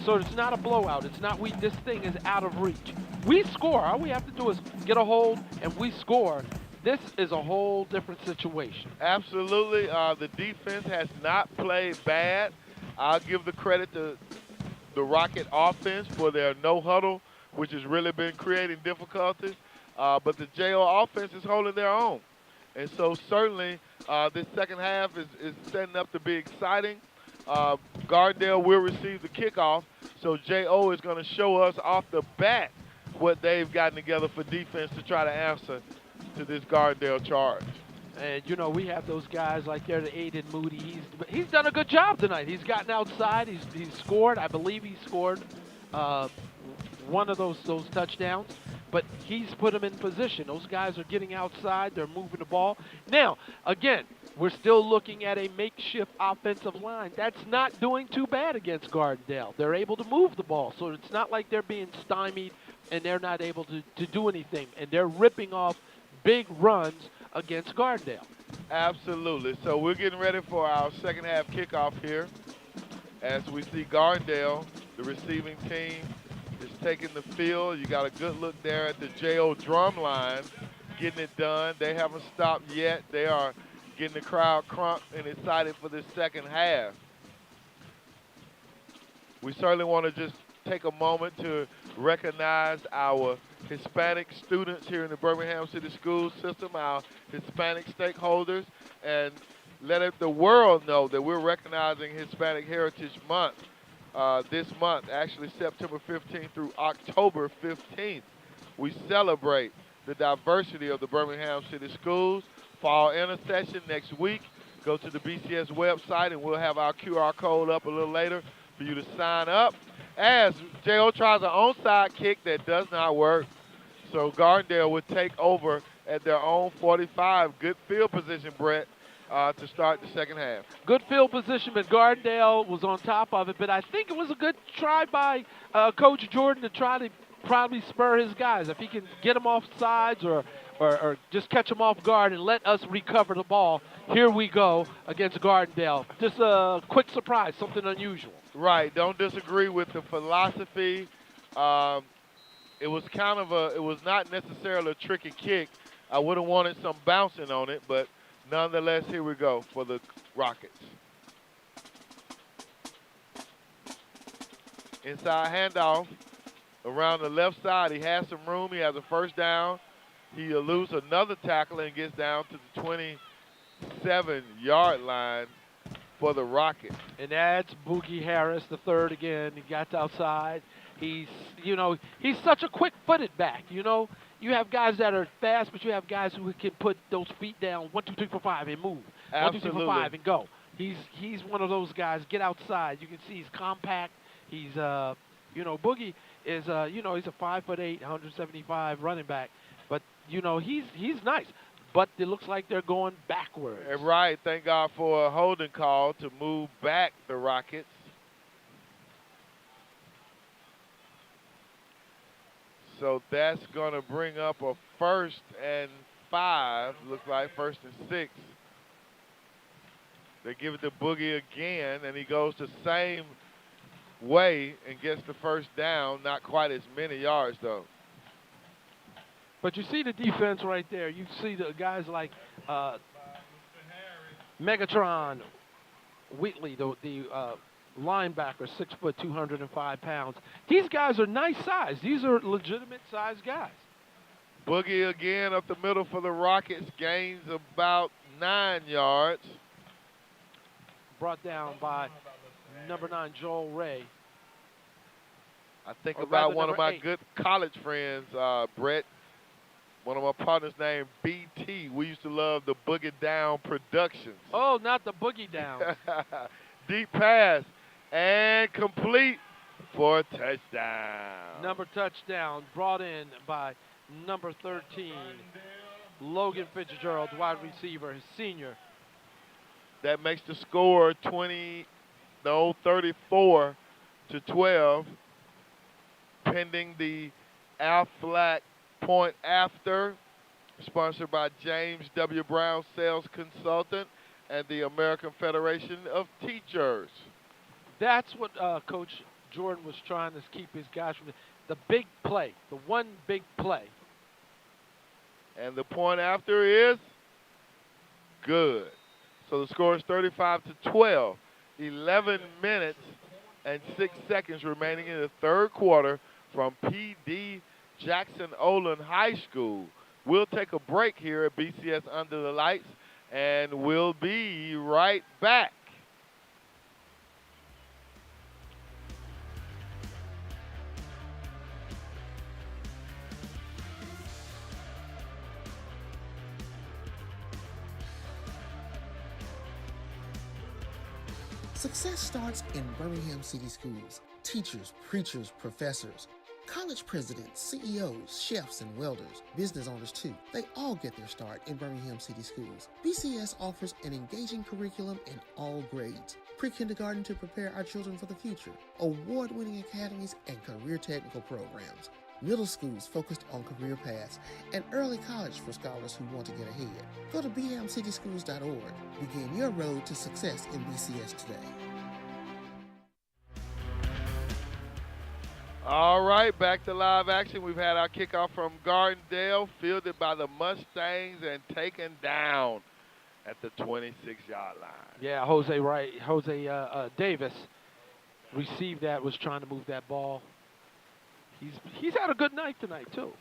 So it's not a blowout. It's not this thing is out of reach. We score. All we have to do is get a hold and we score. This is a whole different situation. Absolutely. The defense has not played bad. I'll give the credit to the Rocket offense for their no huddle, which has really been creating difficulties. But the JO offense is holding their own. And so certainly this second half is setting up to be exciting. Gardendale will receive the kickoff. So J.O. is going to show us off the bat what they've gotten together for defense to try to answer to this Gardendale charge. And, you know, we have those guys like there, the Aiden Moody. He's done a good job tonight. He's gotten outside. He's scored. I believe he scored one of those touchdowns. But he's put them in position. Those guys are getting outside. They're moving the ball. Now, again, we're still looking at a makeshift offensive line. That's not doing too bad against Gardendale. They're able to move the ball. So it's not like they're being stymied and they're not able to do anything. And they're ripping off big runs against Gardendale. Absolutely. So we're getting ready for our second half kickoff here as we see Gardendale, the receiving team, is taking the field. You got a good look there at the J.O. drum line, getting it done. They haven't stopped yet. They are getting the crowd crunked and excited for this second half. We certainly want to just take a moment to recognize our Hispanic students here in the Birmingham City School System, our Hispanic stakeholders, and let the world know that we're recognizing Hispanic Heritage Month this month, actually September 15th through October 15th. We celebrate the diversity of the Birmingham City Schools. Fall intercession next week. Go to the BCS website and we'll have our QR code up a little later for you to sign up. As J.O. tries an onside kick that does not work. So Gardendale would take over at their own 45. Good field position, Brett, to start the second half. Good field position, but Gardendale was on top of it. But I think it was a good try by Coach Jordan to try to probably spur his guys. If he can get them off sides or just catch them off guard and let us recover the ball, here we go against Gardendale. Just a quick surprise, something unusual. Right. Don't disagree with the philosophy. It was it was not necessarily a tricky kick. I would have wanted some bouncing on it, but nonetheless, here we go for the Rockets. Inside handoff around the left side. He has some room. He has a first down. He eludes another tackle and gets down to the 27-yard line for the Rockets. And that's Boogie Harris, the third again. He got outside. He's such a quick-footed back. You know, you have guys that are fast, but you have guys who can put those feet down 1, 2, 3, 4, 5 and move. Absolutely. 1, 2, 3, 4, 5 and go. He's one of those guys. Get outside. You can see he's compact. He's Boogie is he's a 5'8", 175 running back, but he's nice. But it looks like they're going backwards. Right. Thank God for a holding call to move back the Rockets. So that's going to bring up a 1st and 5. Looks like 1st and 6. They give it to Boogie again, and he goes the same way and gets the first down. Not quite as many yards, though. But you see the defense right there. You see the guys like Megatron, Wheatley, the linebacker, 6 foot, 205 pounds. These guys are nice size. These are legitimate size guys. Boogie again up the middle for the Rockets. Gains about 9 yards. Brought down by number 9, Joel Ray. I think about one of my good college friends, Brett. One of my partners named BT. We used to love the Boogie Down Productions. Oh, not the Boogie Down. Deep pass and complete for a touchdown. Number touchdown brought in by number 13, Logan Fitzgerald, wide receiver, his senior. That makes the score 34 to 12, pending the Aflac point after, sponsored by James W. Brown, sales consultant, and the American Federation of Teachers. That's what Coach Jordan was trying to keep his guys from the big play, the one big play. And the point after is good. So the score is 35 to 12. 11 minutes and 6 seconds remaining in the third quarter from PD Jackson-Olin High School. We'll take a break here at BCS Under the Lights, and we'll be right back. Success starts in Birmingham City Schools. Teachers, preachers, professors, college presidents, CEOs, chefs, and welders, business owners too. They all get their start in Birmingham City Schools. BCS offers an engaging curriculum in all grades. Pre-kindergarten to prepare our children for the future. Award-winning academies and career technical programs. Middle schools focused on career paths, and early college for scholars who want to get ahead. Go to bhamcityschools.org. Begin your road to success in BCS today. All right, back to live action. We've had our kickoff from Gardendale, fielded by the Mustangs and taken down at the 26-yard line. Yeah, Jose Davis received that, was trying to move that ball. He's had a good night tonight, too.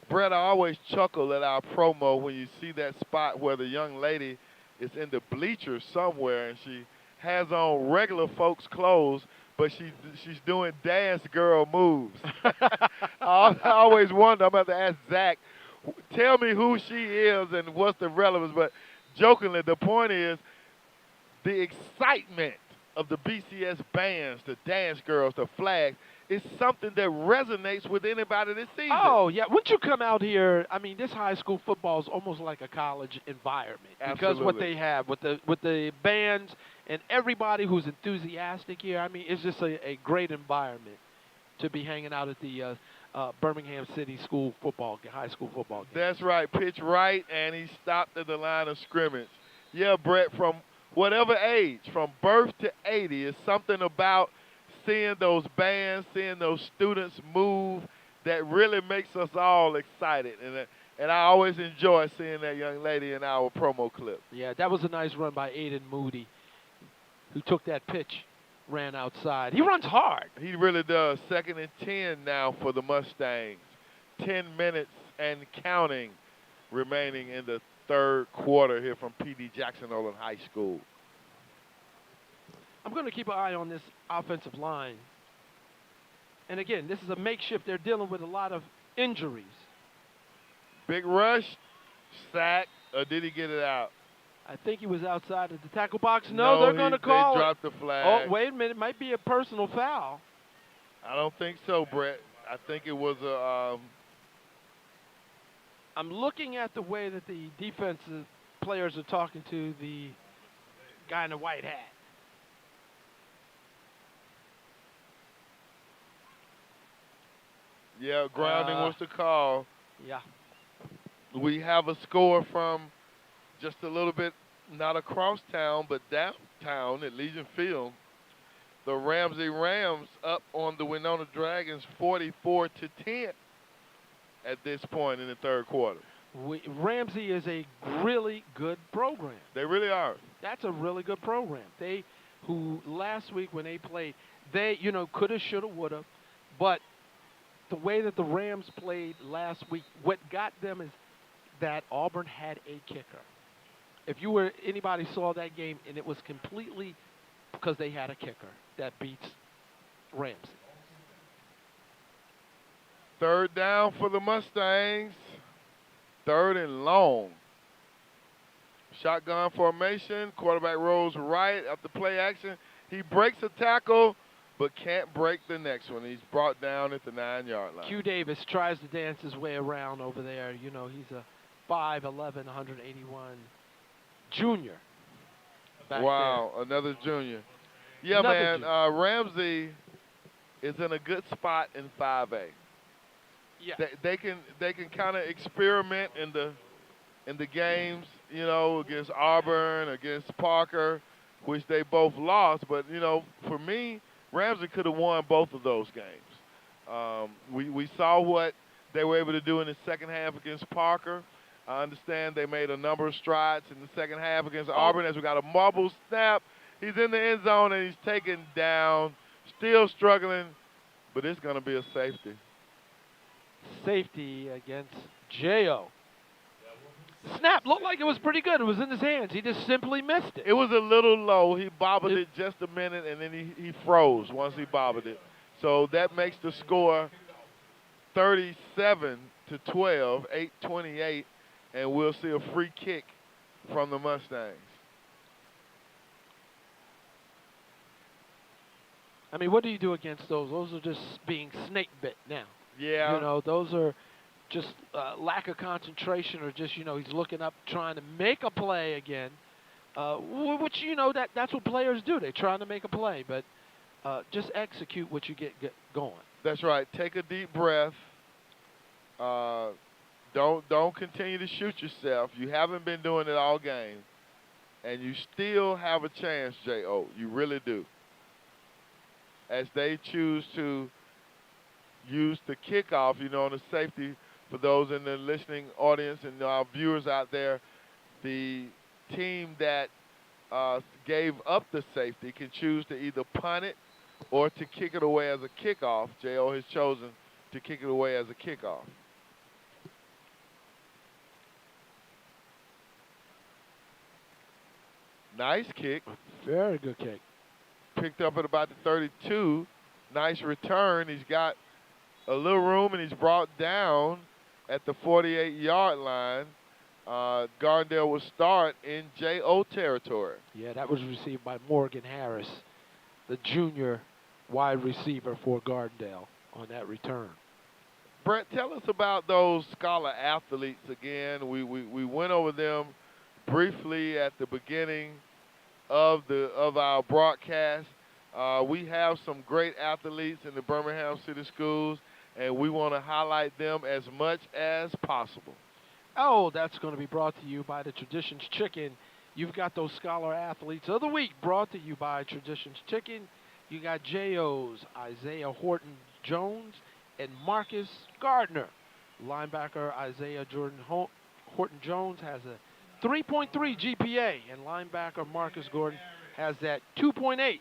Brett, I always chuckle at our promo when you see that spot where the young lady is in the bleachers somewhere and she has on regular folks' clothes, but she's doing dance girl moves. I always wonder, I'm about to ask Zach, tell me who she is and what's the relevance. But jokingly, the point is the excitement of the BCS bands, the dance girls, the flags, is something that resonates with anybody this season. Oh, yeah. Once you come out here, I mean, this high school football is almost like a college environment. Absolutely. Because what they have with the bands and everybody who's enthusiastic here, I mean, it's just a great environment to be hanging out at the Birmingham City high school football game. That's right. Pitch right, and he stopped at the line of scrimmage. Yeah, Brett, from whatever age, from birth to 80, is something about seeing those bands, seeing those students move that really makes us all excited. And I always enjoy seeing that young lady in our promo clip. Yeah, that was a nice run by Aiden Moody, who took that pitch, ran outside. He runs hard. He really does. 2nd and 10 now for the Mustangs. 10 minutes and counting remaining in the third quarter here from P.D. Jackson-Olin High School. I'm going to keep an eye on this offensive line. And again, this is a makeshift. They're dealing with a lot of injuries. Big rush, sack, or did he get it out? I think he was outside of the tackle box. No, they're going to call they it. dropped the flag. Oh, wait a minute. It might be a personal foul. I don't think so, Brett. I think it was a... I'm looking at the way that the defensive players are talking to the guy in the white hat. Yeah, grounding was the call. Yeah. We have a score from just a little bit, not across town, but downtown at Legion Field. The Ramsey Rams up on the Winona Dragons 44-10 at this point in the third quarter. Ramsey is a really good program. They really are. That's a really good program. Who last week when they played, they, coulda, shoulda, woulda, but the way that the Rams played last week, what got them is that Auburn had a kicker. If anybody saw that game, and it was completely because they had a kicker that beats Ramsey. Third down for the Mustangs. 3rd and long. Shotgun formation. Quarterback rolls right after play action. He breaks a tackle, but can't break the next one. He's brought down at the 9-yard line. Q Davis tries to dance his way around over there. He's a 5'11", 181 junior. Wow, there. Another junior. Yeah, man, Ramsey is in a good spot in 5A. Yeah. They can kind of experiment in the games, against Auburn, against Parker, which they both lost. But, for me, Ramsey could have won both of those games. We saw what they were able to do in the second half against Parker. I understand they made a number of strides in the second half against Auburn as we got a marble snap. He's in the end zone and he's taken down, still struggling, but it's going to be a safety. Safety against J.O. Snap looked like it was pretty good. It was in his hands. He just simply missed it. It was a little low. He bobbled it just a minute, and then he froze once he bobbled it. So that makes the score 37-12, 8:28, and we'll see a free kick from the Mustangs. I mean, what do you do against those? Those are just being snake bit now. Yeah. You know, those are just lack of concentration, or just he's looking up trying to make a play again. Which that's what players do. They're trying to make a play, but just execute what you get going. That's right. Take a deep breath. Don't continue to shoot yourself. You haven't been doing it all game, and you still have a chance, J.O. You really do. As they choose to use the kickoff, on the safety for those in the listening audience and our viewers out there, the team that gave up the safety can choose to either punt it or to kick it away as a kickoff. J.O. has chosen to kick it away as a kickoff. Nice kick. Very good kick. Picked up at about the 32. Nice return. He's got a little room, and he's brought down at the 48-yard line. Gardendale will start in J.O. territory. Yeah, that was received by Morgan Harris, the junior wide receiver for Gardendale on that return. Brett, tell us about those scholar athletes again. We went over them briefly at the beginning of our broadcast. We have some great athletes in the Birmingham City Schools, and we want to highlight them as much as possible. Oh, that's going to be brought to you by the Traditions Chicken. You've got those Scholar Athletes of the Week brought to you by Traditions Chicken. You got J.O.'s Isaiah Horton-Jones and Marcus Gardner. Linebacker Isaiah Horton-Jones has a 3.3 GPA, and linebacker Marcus Gordon has that 2.8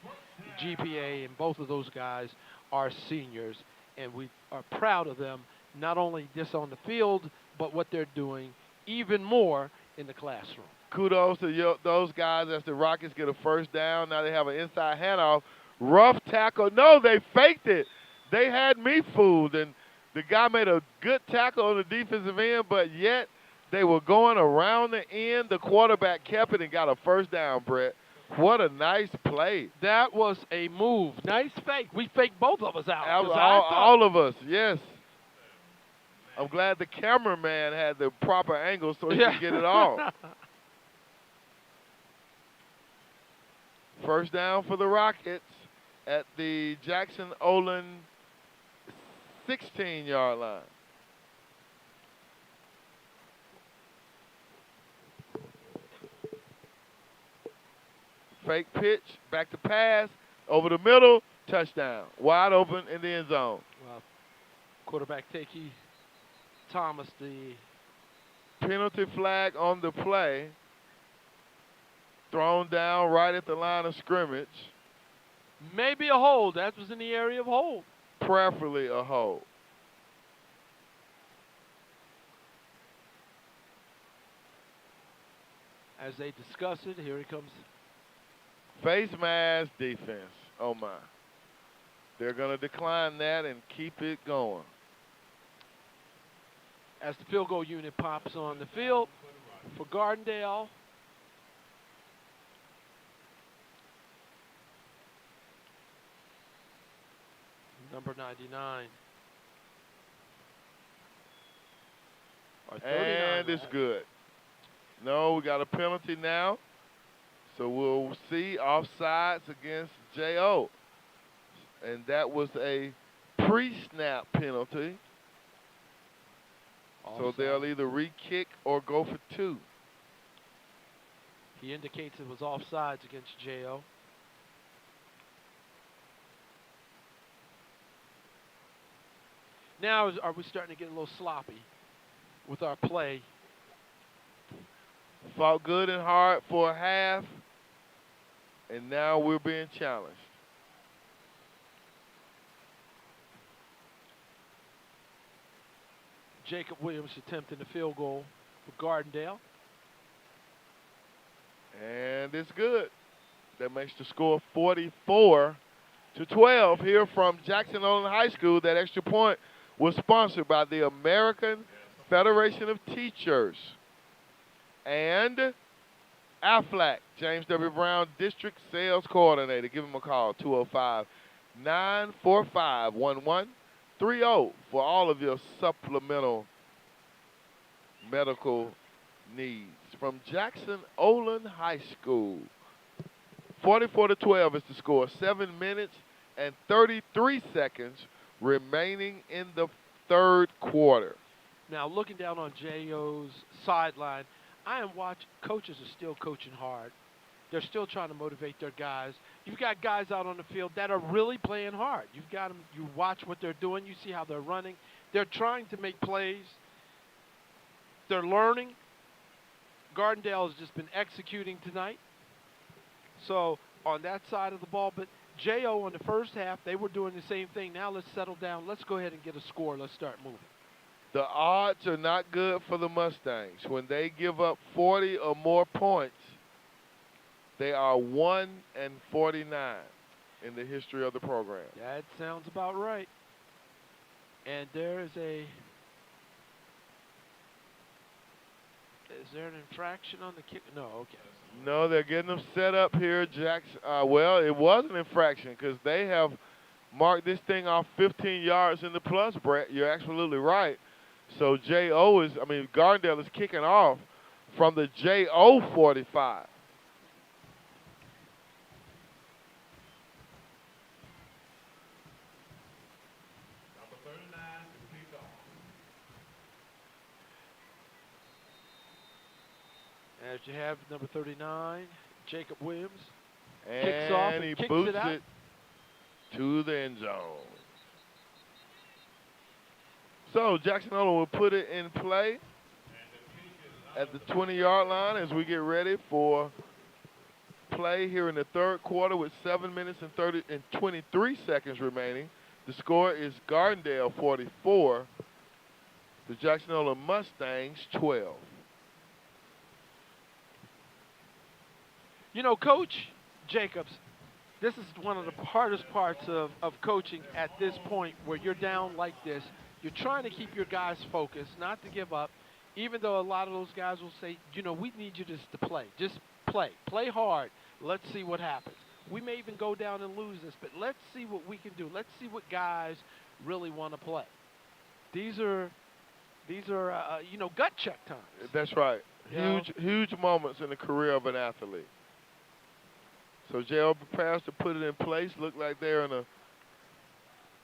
GPA, and both of those guys are seniors, and we are proud of them, not only just on the field, but what they're doing even more in the classroom. Kudos to those guys as the Rockets get a first down. Now they have an inside handoff. Rough tackle. No, they faked it. They had me fooled, and the guy made a good tackle on the defensive end, but yet they were going around the end. The quarterback kept it and got a first down, Brett. What a nice play. That was a move. Nice fake. We faked both of us out. All of us, yes. I'm glad the cameraman had the proper angle so he could get it all. First down for the Rockets at the Jackson-Olin 16-yard line. Fake pitch, back to pass, over the middle, touchdown. Wide open in the end zone. Well, quarterback Takey Thomas, the penalty flag on the play. Thrown down right at the line of scrimmage. Maybe a hold. That was in the area of hold. Preferably a hold. As they discuss it, here he comes. Face mask defense. Oh, my. They're going to decline that and keep it going. As the field goal unit pops on the field for Gardendale. Number 99. And it's good. No, we got a penalty now. So we'll see offsides against J.O. And that was a pre-snap penalty. So they'll either re-kick or go for two. He indicates it was offsides against J.O. Now, are we starting to get a little sloppy with our play? Fought good and hard for a half, and now we're being challenged. Jacob Williams attempting the field goal for Gardendale. And it's good. That makes the score 44-12 here from Jackson-Olin High School. That extra point was sponsored by the American Federation of Teachers and AFLAC, James W. Brown, District Sales Coordinator. Give him a call, 945-1130 for all of your supplemental medical needs. From Jackson-Olin High School, 44-12 is the score. 7 minutes and 33 seconds remaining in the third quarter. Now, looking down on J.O.'s sideline, I am watching. Coaches are still coaching hard. They're still trying to motivate their guys. You've got guys out on the field that are really playing hard. You've got them. You watch what they're doing. You see how they're running. They're trying to make plays. They're learning. Gardendale has just been executing tonight. So on that side of the ball, but J.O. in the first half, they were doing the same thing. Now let's settle down. Let's go ahead and get a score. Let's start moving. The odds are not good for the Mustangs. When they give up 40 or more points, they are 1-49 in the history of the program. That sounds about right. And there is there an infraction on the kick? No, okay. No, they're getting them set up here, Jackson. Well, it was an infraction because they have marked this thing off 15 yards in the plus, Brett. You're absolutely right. So Gardendale is kicking off from the J.O. 45. As you have number 39, Jacob Williams. And kicks off and he kicks boots it out. it to the end zone. So Jackson-Olin will put it in play at the 20-yard line as we get ready for play here in the third quarter with 7 minutes and 23 seconds remaining. The score is Gardendale 44, the Jackson-Olin Mustangs 12. You know, Coach Jacobs, this is one of the hardest parts of coaching at this point where you're down like this. You're trying to keep your guys focused, not to give up, even though a lot of those guys will say, we need you just to play. Just play. Play hard. Let's see what happens. We may even go down and lose this, but let's see what we can do. Let's see what guys really want to play. These are gut check times. That's right. Huge moments in the career of an athlete. So J.O. prepares to put it in place. Look like they're in a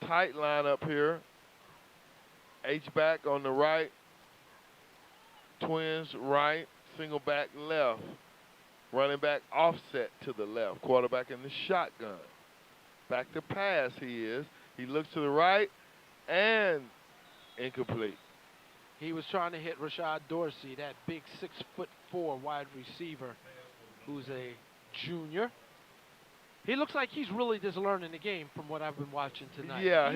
tight lineup here. H-back on the right. Twins right. Single back left. Running back offset to the left. Quarterback in the shotgun. Back to pass he is. He looks to the right and incomplete. He was trying to hit Rashad Dorsey, that big 6'4" wide receiver who's a junior. He looks like he's really just learning the game from what I've been watching tonight. Yeah.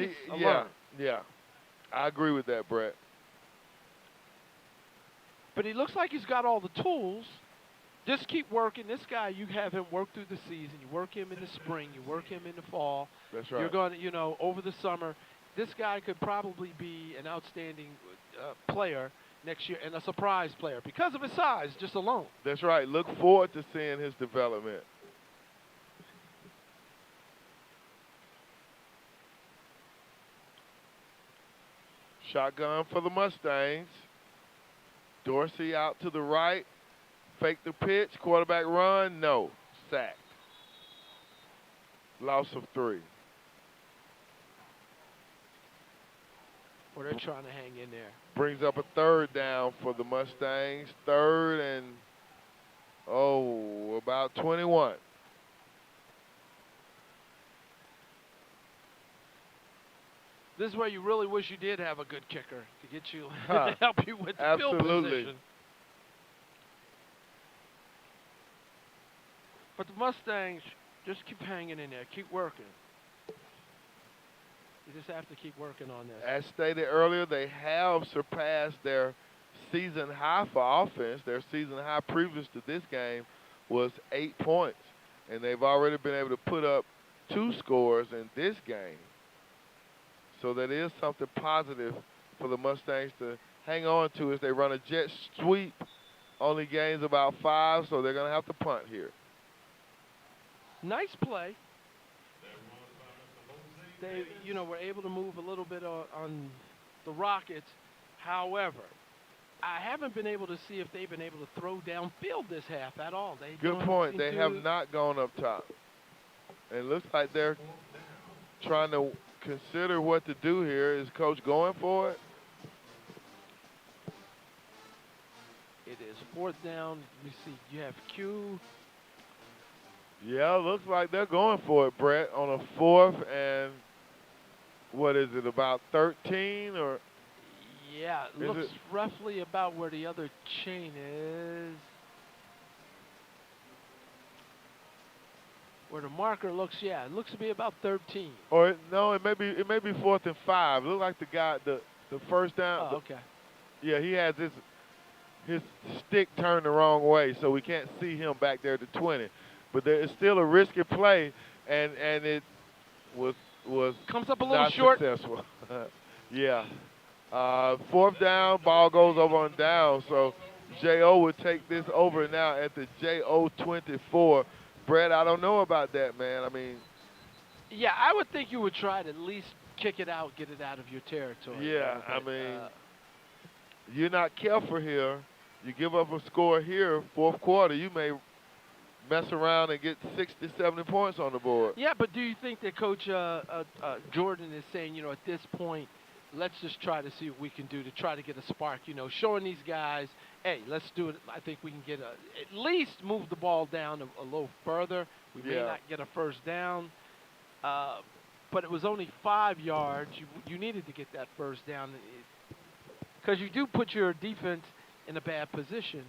I agree with that, Brett. But he looks like he's got all the tools. Just keep working. This guy, you have him work through the season. You work him in the spring. You work him in the fall. That's right. You're going to, over the summer. This guy could probably be an outstanding player next year and a surprise player because of his size just alone. That's right. Look forward to seeing his development. Shotgun for the Mustangs. Dorsey out to the right. Fake the pitch. Quarterback run. No. Sacked. Loss of 3. Well, they're trying to hang in there. Brings up a third down for the Mustangs. Third and, about 21. This is where you really wish you did have a good kicker to get you to help you with the field position. But the Mustangs just keep hanging in there, keep working. You just have to keep working on this. As stated earlier, they have surpassed their season high for offense. Their season high previous to this game was 8 points, and they've already been able to put up 2 scores in this game. So that is something positive for the Mustangs to hang on to as they run a jet sweep. Only gains about 5, so they're going to have to punt here. Nice play. they, were able to move a little bit on the Rockets. However, I haven't been able to see if they've been able to throw downfield this half at all. Good point. They have not gone up top. It looks like they're trying to consider what to do here. Is Coach going for it? It is fourth down. Let me see. You have Q. Yeah, looks like they're going for it, Brett, on a fourth and what is it, about 13 or? Yeah, it looks roughly about where the other chain is. Where the marker looks, yeah, it looks to be about 13. Or no, it may be fourth and 5. It looks like the guy, the first down. Oh, okay. Yeah, he has his stick turned the wrong way, so we can't see him back there at the 20. But there is still a risky play, and it was comes up a little not short. Successful. Yeah. Fourth down, ball goes over on down. So J.O. would take this over now at the J.O. 24. Brett, I don't know about that, man. I mean. Yeah, I would think you would try to at least kick it out, get it out of your territory. Yeah, I mean, you're not careful here. You give up a score here, fourth quarter, you may mess around and get 60, 70 points on the board. Yeah, but do you think that Coach Jordan is saying, at this point, let's just try to see what we can do to try to get a spark, showing these guys, hey, let's do it. I think we can get at least move the ball down a little further. We may not get a first down, but it was only 5 yards. You needed to get that first down because you do put your defense in a bad position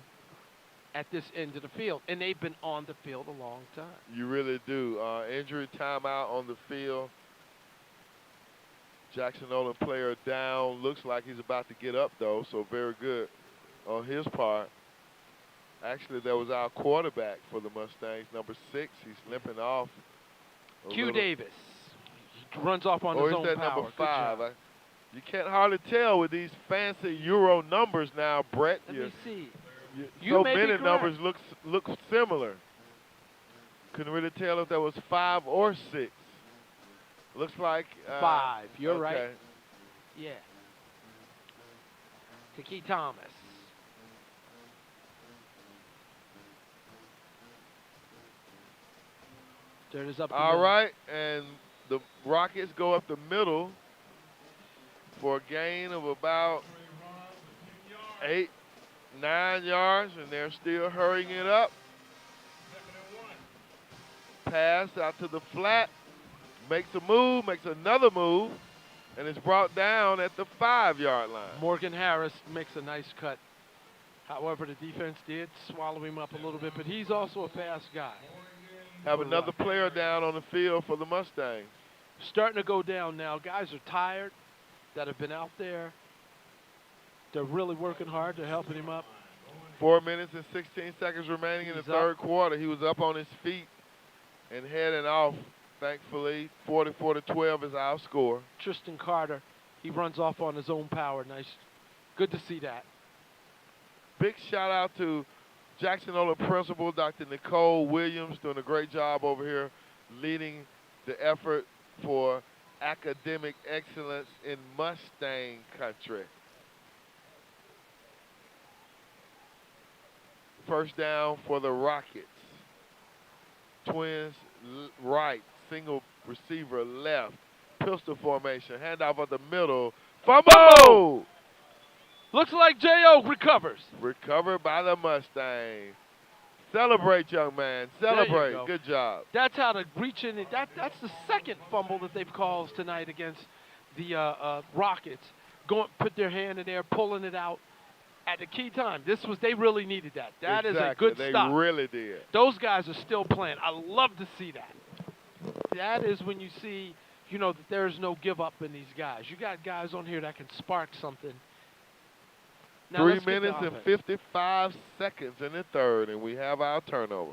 at this end of the field, and they've been on the field a long time. You really do. Injury timeout on the field. Jackson-Olin player down. Looks like he's about to get up, though, so very good on his part. Actually, that was our quarterback for the Mustangs, number 6. He's limping off. Q Davis. He runs off on his own that power. Number 5? You can't hardly tell with these fancy Euro numbers now, Brett. Let me see. So many numbers look similar. Couldn't really tell if that was 5 or 6. Looks like 5. You're okay. right. Yeah. Tiki Thomas. There it is up the All middle. right, and the Rockets go up the middle for a gain of about 8, 9 yards, and they're still hurrying it up. Pass out to the flat, makes a move, makes another move, and it's brought down at the 5-yard line. Morgan Harris makes a nice cut. However, the defense did swallow him up a little bit, but he's also a fast guy. Have another player down on the field for the Mustangs. Starting to go down now. Guys are tired that have been out there. They're really working hard. They're helping him up. 4 minutes and 16 seconds remaining in the third quarter. He was up on his feet and heading off, thankfully. 44-12 is our score. Tristan Carter, he runs off on his own power. Nice. Good to see that. Big shout out to Jackson-Olin principal, Dr. Nicole Williams, doing a great job over here, leading the effort for academic excellence in Mustang country. First down for the Rockets. Twins right, single receiver left, pistol formation, handoff at the middle, fumble! Looks like J.O. recovers. Recovered by the Mustangs. Celebrate, young man. Celebrate. Go. Good job. That's how to reach in. That's the second fumble that they've caused tonight against the Rockets. Put their hand in there, pulling it out at the key time. They really needed that. That is a good stop. They really did. Those guys are still playing. I love to see that. That is when you see, that there's no give up in these guys. You got guys on here that can spark something. Now 3 minutes and 55 seconds in the third, and we have our turnover.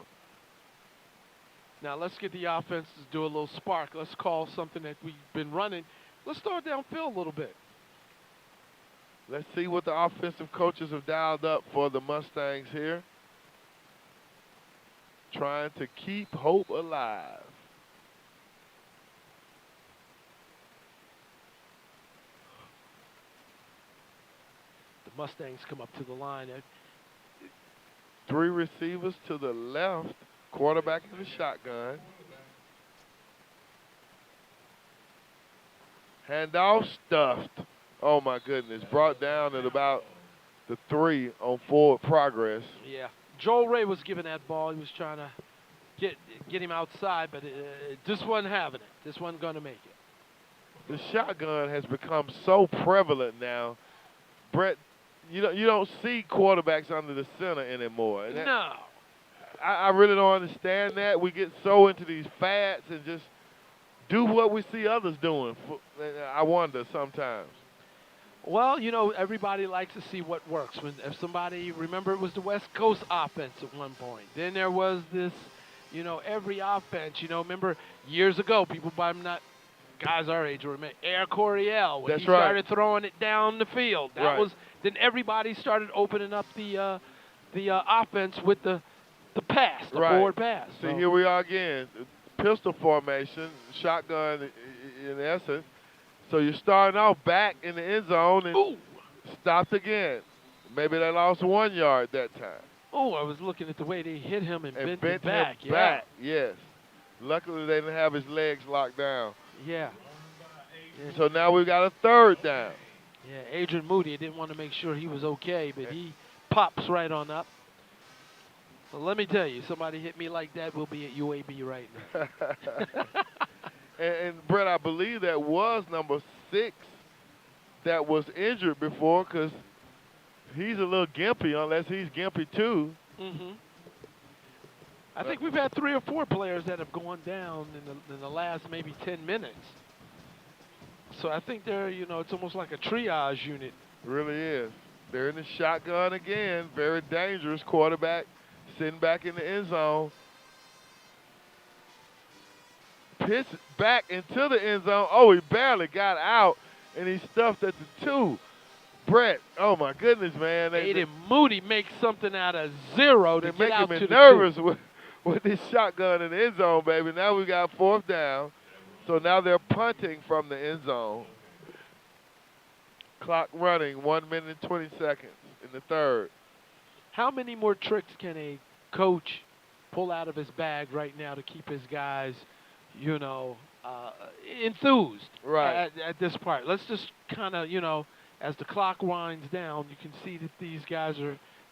Now let's get the offense to do a little spark. Let's call something that we've been running. Let's throw it downfield a little bit. Let's see what the offensive coaches have dialed up for the Mustangs here. Trying to keep hope alive. Mustangs come up to the line. 3 receivers to the left, quarterback in the shotgun. Handoff stuffed. Oh my goodness, brought down at about the 3 on forward progress. Yeah, Joel Ray was given that ball. He was trying to get him outside, but just wasn't having it. Just wasn't going to make it. The shotgun has become so prevalent now. Brett, you don't see quarterbacks under the center anymore. And No. I really don't understand that. We get so into these fads and just do what we see others doing. I wonder sometimes. Well, everybody likes to see what works. If somebody, remember, it was the West Coast offense at one point. Then there was this, every offense. Remember years ago, people not guys our age remember Air Coryell when That's he right. started throwing it down the field. That Right. was then everybody started opening up the offense with the pass, the Right. forward pass. See, here we are again, pistol formation, shotgun in essence. So you're starting off back in the end zone and stopped again. Maybe they lost 1 yard that time. Oh, I was looking at the way they hit him and bent Bent him back. him back, yes. Luckily they didn't have his legs locked down. Yeah. So now we've got a 3rd down. Yeah, Adrian Moody didn't want to make sure he was okay, but he pops right on up. Well, let me tell you, somebody hit me like that, we'll be at UAB right now. and Brett, I believe that was number 6 that was injured before, because he's a little gimpy unless he's gimpy too. Mm-hmm. I think we've had 3 or 4 players that have gone down in the last maybe 10 minutes. So I think they're, it's almost like a triage unit. It really is. They're in the shotgun again. Very dangerous. Quarterback sitting back in the end zone. Pitch back into the end zone. Oh, he barely got out, and he stuffed at the 2. Brett, oh my goodness, man. Aiden Moody makes something out of 0 to get out to the 2. They're making me nervous with this shotgun in the end zone, baby. Now we got 4th down. So now they're punting from the end zone. Clock running, 1 minute and 20 seconds in the 3rd. How many more tricks can a coach pull out of his bag right now to keep his guys, enthused at this part? Let's just kind of, as the clock winds down, you can see that these guys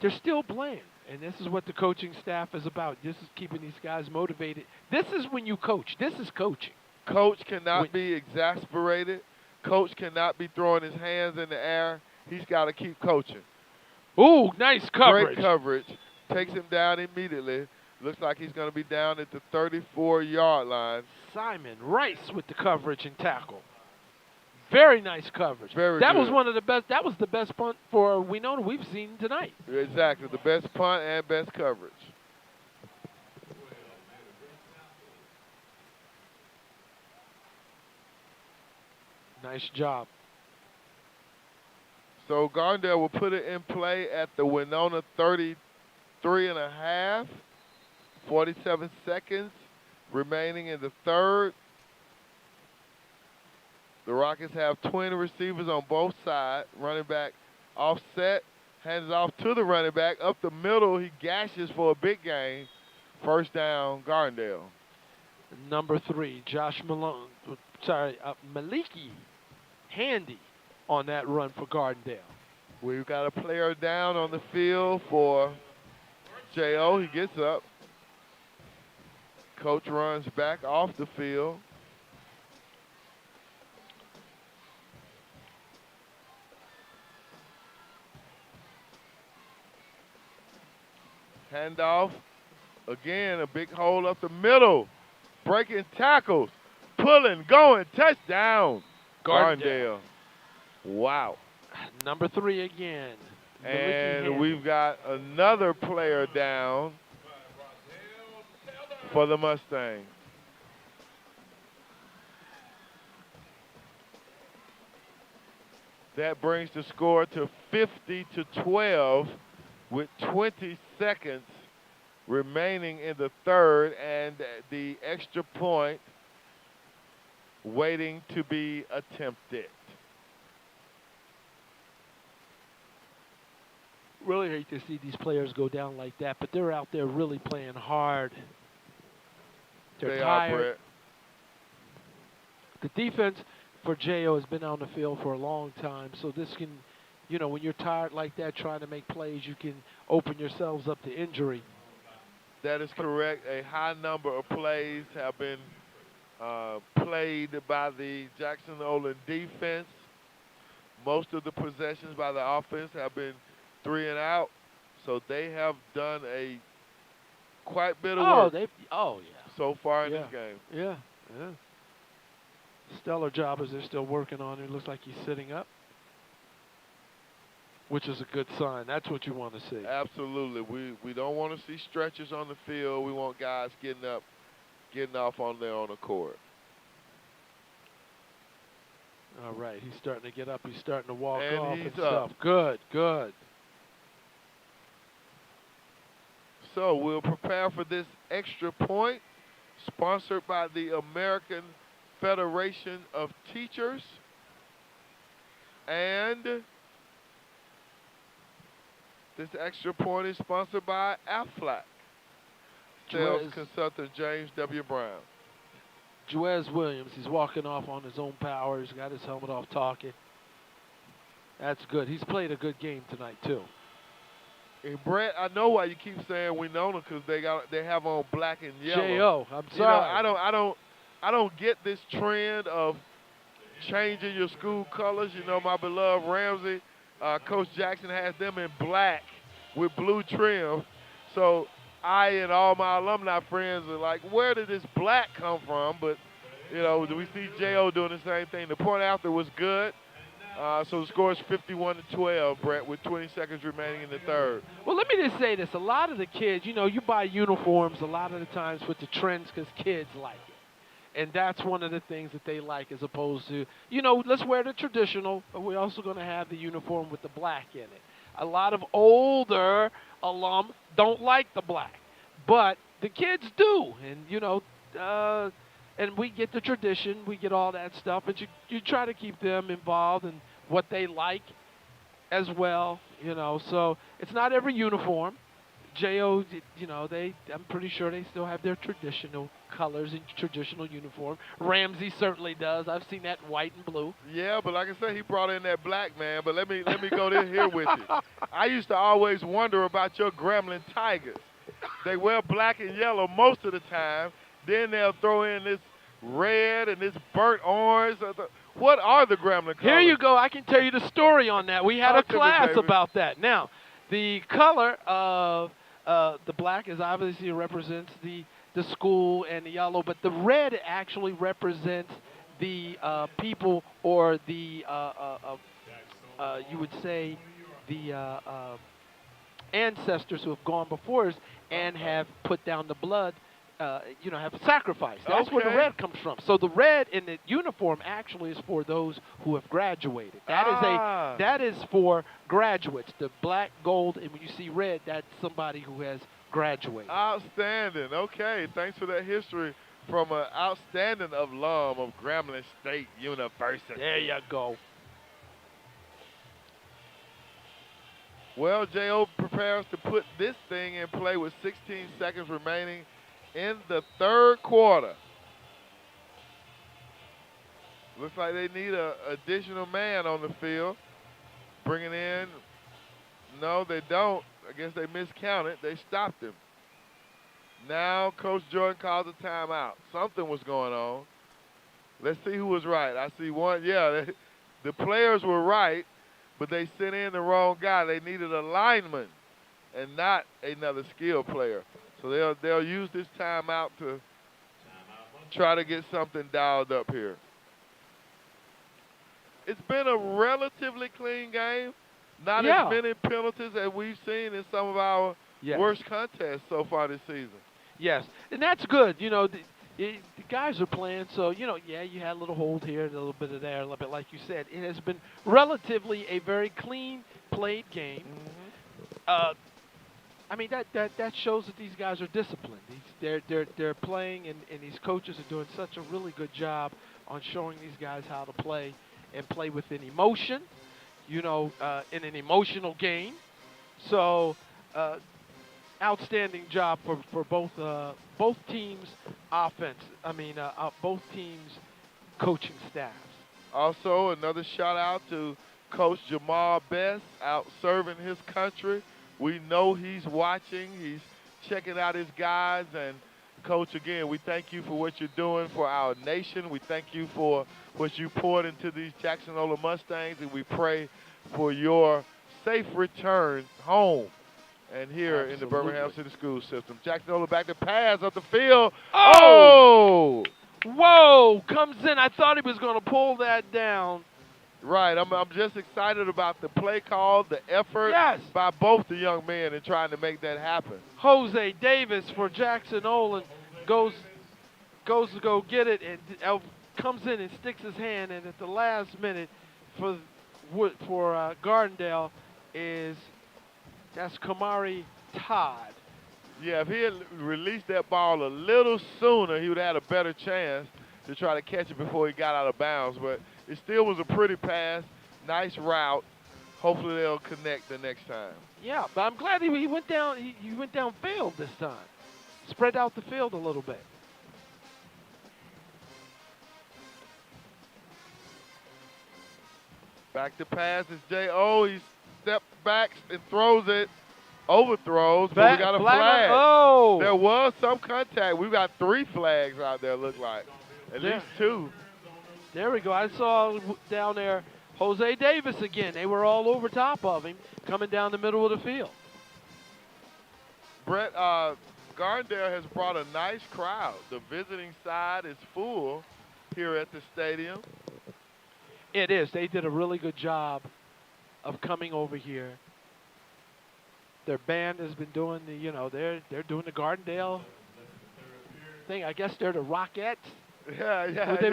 they're still playing. And this is what the coaching staff is about. This is keeping these guys motivated. This is when you coach. This is coaching. Coach cannot be exasperated. Coach cannot be throwing his hands in the air. He's got to keep coaching. Ooh, nice coverage. Great coverage. Takes him down immediately. Looks like he's going to be down at the 34-yard line. Simon Rice with the coverage and tackle. Very nice coverage. That was one of the best. That was the best punt for Winona we've seen tonight. Exactly. The best punt and best coverage. Nice job. So Gardendale will put it in play at the Winona 33.5. 47 seconds remaining in the 3rd. The Rockets have 20 receivers on both sides. Running back offset, hands off to the running back. Up the middle, he gashes for a big gain. 1st down, Gardendale. Number 3, Josh Malone. Maliki Handy on that run for Gardendale. We've got a player down on the field for J.O. He gets up. Coach runs back off the field. Handoff. Again, a big hole up the middle. Breaking tackles. Pulling, going, touchdown. Gardendale. Wow. Number 3 again. And we've got another player down for the Mustangs. That brings the score to 50-12 with 20 seconds remaining in the 3rd and the extra point waiting to be attempted. Really hate to see these players go down like that, but they're out there really playing hard. They're They tired. are, Brett. The defense for Jo has been on the field for a long time, so this can, when you're tired like that, trying to make plays, you can open yourselves up to injury. That is correct. A high number of plays have been played by the Jackson-Olin defense. Most of the possessions by the offense have been 3 and out, so they have done a quite bit of work. So far in this game. Yeah. Stellar job as they're still working on it. It looks like he's sitting up, which is a good sign. That's what you want to see. Absolutely. We don't want to see stretchers on the field. We want guys getting up, getting off on their own accord. All right, he's starting to get up. He's starting to walk And off he's and stuff. up. Good. So we'll prepare for this extra point, sponsored by the American Federation of Teachers. And this extra point is sponsored by Aflac. Sales consultant James W. Brown. Juez Williams, he's walking off on his own power. He's got his helmet off talking. That's good. He's played a good game tonight, too. Hey, Brett, I know why you keep saying Winona, because they have on black and yellow. J.O., I'm sorry. I don't get this trend of changing your school colors. My beloved Ramsey, Coach Jackson has them in black with blue trim. So I and all my alumni friends are like, where did this black come from? But, we see J.O. doing the same thing. The point after was good. So the score is 51-12, Brett, with 20 seconds remaining in the third. Well, let me just say this. A lot of the kids, you buy uniforms a lot of the times with the trends because kids like it. And that's one of the things that they like, as opposed to, let's wear the traditional, but we're also going to have the uniform with the black in it. A lot of older alum don't like the black, but the kids do. And, and we get the tradition, we get all that stuff, but you try to keep them involved in what they like as well, So it's not every uniform. J.O., I'm pretty sure they still have their traditional colors and traditional uniform. Ramsey certainly does. I've seen that white and blue. Yeah, but like I said, he brought in that black, man. But let me go in here with you. I used to always wonder about your Gremlin Tigers. They wear black and yellow most of the time. Then they'll throw in this red and this burnt orange. What are the Gremlin colors? Here you go. I can tell you the story on that. We had a class about that. Now, the color of the black is obviously represents the school, and the yellow, but the red actually represents the people, or the you would say the ancestors who have gone before us and have put down the blood, have sacrificed. That's where the red comes from. So the red in the uniform actually is for those who have graduated. That is for graduates. The black, gold, and when you see red, that's somebody who has graduated. Outstanding. Okay, thanks for that history from an outstanding alum of Grambling State University. There you go. Well, J.O. prepares to put this thing in play with 16 seconds remaining in the third quarter. Looks like they need an additional man on the field. Bringing in, no, they don't. I guess they miscounted. They stopped him. Now Coach Jordan calls a timeout. Something was going on. Let's see who was right. I see one. Yeah, the players were right, but they sent in the wrong guy. They needed a lineman and not another skilled player. So they'll use this timeout to try to get something dialed up here. It's been a relatively clean game. Not as many penalties as we've seen in some of our worst contests so far this season. Yes, and that's good. The guys are playing, so, you had a little hold here, a little bit of there, a little bit like you said. It has been relatively a very clean played game. I mean, that shows that these guys are disciplined. They're playing, and these coaches are doing such a really good job on showing these guys how to play and play with an emotion, in an emotional game. So, outstanding job for both teams' offense. Both teams' coaching staffs. Also, another shout out to Coach Jamal Best out serving his country. We know he's watching. He's checking out his guys. And, Coach, again, we thank you for what you're doing for our nation. We thank you for what you poured into these Jackson-Olin Mustangs. And we pray for your safe return home and here in the Birmingham City School System. Jackson-Olin back to pass up the field. Oh! Whoa! Comes in. I thought he was going to pull that down. Right. I'm just excited about the play call, the effort by both the young men in trying to make that happen. Jose Davis for Jackson-Olin goes to go get it and comes in and sticks his hand in at the last minute for Gardendale that's Kamari Todd. Yeah, if he had released that ball a little sooner, he would have had a better chance to try to catch it before he got out of bounds. But it still was a pretty pass, nice route. Hopefully they'll connect the next time. Yeah, but I'm glad he went down. He went downfield this time, spread out the field a little bit. Back to pass is J.O. He steps back and throws it. Overthrows, but we got a flag. Oh! There was some contact. We've got 3 flags out there, look like. At least 2. There we go. I saw down there Jose Davis again. They were all over top of him, coming down the middle of the field. Brett, Gardendale has brought a nice crowd. The visiting side is full here at the stadium. It is. They did a really good job of coming over here. Their band has been doing they're doing the Gardendale thing. I guess they're the Rockettes. Yeah. The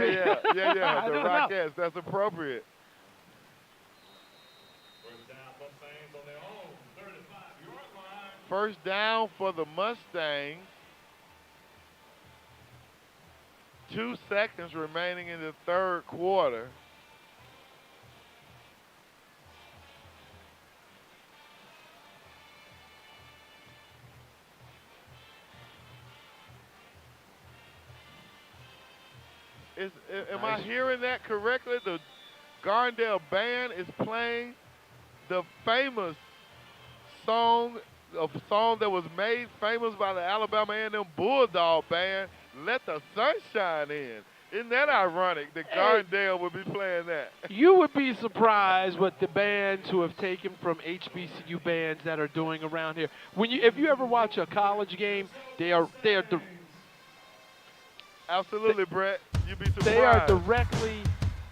Rockettes. That's appropriate. First down for the Mustangs. 2 seconds remaining in the third quarter. Am I hearing that correctly? The Gardendale band is playing the famous song, a song that was made famous by the Alabama A&M Bulldog Band, Let the Sun Shine In. Isn't that ironic that Gardendale would be playing that? You would be surprised what the bands who have taken from HBCU bands that are doing around here. If you ever watch a college game, they are absolutely, Brett. You'd be surprised. They are directly.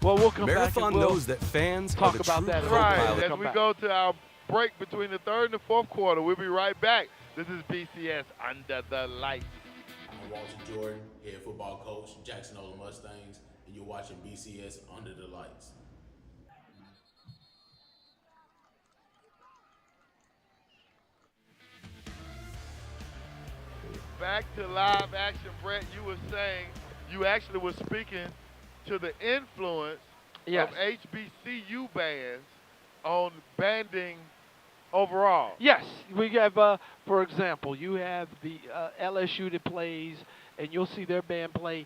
Well, we'll come Marathon back and knows that fans talk are the about true that. Right. As we go to our break between the third and the fourth quarter, we'll be right back. This is BCS Under the Lights. I'm Walter Jordan, head football coach, Jackson-Olin Mustangs, and you're watching BCS Under the Lights. Back to live action, Brett. You were saying you actually were speaking to the influence of HBCU bands on banding overall. Yes, we have, for example, you have the LSU that plays, and you'll see their band play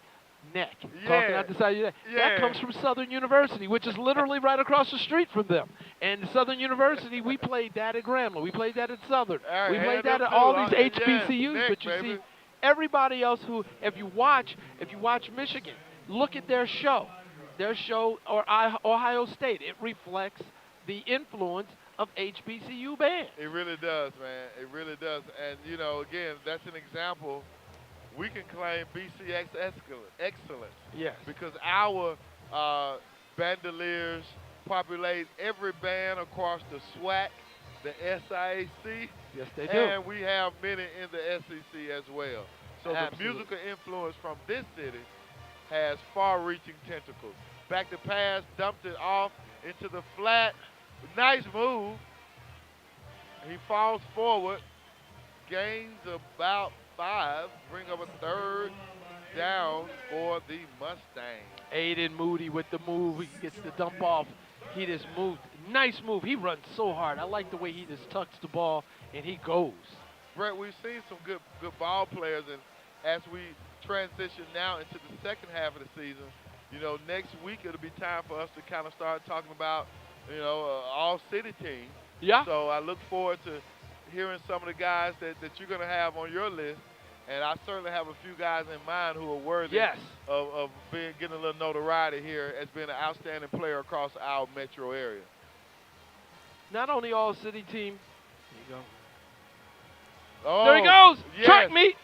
Neck. Talking out the side of your neck. That comes from Southern University, which is literally right across the street from them. And Southern University, we played that at Grambling. We played that at Southern. We played that at all these HBCUs. Nick, but you see, everybody else who, if you watch Michigan, look at their show. Their show, or Ohio State, it reflects the influence of HBCU bands. It really does, man. It really does. And, you know, again, that's an example. We can claim BCX excellence. Yes. Because our bandoliers populate every band across the SWAC, the SIAC. Yes, they do. And we have many in the SEC as well. So Absolutely. the musical influence from this city has far-reaching tentacles. Back to pass, dumped it off into the flat. Nice move. He falls forward, gains about 5, bring up a third down for the Mustangs. Aiden Moody with the move. He gets the dump off. He just moved Nice move. He runs so hard. I like the way he just tucks the ball and he goes. Brett, we've seen some good ball players, and as we transition now into the second half of the season, next week it'll be time for us to kind of start talking about, all-city team. Yeah. So I look forward to hearing some of the guys that you're going to have on your list, and I certainly have a few guys in mind who are worthy of getting a little notoriety here as being an outstanding player across our metro area. Not only all-city team. There you go. Oh, there he goes. Yes. Track meet.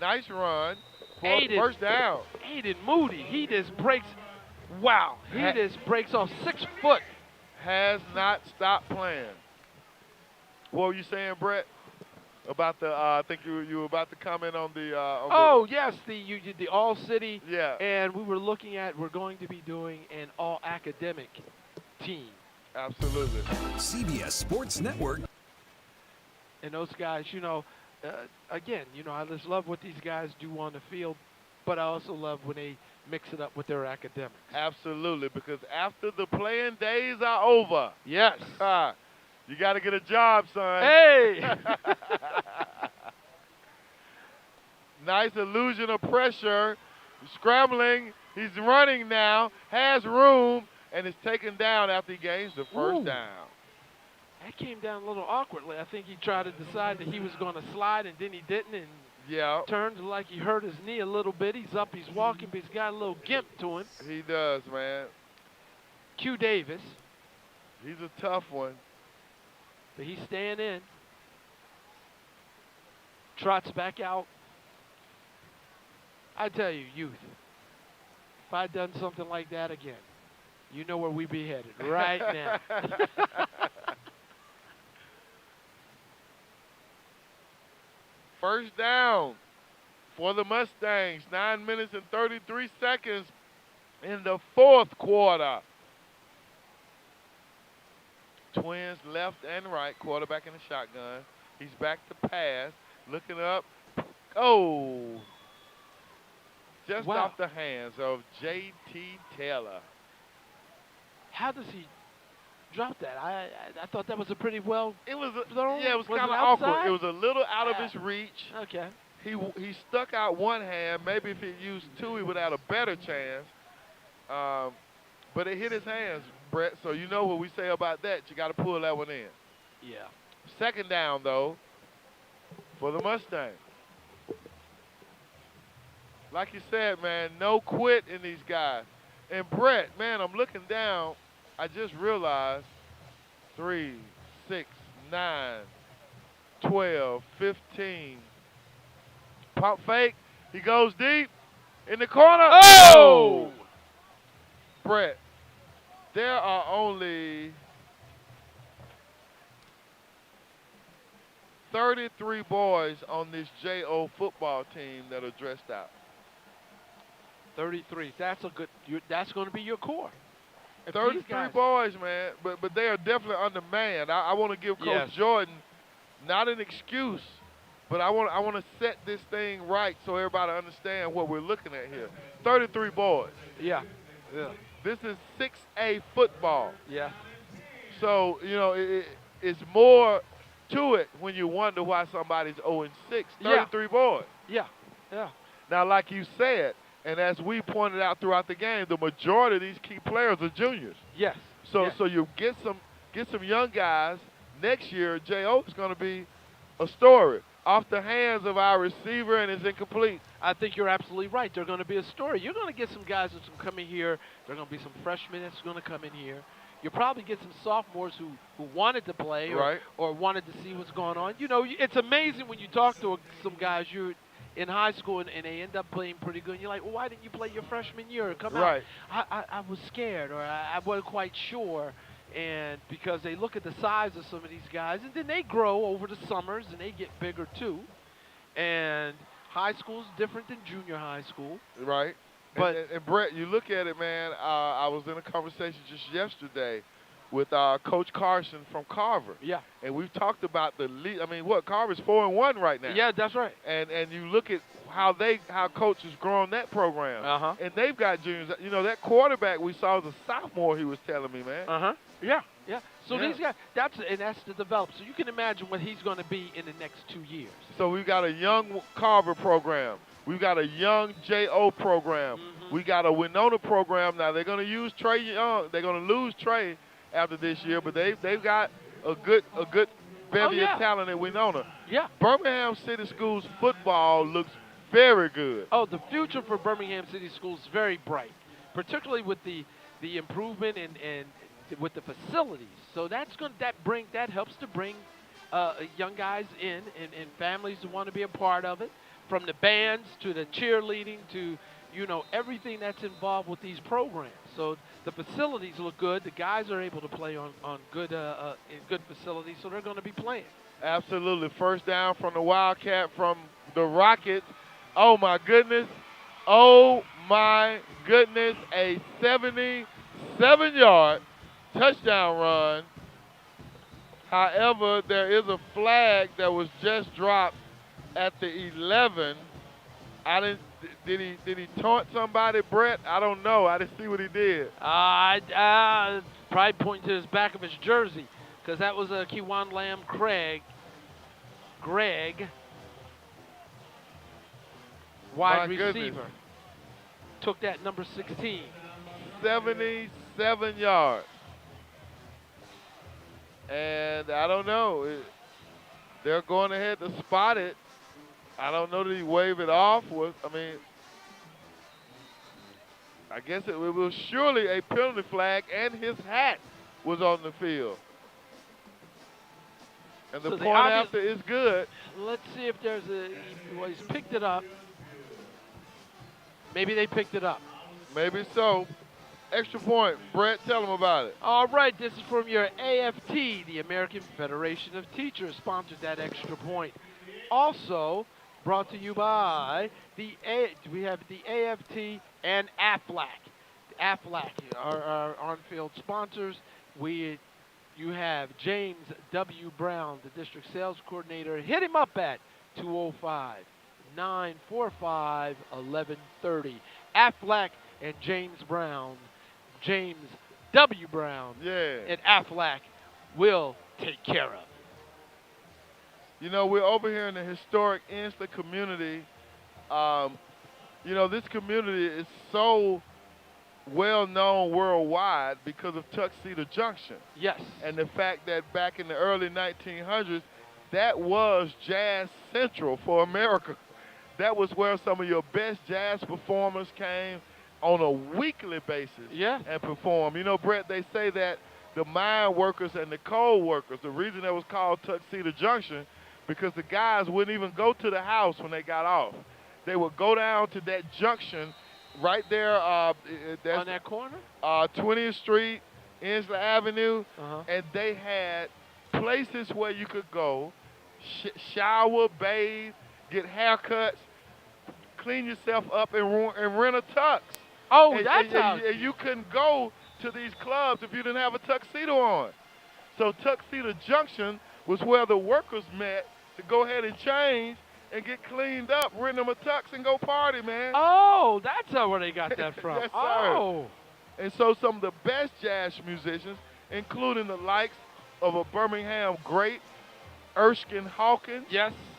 Nice run. Aiden, first down. Aiden Moody. He just breaks. Wow. He just breaks off 6 foot. Has not stopped playing. What were you saying, Brett? About the, I think you were about to comment on the. Yes, you did the all-city. Yeah. And we're going to be doing an all-academic team. Absolutely. CBS Sports Network. And those guys, again, I just love what these guys do on the field, but I also love when they mix it up with their academics. Absolutely, because after the playing days are over. Yes. You got to get a job, son. Hey! Nice illusion of pressure. Scrambling. He's running now. Has room. And is taken down after he gains the first down. That came down a little awkwardly. I think he tried to decide that he was going to slide, and then he didn't, and turned like he hurt his knee a little bit. He's up, he's walking, but he's got a little gimp to him. He does, man. Q Davis. He's a tough one. But he's staying in. Trots back out. I tell you, youth, if I'd done something like that again, you know where we'd be headed right now. First down for the Mustangs. 9 minutes and 33 seconds in the fourth quarter. Twins left and right. Quarterback in the shotgun. He's back to pass. Looking up. Oh. Just off the hands of J.T. Taylor. How does he drop that? I thought that was a pretty well. It was thrown. Yeah, it was kind of awkward. It was a little out of his reach. Okay. He stuck out one hand. Maybe if he used two, he would have had a better chance. But it hit his hands, Brett. So you know what we say about that. You got to pull that one in. Yeah. Second down though for the Mustangs. Like you said, man, no quit in these guys. And Brett, man, I'm looking down. I just realized 3, 6, 9, 12, 15. Pump fake. He goes deep in the corner. Oh! Brett, there are only 33 boys on this JO football team that are dressed out. 33. That's going to be your core. 33 boys, man, but they are definitely undermanned. I want to give Coach Jordan not an excuse, but I want to set this thing right so everybody understand what we're looking at here. 33 boys. Yeah. This is 6A football. Yeah. So, it's more to it when you wonder why somebody's 0-6. 33 boys. Yeah. Now, like you said, and as we pointed out throughout the game, the majority of these key players are juniors. Yes. So you get some young guys. Next year, J.O. is going to be a story off the hands of our receiver, and it's incomplete. I think you're absolutely right. They're going to be a story. You're going to get some guys that's going to come in here. There are going to be some freshmen that's going to come in here. You'll probably get some sophomores who wanted to play or wanted to see what's going on. It's amazing when you talk to some guys you're in high school and they end up playing pretty good. And you're like, well, why didn't you play your freshman year? Come out. I was scared or I wasn't quite sure. And because they look at the size of some of these guys, and then they grow over the summers and they get bigger too. And high school's different than junior high school. Right. But and Brett, you look at it, man. I was in a conversation just yesterday with Coach Carson from Carver. Yeah. And we've talked about the lead. I mean, Carver's 4-1 right now. Yeah, that's right. And you look at how Coach has grown that program. Uh-huh. And they've got juniors. You know, that quarterback we saw was a sophomore, he was telling me, man. Uh-huh. Yeah, yeah. So Yeah. these guys, that's to develop. So you can imagine what he's going to be in the next 2 years. So we've got a young Carver program. We've got a young J.O. program. Mm-hmm. We got a Winona program now. They're going to use Trey Young. They're going to lose Trey after this year, but they've got a good bevy of talent at Winona. Yeah. Birmingham City Schools football looks very good. Oh, the future for Birmingham City Schools is very bright, particularly with the improvement and with the facilities. So that helps to bring young guys in and families who want to be a part of it, from the bands to the cheerleading to everything that's involved with these programs. So the facilities look good. The guys are able to play on good in good facilities, so they're going to be playing. Absolutely. First down from the Wildcat from the Rockets. Oh, my goodness. Oh, my goodness. A 77-yard touchdown run. However, there is a flag that was just dropped at the 11. Did he taunt somebody, Brett? I don't know. I didn't see what he did. Probably pointing to his back of his jersey, because that was a Kiwan Lamb Greg, wide receiver. Took that number 16. 77 yards. And I don't know. They're going ahead to spot it. I don't know that he waved it off. I guess it was surely a penalty flag, and his hat was on the field. And the So point after is good. Let's see if there's he's picked it up. Maybe they picked it up. Maybe so. Extra point. Brett, tell them about it. All right, this is from your AFT, the American Federation of Teachers, sponsored that extra point. Also brought to you by we have the AFT and AFLAC. AFLAC are our on-field sponsors. You have James W. Brown, the district sales coordinator. Hit him up at 205-945-1130. AFLAC and James W. Brown at AFLAC will take care of. You know, we're over here in the historic Inslee community. This community is so well known worldwide because of Tuxedo Junction. Yes. And the fact that back in the early 1900s, that was Jazz Central for America. That was where some of your best jazz performers came on a weekly basis and perform. You know, Brett, they say that the mine workers and the coal workers, the reason that was called Tuxedo Junction, because the guys wouldn't even go to the house when they got off. They would go down to that junction right there. On that corner? 20th Street, Inslee Avenue, and they had places where you could go, shower, bathe, get haircuts, clean yourself up, and rent a tux. Oh, and you couldn't go to these clubs if you didn't have a tuxedo on. So Tuxedo Junction was where the workers met to go ahead and change and get cleaned up, rent them a tux, and go party, man. Oh, that's where they got that from. Yes, sir. Oh. And so some of the best jazz musicians, including the likes of a Birmingham great, Erskine Hawkins,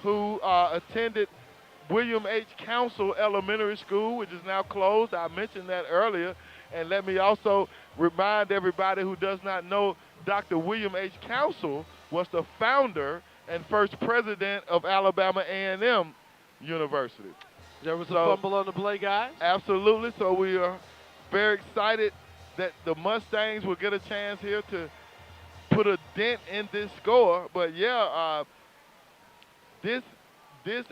who attended William H. Council Elementary School, which is now closed. I mentioned that earlier. And let me also remind everybody who does not know, Dr. William H. Council was the founder and first president of Alabama A&M University. There was a fumble on the play, guys? Absolutely. So we are very excited that the Mustangs will get a chance here to put a dent in this score. But, this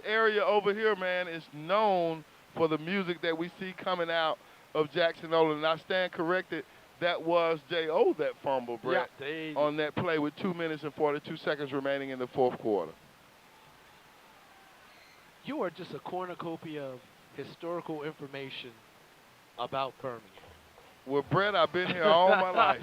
area over here, man, is known for the music that we see coming out of Jackson-Olin. And I stand corrected. That was J.O. that fumbled, Brett, on that play with 2 minutes and 42 seconds remaining in the fourth quarter. You are just a cornucopia of historical information about Birmingham. Well, Brett, I've been here all my life.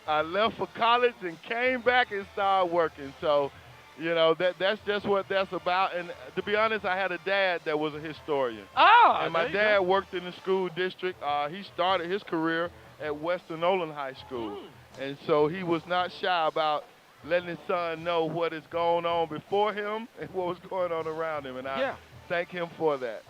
I left for college and came back and started working. So, that's just what that's about. And to be honest, I had a dad that was a historian. Ah, and my dad worked in the school district. He started his career at Jackson-Olin High School. And so he was not shy about letting his son know what is going on before him and what was going on around him. And I thank him for that.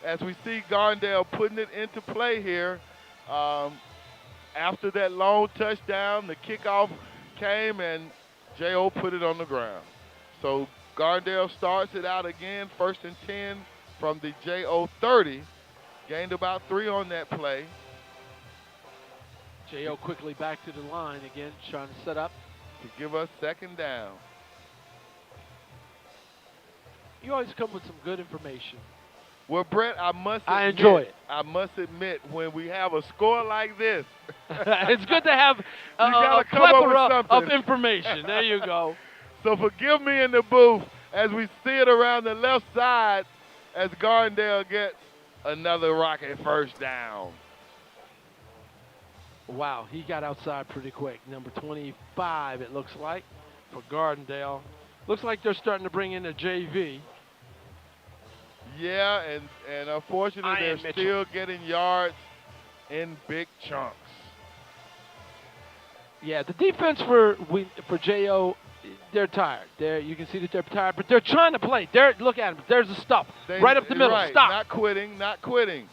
As we see Gardendale putting it into play here, after that long touchdown, the kickoff came and J.O. put it on the ground. So Gardendale starts it out again, 1st and 10 from the J.O. 30. Gained about 3 on that play. J.O. quickly back to the line again, trying to set up. To give us 2nd down. You always come with some good information. Well, Brett, I enjoy it. I must admit, when we have a score like this, it's good to have a plethora of information. There you go. So forgive me in the booth as we see it around the left side as Gardendale gets another rocket 1st down. Wow, he got outside pretty quick. Number 25, it looks like, for Gardendale. Looks like they're starting to bring in a JV. Yeah, and unfortunately, they're still getting yards in big chunks. Yeah, the defense for J.O., they're tired. You can see that they're tired, but they're trying to play. Look at them. There's the stuff right up the middle. Right. Stop. Not quitting.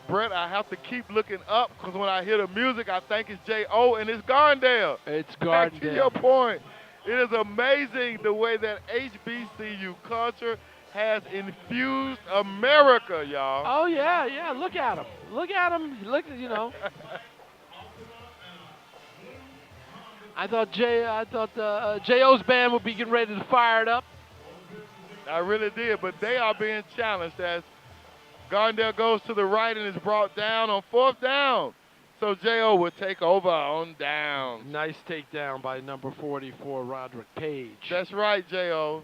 Brett, I have to keep looking up because when I hear the music, I think it's J.O. and it's Gardendale. It's Back Gardendale. to your point. It is amazing the way that HBCU culture has infused America, y'all. Oh, yeah. Look at them. Look, I thought J.O.'s band would be getting ready to fire it up. I really did, but they are being challenged as Gardendale goes to the right and is brought down on 4th down. So J.O. will take over on down. Nice takedown by number 44, Roderick Page. That's right, J.O.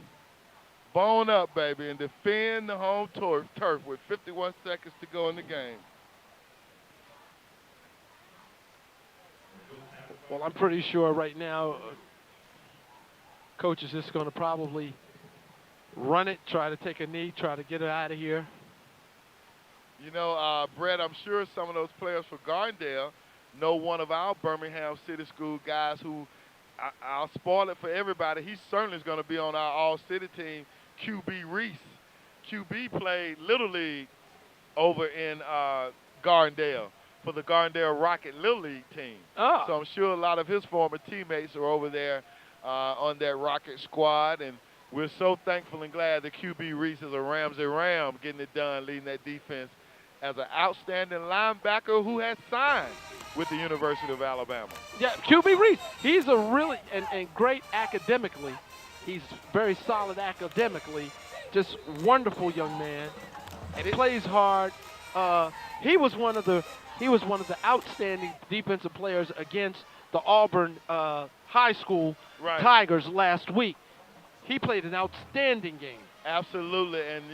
Bone up, baby, and defend the home turf with 51 seconds to go in the game. Well, I'm pretty sure right now Coach is just going to probably run it, try to take a knee, try to get it out of here. Brett, I'm sure some of those players for Gardendale know one of our Birmingham City School guys who, I'll spoil it for everybody, he certainly is going to be on our All-City team, QB Reese. QB played Little League over in Gardendale for the Gardendale Rocket Little League team. Oh. So I'm sure a lot of his former teammates are over there on that Rocket squad, and we're so thankful and glad that QB Reese is a Ramsey Ram getting it done, leading that defense as an outstanding linebacker who has signed with the University of Alabama. Yeah, QB Reese, he's a really, and great academically. He's very solid academically, just wonderful young man, and plays hard. He was one of the outstanding defensive players against the Auburn High School Tigers last week. He played an outstanding game. Absolutely, and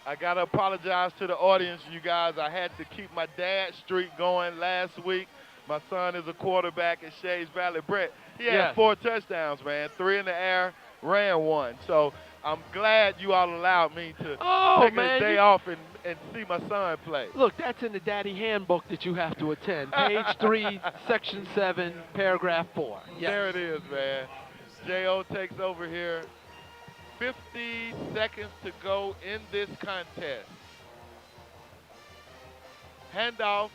I got to apologize to the audience, you guys. I had to keep my dad streak going last week. My son is a quarterback at Shades Valley. Brett, he had 4 touchdowns, man, 3 in the air, ran 1. So I'm glad you all allowed me to take a day off and see my son play. Look, that's in the daddy handbook that you have to attend. Page 3, section 7, paragraph 4. Yes. There it is, man. J.O. takes over here. 50 seconds to go in this contest. Handoff,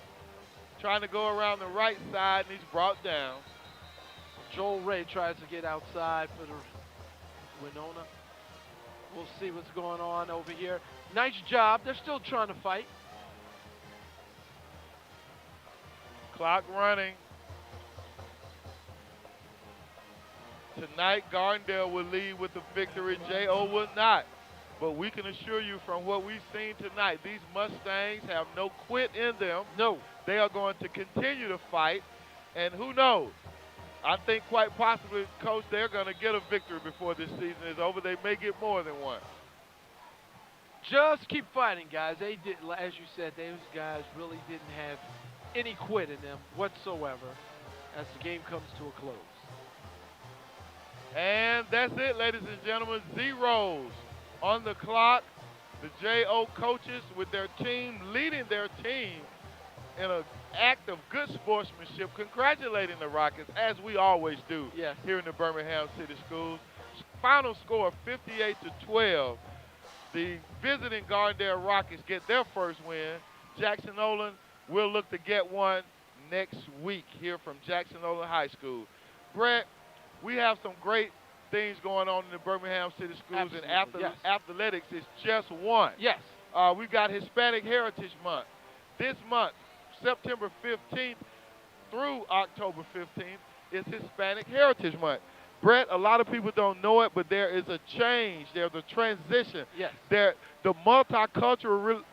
trying to go around the right side, and he's brought down. Joel Ray tries to get outside for the Winona. We'll see what's going on over here. Nice job. They're still trying to fight. Clock running. Tonight, Gardendale will lead with the victory. J.O. will not. But we can assure you from what we've seen tonight, these Mustangs have no quit in them. No. They are going to continue to fight. And who knows? I think quite possibly, Coach, they're going to get a victory before this season is over. They may get more than one. Just keep fighting, guys. They did, as you said, those guys really didn't have any quit in them whatsoever as the game comes to a close. And that's it, ladies and gentlemen. Zeros on the clock. The J.O. coaches with their team, leading their team in an act of good sportsmanship, congratulating the Rockets, as we always do here in the Birmingham City Schools. Final score 58-12. The visiting Gardendale Rockets get their first win. Jackson-Olin will look to get one next week here from Jackson-Olin High School. Brett, we have some great things going on in the Birmingham City Schools, and athletics is just one. Yes. We've got Hispanic Heritage Month. This month, September 15th through October 15th, is Hispanic Heritage Month. Brett, a lot of people don't know it, but there is a change. There's a transition. Yes. The multiculturalism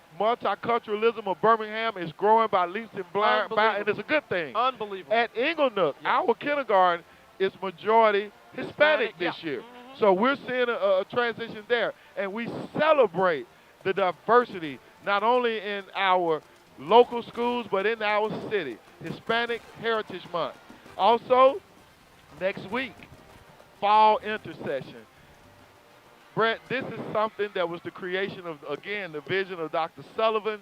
of Birmingham is growing by leaps and bounds, and it's a good thing. Unbelievable. At Inglenook, our kindergarten is majority Hispanic this year. So we're seeing a transition there. And we celebrate the diversity, not only in our local schools, but in our city. Hispanic Heritage Month. Also, next week, fall intercession. Brett, this is something that was the creation of, again, the vision of Dr. Sullivan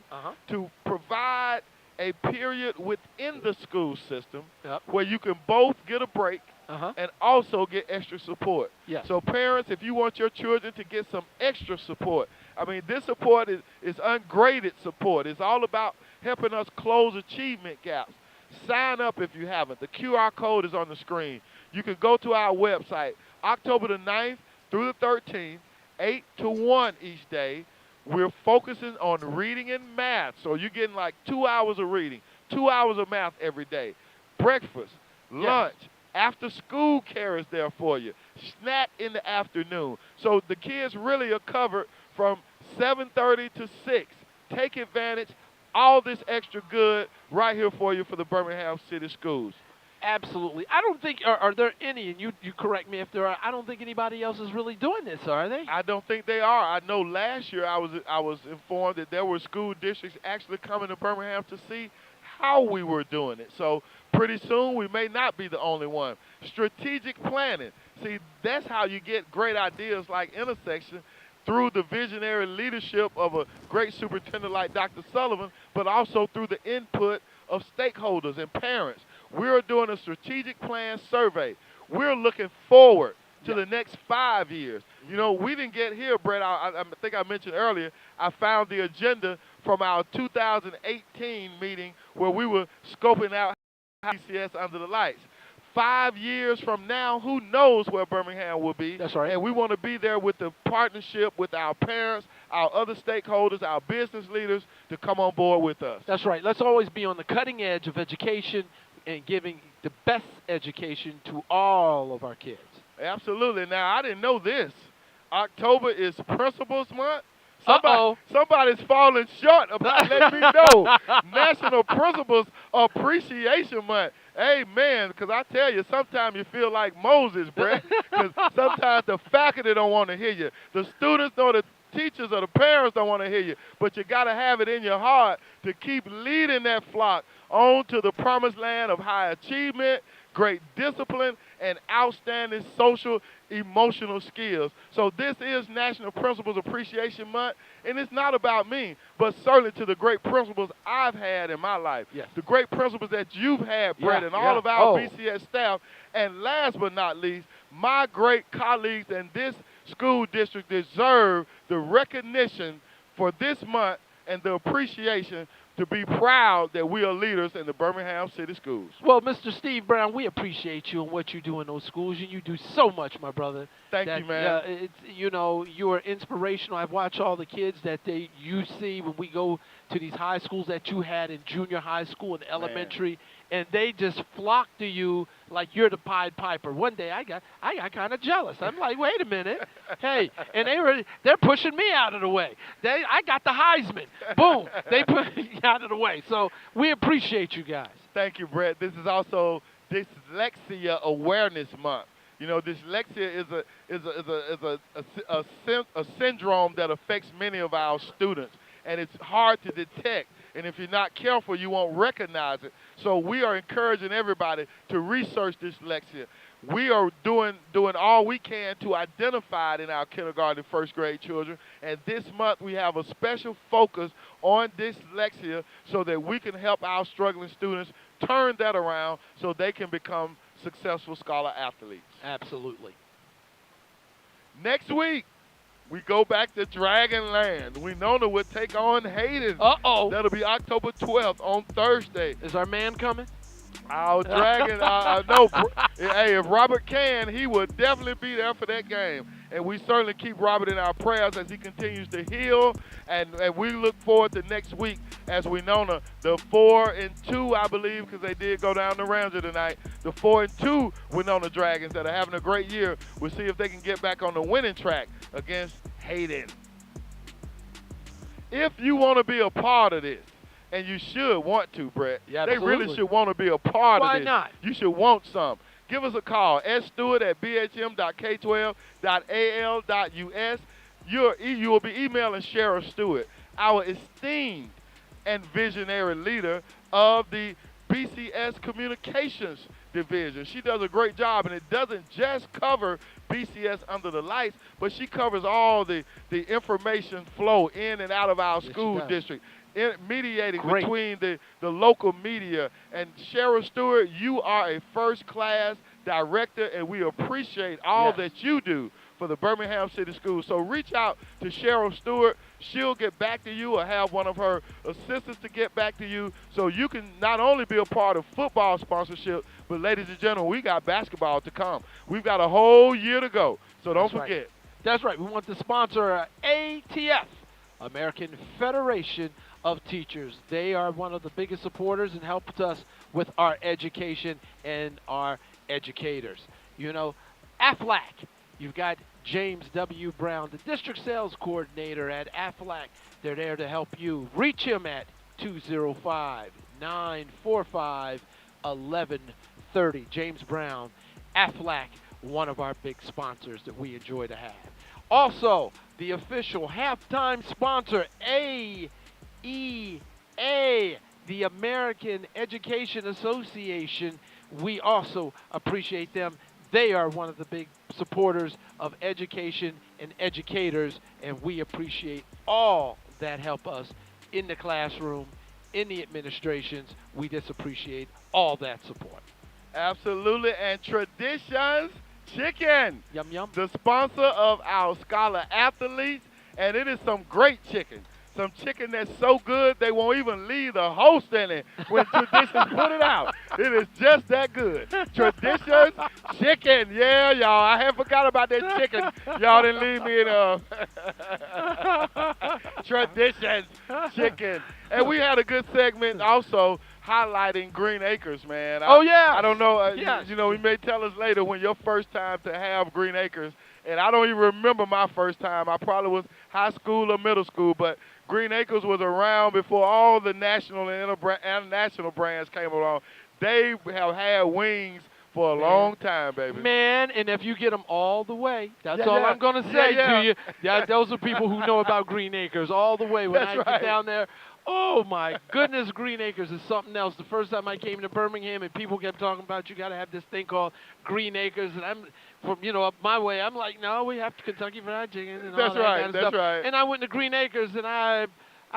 to provide a period within the school system where you can both get a break and also get extra support. Yes. So parents, if you want your children to get some extra support, I mean, this support is ungraded support. It's all about helping us close achievement gaps. Sign up if you haven't. The QR code is on the screen. You can go to our website, October the 9th through the 13th, 8 to 1 each day. We're focusing on reading and math. So you're getting like 2 hours of reading, 2 hours of math every day. Breakfast, lunch, after school care is there for you. Snack in the afternoon. So the kids really are covered from 7:30 to 6. Take advantage. All this extra good right here for you for the Birmingham City Schools. Absolutely. I don't think, are there any, and you correct me if there are, I don't think anybody else is really doing this, are they? I don't think they are. I know last year I was informed that there were school districts actually coming to Birmingham to see how we were doing it. So pretty soon we may not be the only one. Strategic planning. See, that's how you get great ideas like intersection through the visionary leadership of a great superintendent like Dr. Sullivan, but also through the input of stakeholders and parents. We're doing a strategic plan survey. We're looking forward to the next 5 years. You know, we didn't get here, Brett. I think I mentioned earlier, I found the agenda from our 2018 meeting where we were scoping out BCS under the lights. 5 years from now, who knows where Birmingham will be. That's right. And we want to be there with the partnership with our parents, our other stakeholders, our business leaders to come on board with us. That's right. Let's always be on the cutting edge of education and giving the best education to all of our kids. Absolutely. Now, I didn't know this. October is Principals Month. Somebody's falling short about letting me know. National Principals Appreciation Month. Amen. Because I tell you, sometimes you feel like Moses, Brett. Because sometimes the faculty don't want to hear you. The students nor the teachers or the parents don't want to hear you. But you got to have it in your heart to keep leading that flock on to the promised land of high achievement, great discipline, and outstanding social, emotional skills. So this is National Principals Appreciation Month, and it's not about me, but certainly to the great principals I've had in my life, the great principals that you've had, Brett, and all of our BCS staff, and last but not least, my great colleagues in this school district deserve the recognition for this month and the appreciation to be proud that we are leaders in the Birmingham City Schools. Well, Mr. Steve Brown, we appreciate you and what you do in those schools, and you do so much, my brother. Thank you, man. You know, you are inspirational. I've watched all the kids that you see when we go to these high schools that you had in junior high school and elementary, and they just flock to you like you're the Pied Piper. One day I got kind of jealous. I'm like, wait a minute, hey, and they're pushing me out of the way. I got the Heisman. Boom, they put me out of the way. So we appreciate you guys. Thank you, Brett. This is also Dyslexia Awareness Month. You know, dyslexia is a syndrome that affects many of our students, and it's hard to detect. And if you're not careful, you won't recognize it. So we are encouraging everybody to research dyslexia. We are doing all we can to identify it in our kindergarten and first grade children. And this month we have a special focus on dyslexia so that we can help our struggling students turn that around so they can become successful scholar athletes. Absolutely. Next week, we go back to Dragonland. Winona will take on Hayden. Uh-oh. That'll be October 12th on Thursday. Is our man coming? Our Dragon, no. Hey, if Robert can, he will definitely be there for that game. And we certainly keep Robert in our prayers as he continues to heal. And we look forward to next week as Winona, the 4-2, I believe, because they did go down to Ramsey tonight. The 4-2 Winona Dragons that are having a great year. We'll see if they can get back on the winning track against Hayden. If you want to be a part of this, and you should want to, Brett. Yeah, they absolutely. really should want to be a part of this. Why not? You should want some. Give us a call, sstewart@bhm.k12.al.us. You will be emailing Sheriff Stewart, our esteemed and visionary leader of the BCS Communications Division. She does a great job, and it doesn't just cover BCS Under the Lights, but she covers all the information flow in and out of our school district. Mediating between the local media. And Cheryl Stewart, you are a first-class director, and we appreciate all that you do for the Birmingham City Schools. So reach out to Cheryl Stewart. She'll get back to you or have one of her assistants to get back to you so you can not only be a part of football sponsorship, but ladies and gentlemen, we got basketball to come. We've got a whole year to go, so don't forget. That's right. We want to sponsor ATF, American Federation of Teachers. They are one of the biggest supporters and helped us with our education and our educators. You know, AFLAC, you've got James W. Brown, the district sales coordinator at AFLAC. They're there to help you. Reach him at 205-945-1130. James Brown, AFLAC, one of our big sponsors that we enjoy to have. Also, the official halftime sponsor, AEA, the American Education Association. We also appreciate them. They are one of the big supporters of education and educators, and we appreciate all that help us in the classroom, in the administrations. We just appreciate all that support. Absolutely. And Traditions Chicken. Yum, yum. The sponsor of our scholar athletes, and it is some great chicken. Some chicken that's so good they won't even leave the host in it when Traditions put it out. It is just that good. Traditions Chicken. Yeah, y'all. I had forgot about that chicken. Y'all didn't leave me in Traditions Chicken. And we had a good segment also highlighting Green Acres, man. I don't know. You know, we may tell us later when your first time to have Green Acres. And I don't even remember my first time. I probably was high school or middle school, but Green Acres was around before all the national and international brands came along. They have had wings for a long time, baby. Man, and if you get them all the way, that's all I'm going to say to you. Yeah, those are people who know about Green Acres all the way. When I get down there, oh, my goodness, Green Acres is something else. The first time I came to Birmingham and people kept talking about you got to have this thing called Green Acres, and I'm from, up my way, I'm like, no, we have Kentucky Fried Chicken and all that kind of stuff. Right. And I went to Green Acres, and I've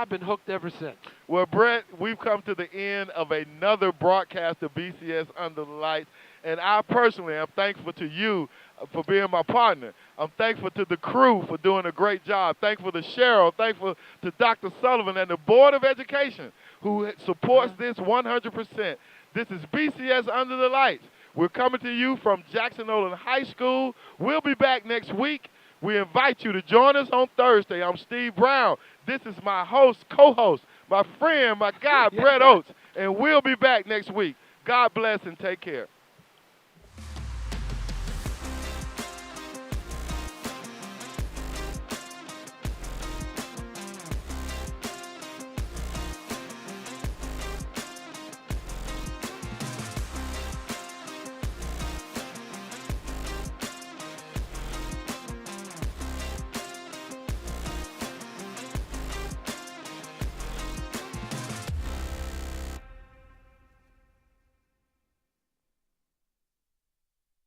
been hooked ever since. Well, Brett, we've come to the end of another broadcast of BCS Under the Lights, and I personally am thankful to you for being my partner. I'm thankful to the crew for doing a great job. Thankful to Cheryl. Thankful to Dr. Sullivan and the Board of Education who supports this 100%. This is BCS Under the Lights. We're coming to you from Jackson-Olin High School. We'll be back next week. We invite you to join us on Thursday. I'm Steve Brown. This is my host, co-host, my friend, my guy, Brett Oates. And we'll be back next week. God bless and take care.